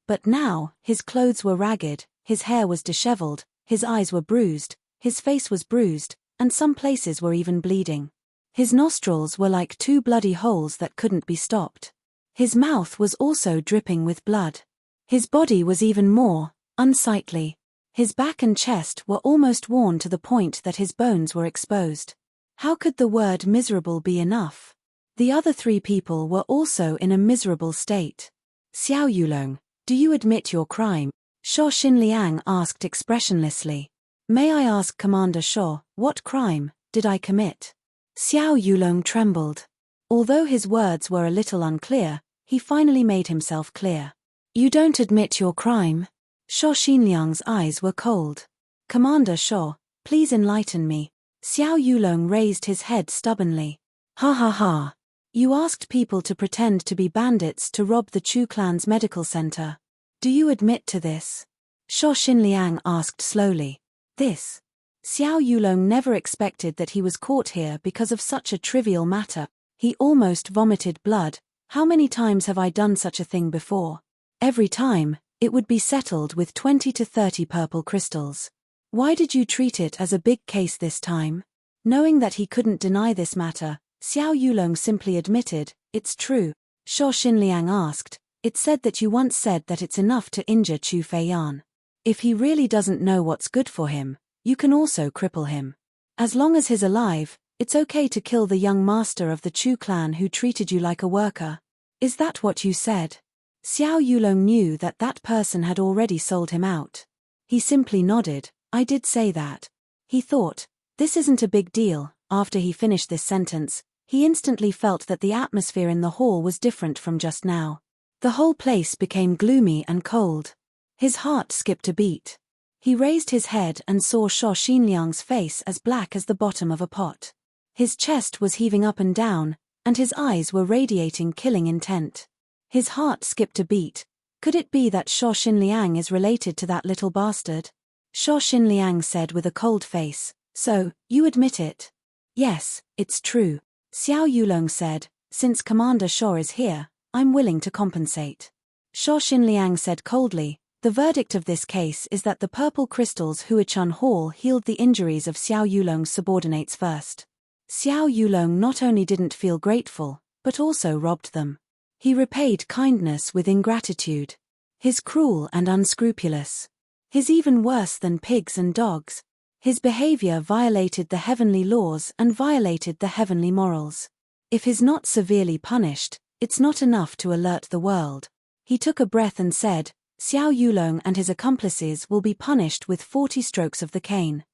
But now, his clothes were ragged, his hair was disheveled, his eyes were bruised, his face was bruised, and some places were even bleeding. His nostrils were like two bloody holes that couldn't be stopped. His mouth was also dripping with blood. His body was even more unsightly. His back and chest were almost worn to the point that his bones were exposed. How could the word miserable be enough? The other three people were also in a miserable state. Xiao Yulong, do you admit your crime? Shaw Xinliang asked expressionlessly. May I ask Commander Shaw, what crime did I commit? Xiao Yulong trembled. Although his words were a little unclear, he finally made himself clear. You don't admit your crime? Shaw Xinliang's eyes were cold. Commander Shaw, please enlighten me. Xiao Yulong raised his head stubbornly. Ha ha ha. You asked people to pretend to be bandits to rob the Chu clan's medical center. Do you admit to this? Shaw Xinliang asked slowly. This. Xiao Yulong never expected that he was caught here because of such a trivial matter. He almost vomited blood. How many times have I done such a thing before? Every time, it would be settled with 20 to 30 purple crystals. Why did you treat it as a big case this time? Knowing that he couldn't deny this matter, Xiao Yulong simply admitted, it's true. Shaw Xinliang asked, it said that you once said that it's enough to injure Chu Feiyan. If he really doesn't know what's good for him, you can also cripple him. As long as he's alive, it's okay to kill the young master of the Chu clan who treated you like a worker. Is that what you said? Xiao Yulong knew that that person had already sold him out. He simply nodded. I did say that. He thought, this isn't a big deal. After he finished this sentence, he instantly felt that the atmosphere in the hall was different from just now. The whole place became gloomy and cold. His heart skipped a beat. He raised his head and saw Shuo Xinliang's face as black as the bottom of a pot. His chest was heaving up and down, and his eyes were radiating killing intent. His heart skipped a beat. Could it be that Shuo Xinliang is related to that little bastard? Shuo Xinliang said with a cold face, so, you admit it? Yes, it's true. Xiao Yulong said, since Commander Shuo is here, I'm willing to compensate. Shuo Xinliang said coldly, the verdict of this case is that the purple crystals Huichun Hall healed the injuries of Xiao Yulong's subordinates first. Xiao Yulong not only didn't feel grateful, but also robbed them. He repaid kindness with ingratitude. His cruel and unscrupulous. His even worse than pigs and dogs. His behavior violated the heavenly laws and violated the heavenly morals. If he's not severely punished, it's not enough to alert the world. He took a breath and said, Xiao Yulong and his accomplices will be punished with 40 strokes of the cane.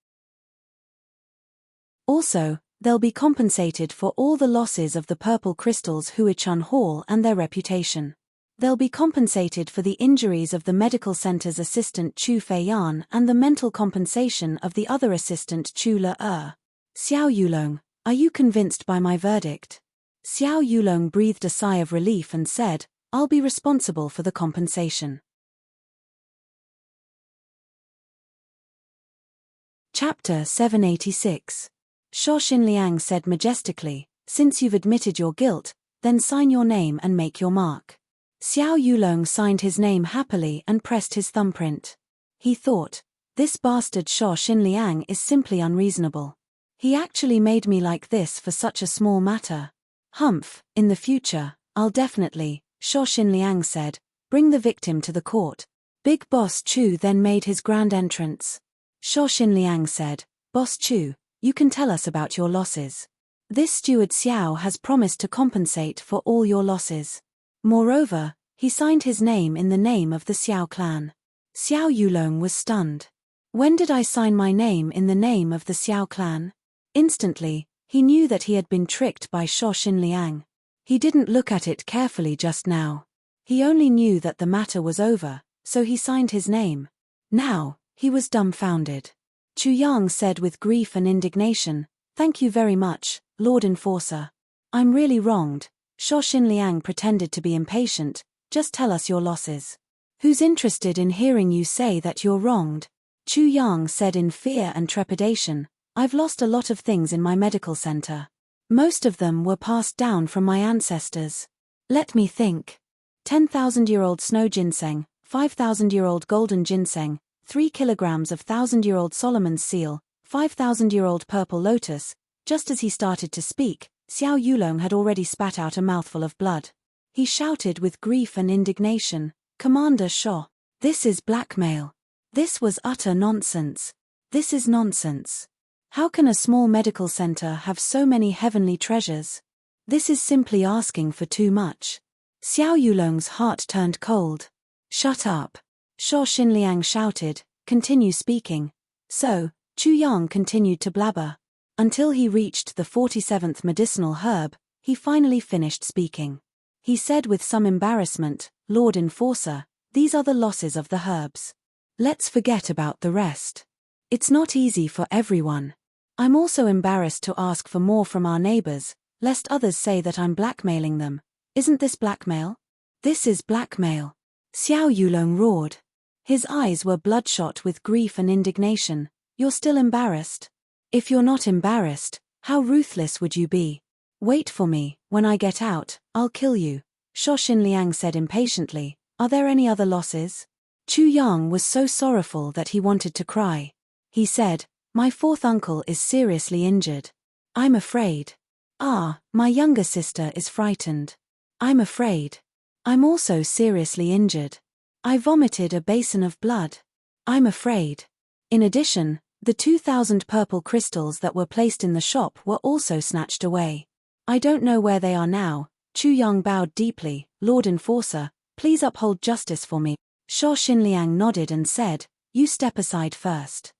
Also, they'll be compensated for all the losses of the purple crystals Huichun Hall and their reputation. They'll be compensated for the injuries of the medical center's assistant Chu Feiyan and the mental compensation of the other assistant Chu Le. Xiao Yulong, are you convinced by my verdict? Xiao Yulong breathed a sigh of relief and said, I'll be responsible for the compensation. Chapter 786. Shuo Xinliang said majestically, since you've admitted your guilt, then sign your name and make your mark. Xiao Yulong signed his name happily and pressed his thumbprint. He thought, this bastard Shuo Xinliang is simply unreasonable. He actually made me like this for such a small matter. Humph, in the future, I'll definitely, Shuo Xinliang said, bring the victim to the court. Big Boss Chu then made his grand entrance. Shuo Xinliang said, Boss Chu, you can tell us about your losses. This steward Xiao has promised to compensate for all your losses. Moreover, he signed his name in the name of the Xiao clan. Xiao Yulong was stunned. When did I sign my name in the name of the Xiao clan? Instantly, he knew that he had been tricked by Shuo Xinliang. He didn't look at it carefully just now. He only knew that the matter was over, so he signed his name. Now, he was dumbfounded. Chu Yang said with grief and indignation, thank you very much, Lord Enforcer. I'm really wronged. Shuo Xinliang pretended to be impatient, just tell us your losses. Who's interested in hearing you say that you're wronged? Chu Yang said in fear and trepidation, I've lost a lot of things in my medical center. Most of them were passed down from my ancestors. Let me think. 10,000-year-old snow ginseng, 5,000-year-old golden ginseng, 3 kilograms of 1,000-year-old Solomon's seal, 5,000-year-old purple lotus. Just as he started to speak, Xiao Yulong had already spat out a mouthful of blood. He shouted with grief and indignation, Commander Shuo, this is blackmail. This was utter nonsense. This is nonsense. How can a small medical center have so many heavenly treasures? This is simply asking for too much. Xiao Yulong's heart turned cold. Shut up. Shuo Xinliang shouted, continue speaking. So, Chu Yang continued to blabber. Until he reached the 47th medicinal herb, he finally finished speaking. He said with some embarrassment, Lord Enforcer, these are the losses of the herbs. Let's forget about the rest. It's not easy for everyone. I'm also embarrassed to ask for more from our neighbors, lest others say that I'm blackmailing them. Isn't this blackmail? This is blackmail. Xiao Yulong roared. His eyes were bloodshot with grief and indignation. You're still embarrassed? If you're not embarrassed, how ruthless would you be? Wait for me, when I get out, I'll kill you. Shuo Xinliang said impatiently, are there any other losses? Chu Yang was so sorrowful that he wanted to cry. He said, my fourth uncle is seriously injured. I'm afraid. My younger sister is frightened. I'm afraid. I'm also seriously injured. I vomited a basin of blood. I'm afraid. In addition, the 2,000 purple crystals that were placed in the shop were also snatched away. I don't know where they are now. Chu Yang bowed deeply. Lord Enforcer, please uphold justice for me. Sho Xinliang nodded and said, you step aside first.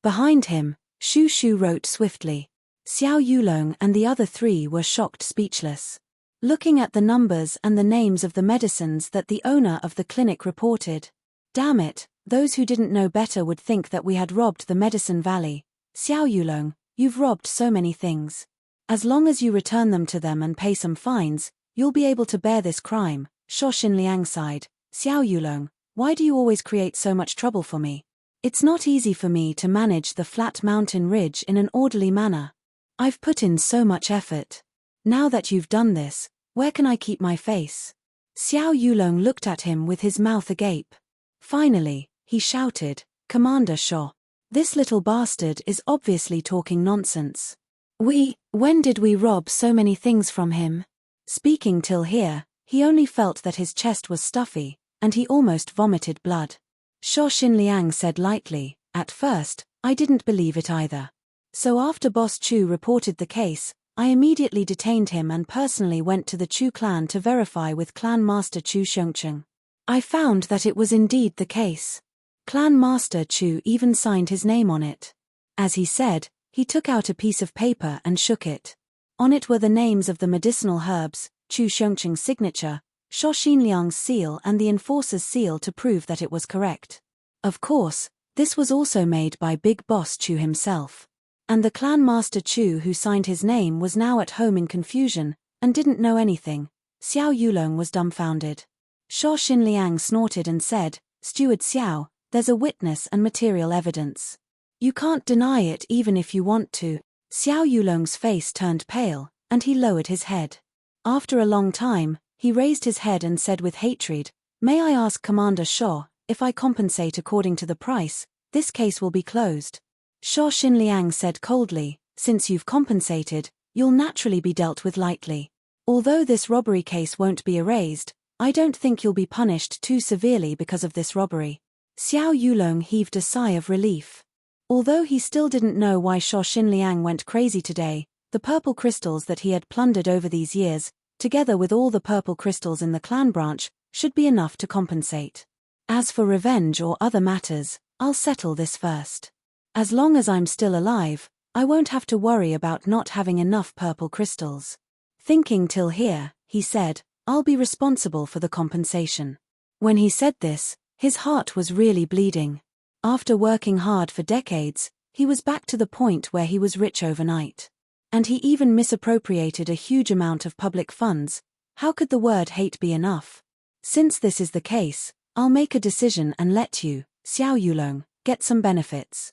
Behind him, Shu Shu wrote swiftly. Xiao Yulong and the other three were shocked speechless. Looking at the numbers and the names of the medicines that the owner of the clinic reported. Damn it, those who didn't know better would think that we had robbed the Medicine Valley. Xiao Yulong, you've robbed so many things. As long as you return them to them and pay some fines, you'll be able to bear this crime. Sho Xinliang sighed. Xiao Yulong, why do you always create so much trouble for me? It's not easy for me to manage the flat mountain ridge in an orderly manner. I've put in so much effort. Now that you've done this, where can I keep my face? Xiao Yulong looked at him with his mouth agape. Finally, he shouted, Commander Shaw. This little bastard is obviously talking nonsense. When did we rob so many things from him? Speaking till here, he only felt that his chest was stuffy, and he almost vomited blood. Sho Xinliang said lightly, at first, I didn't believe it either. So after Boss Chu reported the case, I immediately detained him and personally went to the Chu clan to verify with Clan Master Chu Xiongcheng. I found that it was indeed the case. Clan Master Chu even signed his name on it. As he said, he took out a piece of paper and shook it. On it were the names of the medicinal herbs, Chu Xiongcheng's signature, Sho Xinliang's seal and the enforcer's seal to prove that it was correct. Of course, this was also made by Big Boss Chu himself. And the Clan Master Chu who signed his name was now at home in confusion, and didn't know anything. Xiao Yulong was dumbfounded. Sho Xinliang snorted and said, Steward Xiao, there's a witness and material evidence. You can't deny it even if you want to. Xiao Yulong's face turned pale, and he lowered his head. After a long time, he raised his head and said with hatred, May I ask Commander Shaw, if I compensate according to the price, this case will be closed. Sho Xinliang said coldly, Since you've compensated, you'll naturally be dealt with lightly. Although this robbery case won't be erased, I don't think you'll be punished too severely because of this robbery. Xiao Yulong heaved a sigh of relief. Although he still didn't know why Sho Xinliang went crazy today, the purple crystals that he had plundered over these years, together with all the purple crystals in the clan branch, should be enough to compensate. As for revenge or other matters, I'll settle this first. As long as I'm still alive, I won't have to worry about not having enough purple crystals. Thinking till here, he said, I'll be responsible for the compensation. When he said this, his heart was really bleeding. After working hard for decades, he was back to the point where he was rich overnight. And he even misappropriated a huge amount of public funds. How could the word hate be enough? Since this is the case, I'll make a decision and let you, Xiao Yulong, get some benefits.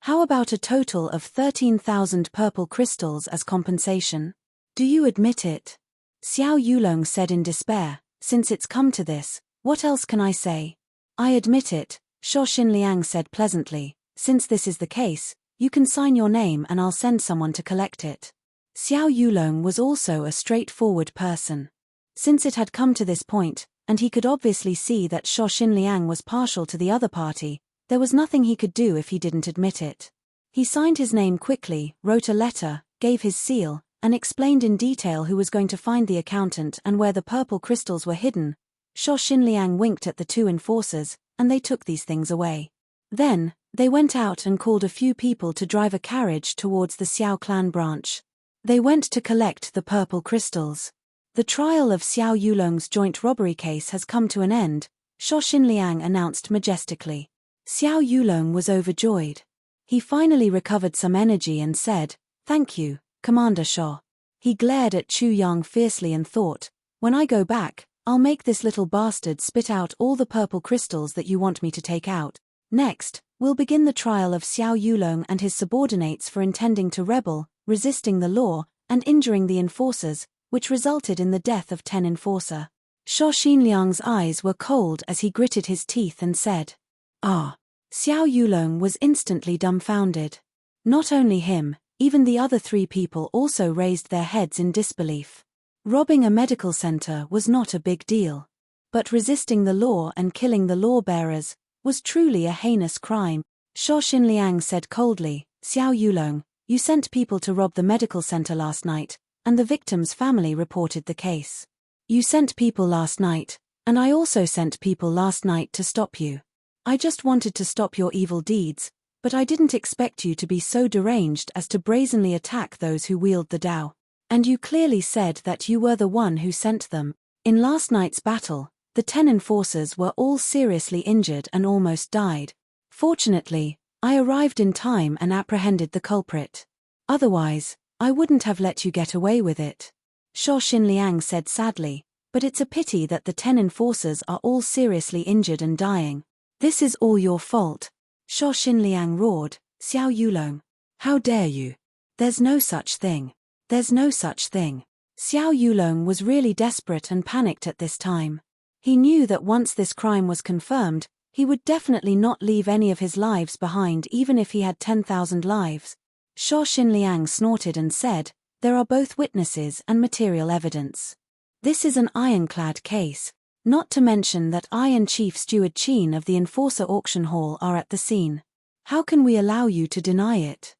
How about a total of 13,000 purple crystals as compensation? Do you admit it? Xiao Yulong said in despair, Since it's come to this, what else can I say? I admit it, Sho Xinliang said pleasantly, Since this is the case, you can sign your name and I'll send someone to collect it. Xiao Yulong was also a straightforward person. Since it had come to this point, and he could obviously see that Sho Xinliang was partial to the other party, there was nothing he could do if he didn't admit it. He signed his name quickly, wrote a letter, gave his seal, and explained in detail who was going to find the accountant and where the purple crystals were hidden. Sho Xinliang winked at the two enforcers, and they took these things away. Then, they went out and called a few people to drive a carriage towards the Xiao clan branch. They went to collect the purple crystals. The trial of Xiao Yulong's joint robbery case has come to an end, Sho Xinliang announced majestically. Xiao Yulong was overjoyed. He finally recovered some energy and said, Thank you, Commander Shaw. He glared at Chu Yang fiercely and thought, When I go back, I'll make this little bastard spit out all the purple crystals that you want me to take out. Next, we'll begin the trial of Xiao Yulong and his subordinates for intending to rebel, resisting the law, and injuring the enforcers, which resulted in the death of 10 enforcer. Sho Xinliang's eyes were cold as he gritted his teeth and said, Ah! Xiao Yulong was instantly dumbfounded. Not only him, even the other 3 people also raised their heads in disbelief. Robbing a medical center was not a big deal. But resisting the law and killing the law-bearers was truly a heinous crime. Sho Xinliang said coldly, Xiao Yulong, You sent people to rob the medical center last night, and the victim's family reported the case. You sent people last night, and I also sent people last night to stop you. I just wanted to stop your evil deeds, but I didn't expect you to be so deranged as to brazenly attack those who wield the Tao. And you clearly said that you were the one who sent them. In last night's battle, the 10 enforcers were all seriously injured and almost died. Fortunately, I arrived in time and apprehended the culprit. Otherwise, I wouldn't have let you get away with it. Sho Xinliang said sadly, but it's a pity that the 10 enforcers are all seriously injured and dying. This is all your fault. Sho Xinliang roared, Xiao Yulong. How dare you? There's no such thing. There's no such thing. Xiao Yulong was really desperate and panicked at this time. He knew that once this crime was confirmed, he would definitely not leave any of his lives behind even if he had 10,000 lives. Sho Xinliang snorted and said, there are both witnesses and material evidence. This is an ironclad case, not to mention that I and Chief Steward Qin of the Enforcer Auction Hall are at the scene. How can we allow you to deny it?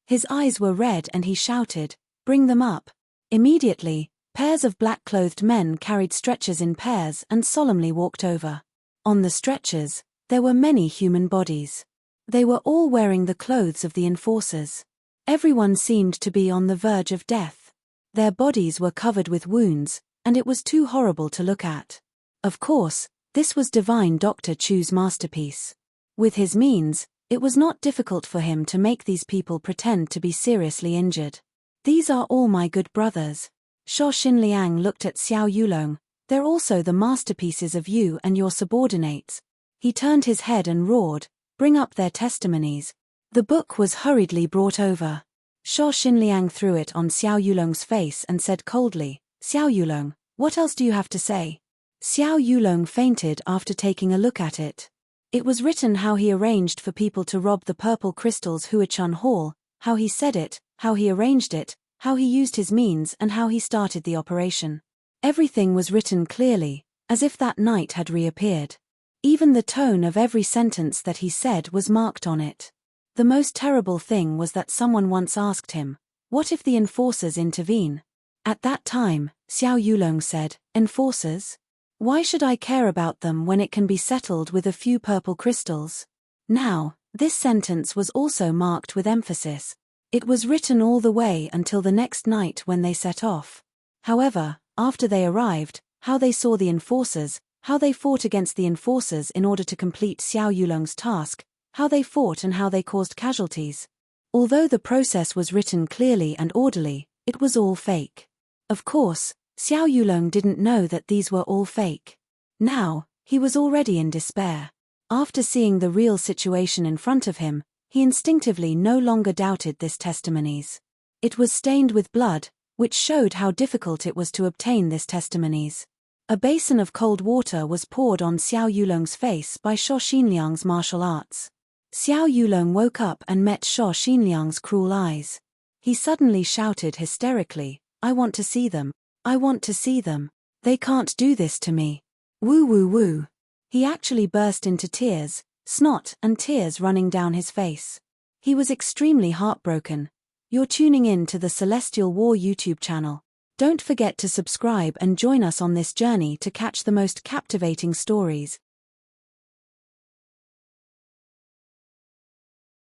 His eyes were red and he shouted, bring them up. Immediately, pairs of black-clothed men carried stretchers in pairs and solemnly walked over. On the stretchers, there were many human bodies. They were all wearing the clothes of the enforcers. Everyone seemed to be on the verge of death. Their bodies were covered with wounds, and it was too horrible to look at. Of course, this was Divine Dr. Chu's masterpiece. With his means, it was not difficult for him to make these people pretend to be seriously injured. These are all my good brothers. Sho Xinliang looked at Xiao Yulong. They're also the masterpieces of you and your subordinates. He turned his head and roared, bring up their testimonies. The book was hurriedly brought over. Sho Xinliang threw it on Xiao Yulong's face and said coldly, Xiao Yulong, what else do you have to say? Xiao Yulong fainted after taking a look at it. It was written how he arranged for people to rob the purple crystals Huachun Hall, how he said it, how he arranged it, how he used his means and how he started the operation. Everything was written clearly, as if that night had reappeared. Even the tone of every sentence that he said was marked on it. The most terrible thing was that someone once asked him, what if the enforcers intervene? At that time, Xiao Yulong said, enforcers? Why should I care about them when it can be settled with a few purple crystals? Now, this sentence was also marked with emphasis. It was written all the way until the next night when they set off. However, after they arrived, how they saw the enforcers, how they fought against the enforcers in order to complete Xiao Yulong's task, how they fought and how they caused casualties. Although the process was written clearly and orderly, it was all fake. Of course, Xiao Yulong didn't know that these were all fake. Now, he was already in despair. After seeing the real situation in front of him, he instinctively no longer doubted this testimonies. It was stained with blood, which showed how difficult it was to obtain this testimonies. A basin of cold water was poured on Xiao Yulong's face by Sho Xinliang's martial arts. Xiao Yulong woke up and met Sho Xinliang's cruel eyes. He suddenly shouted hysterically, I want to see them. I want to see them. They can't do this to me. Woo woo woo. He actually burst into tears, snot and tears running down his face. He was extremely heartbroken. You're tuning in to the Celestial War YouTube channel. Don't forget to subscribe and join us on this journey to catch the most captivating stories.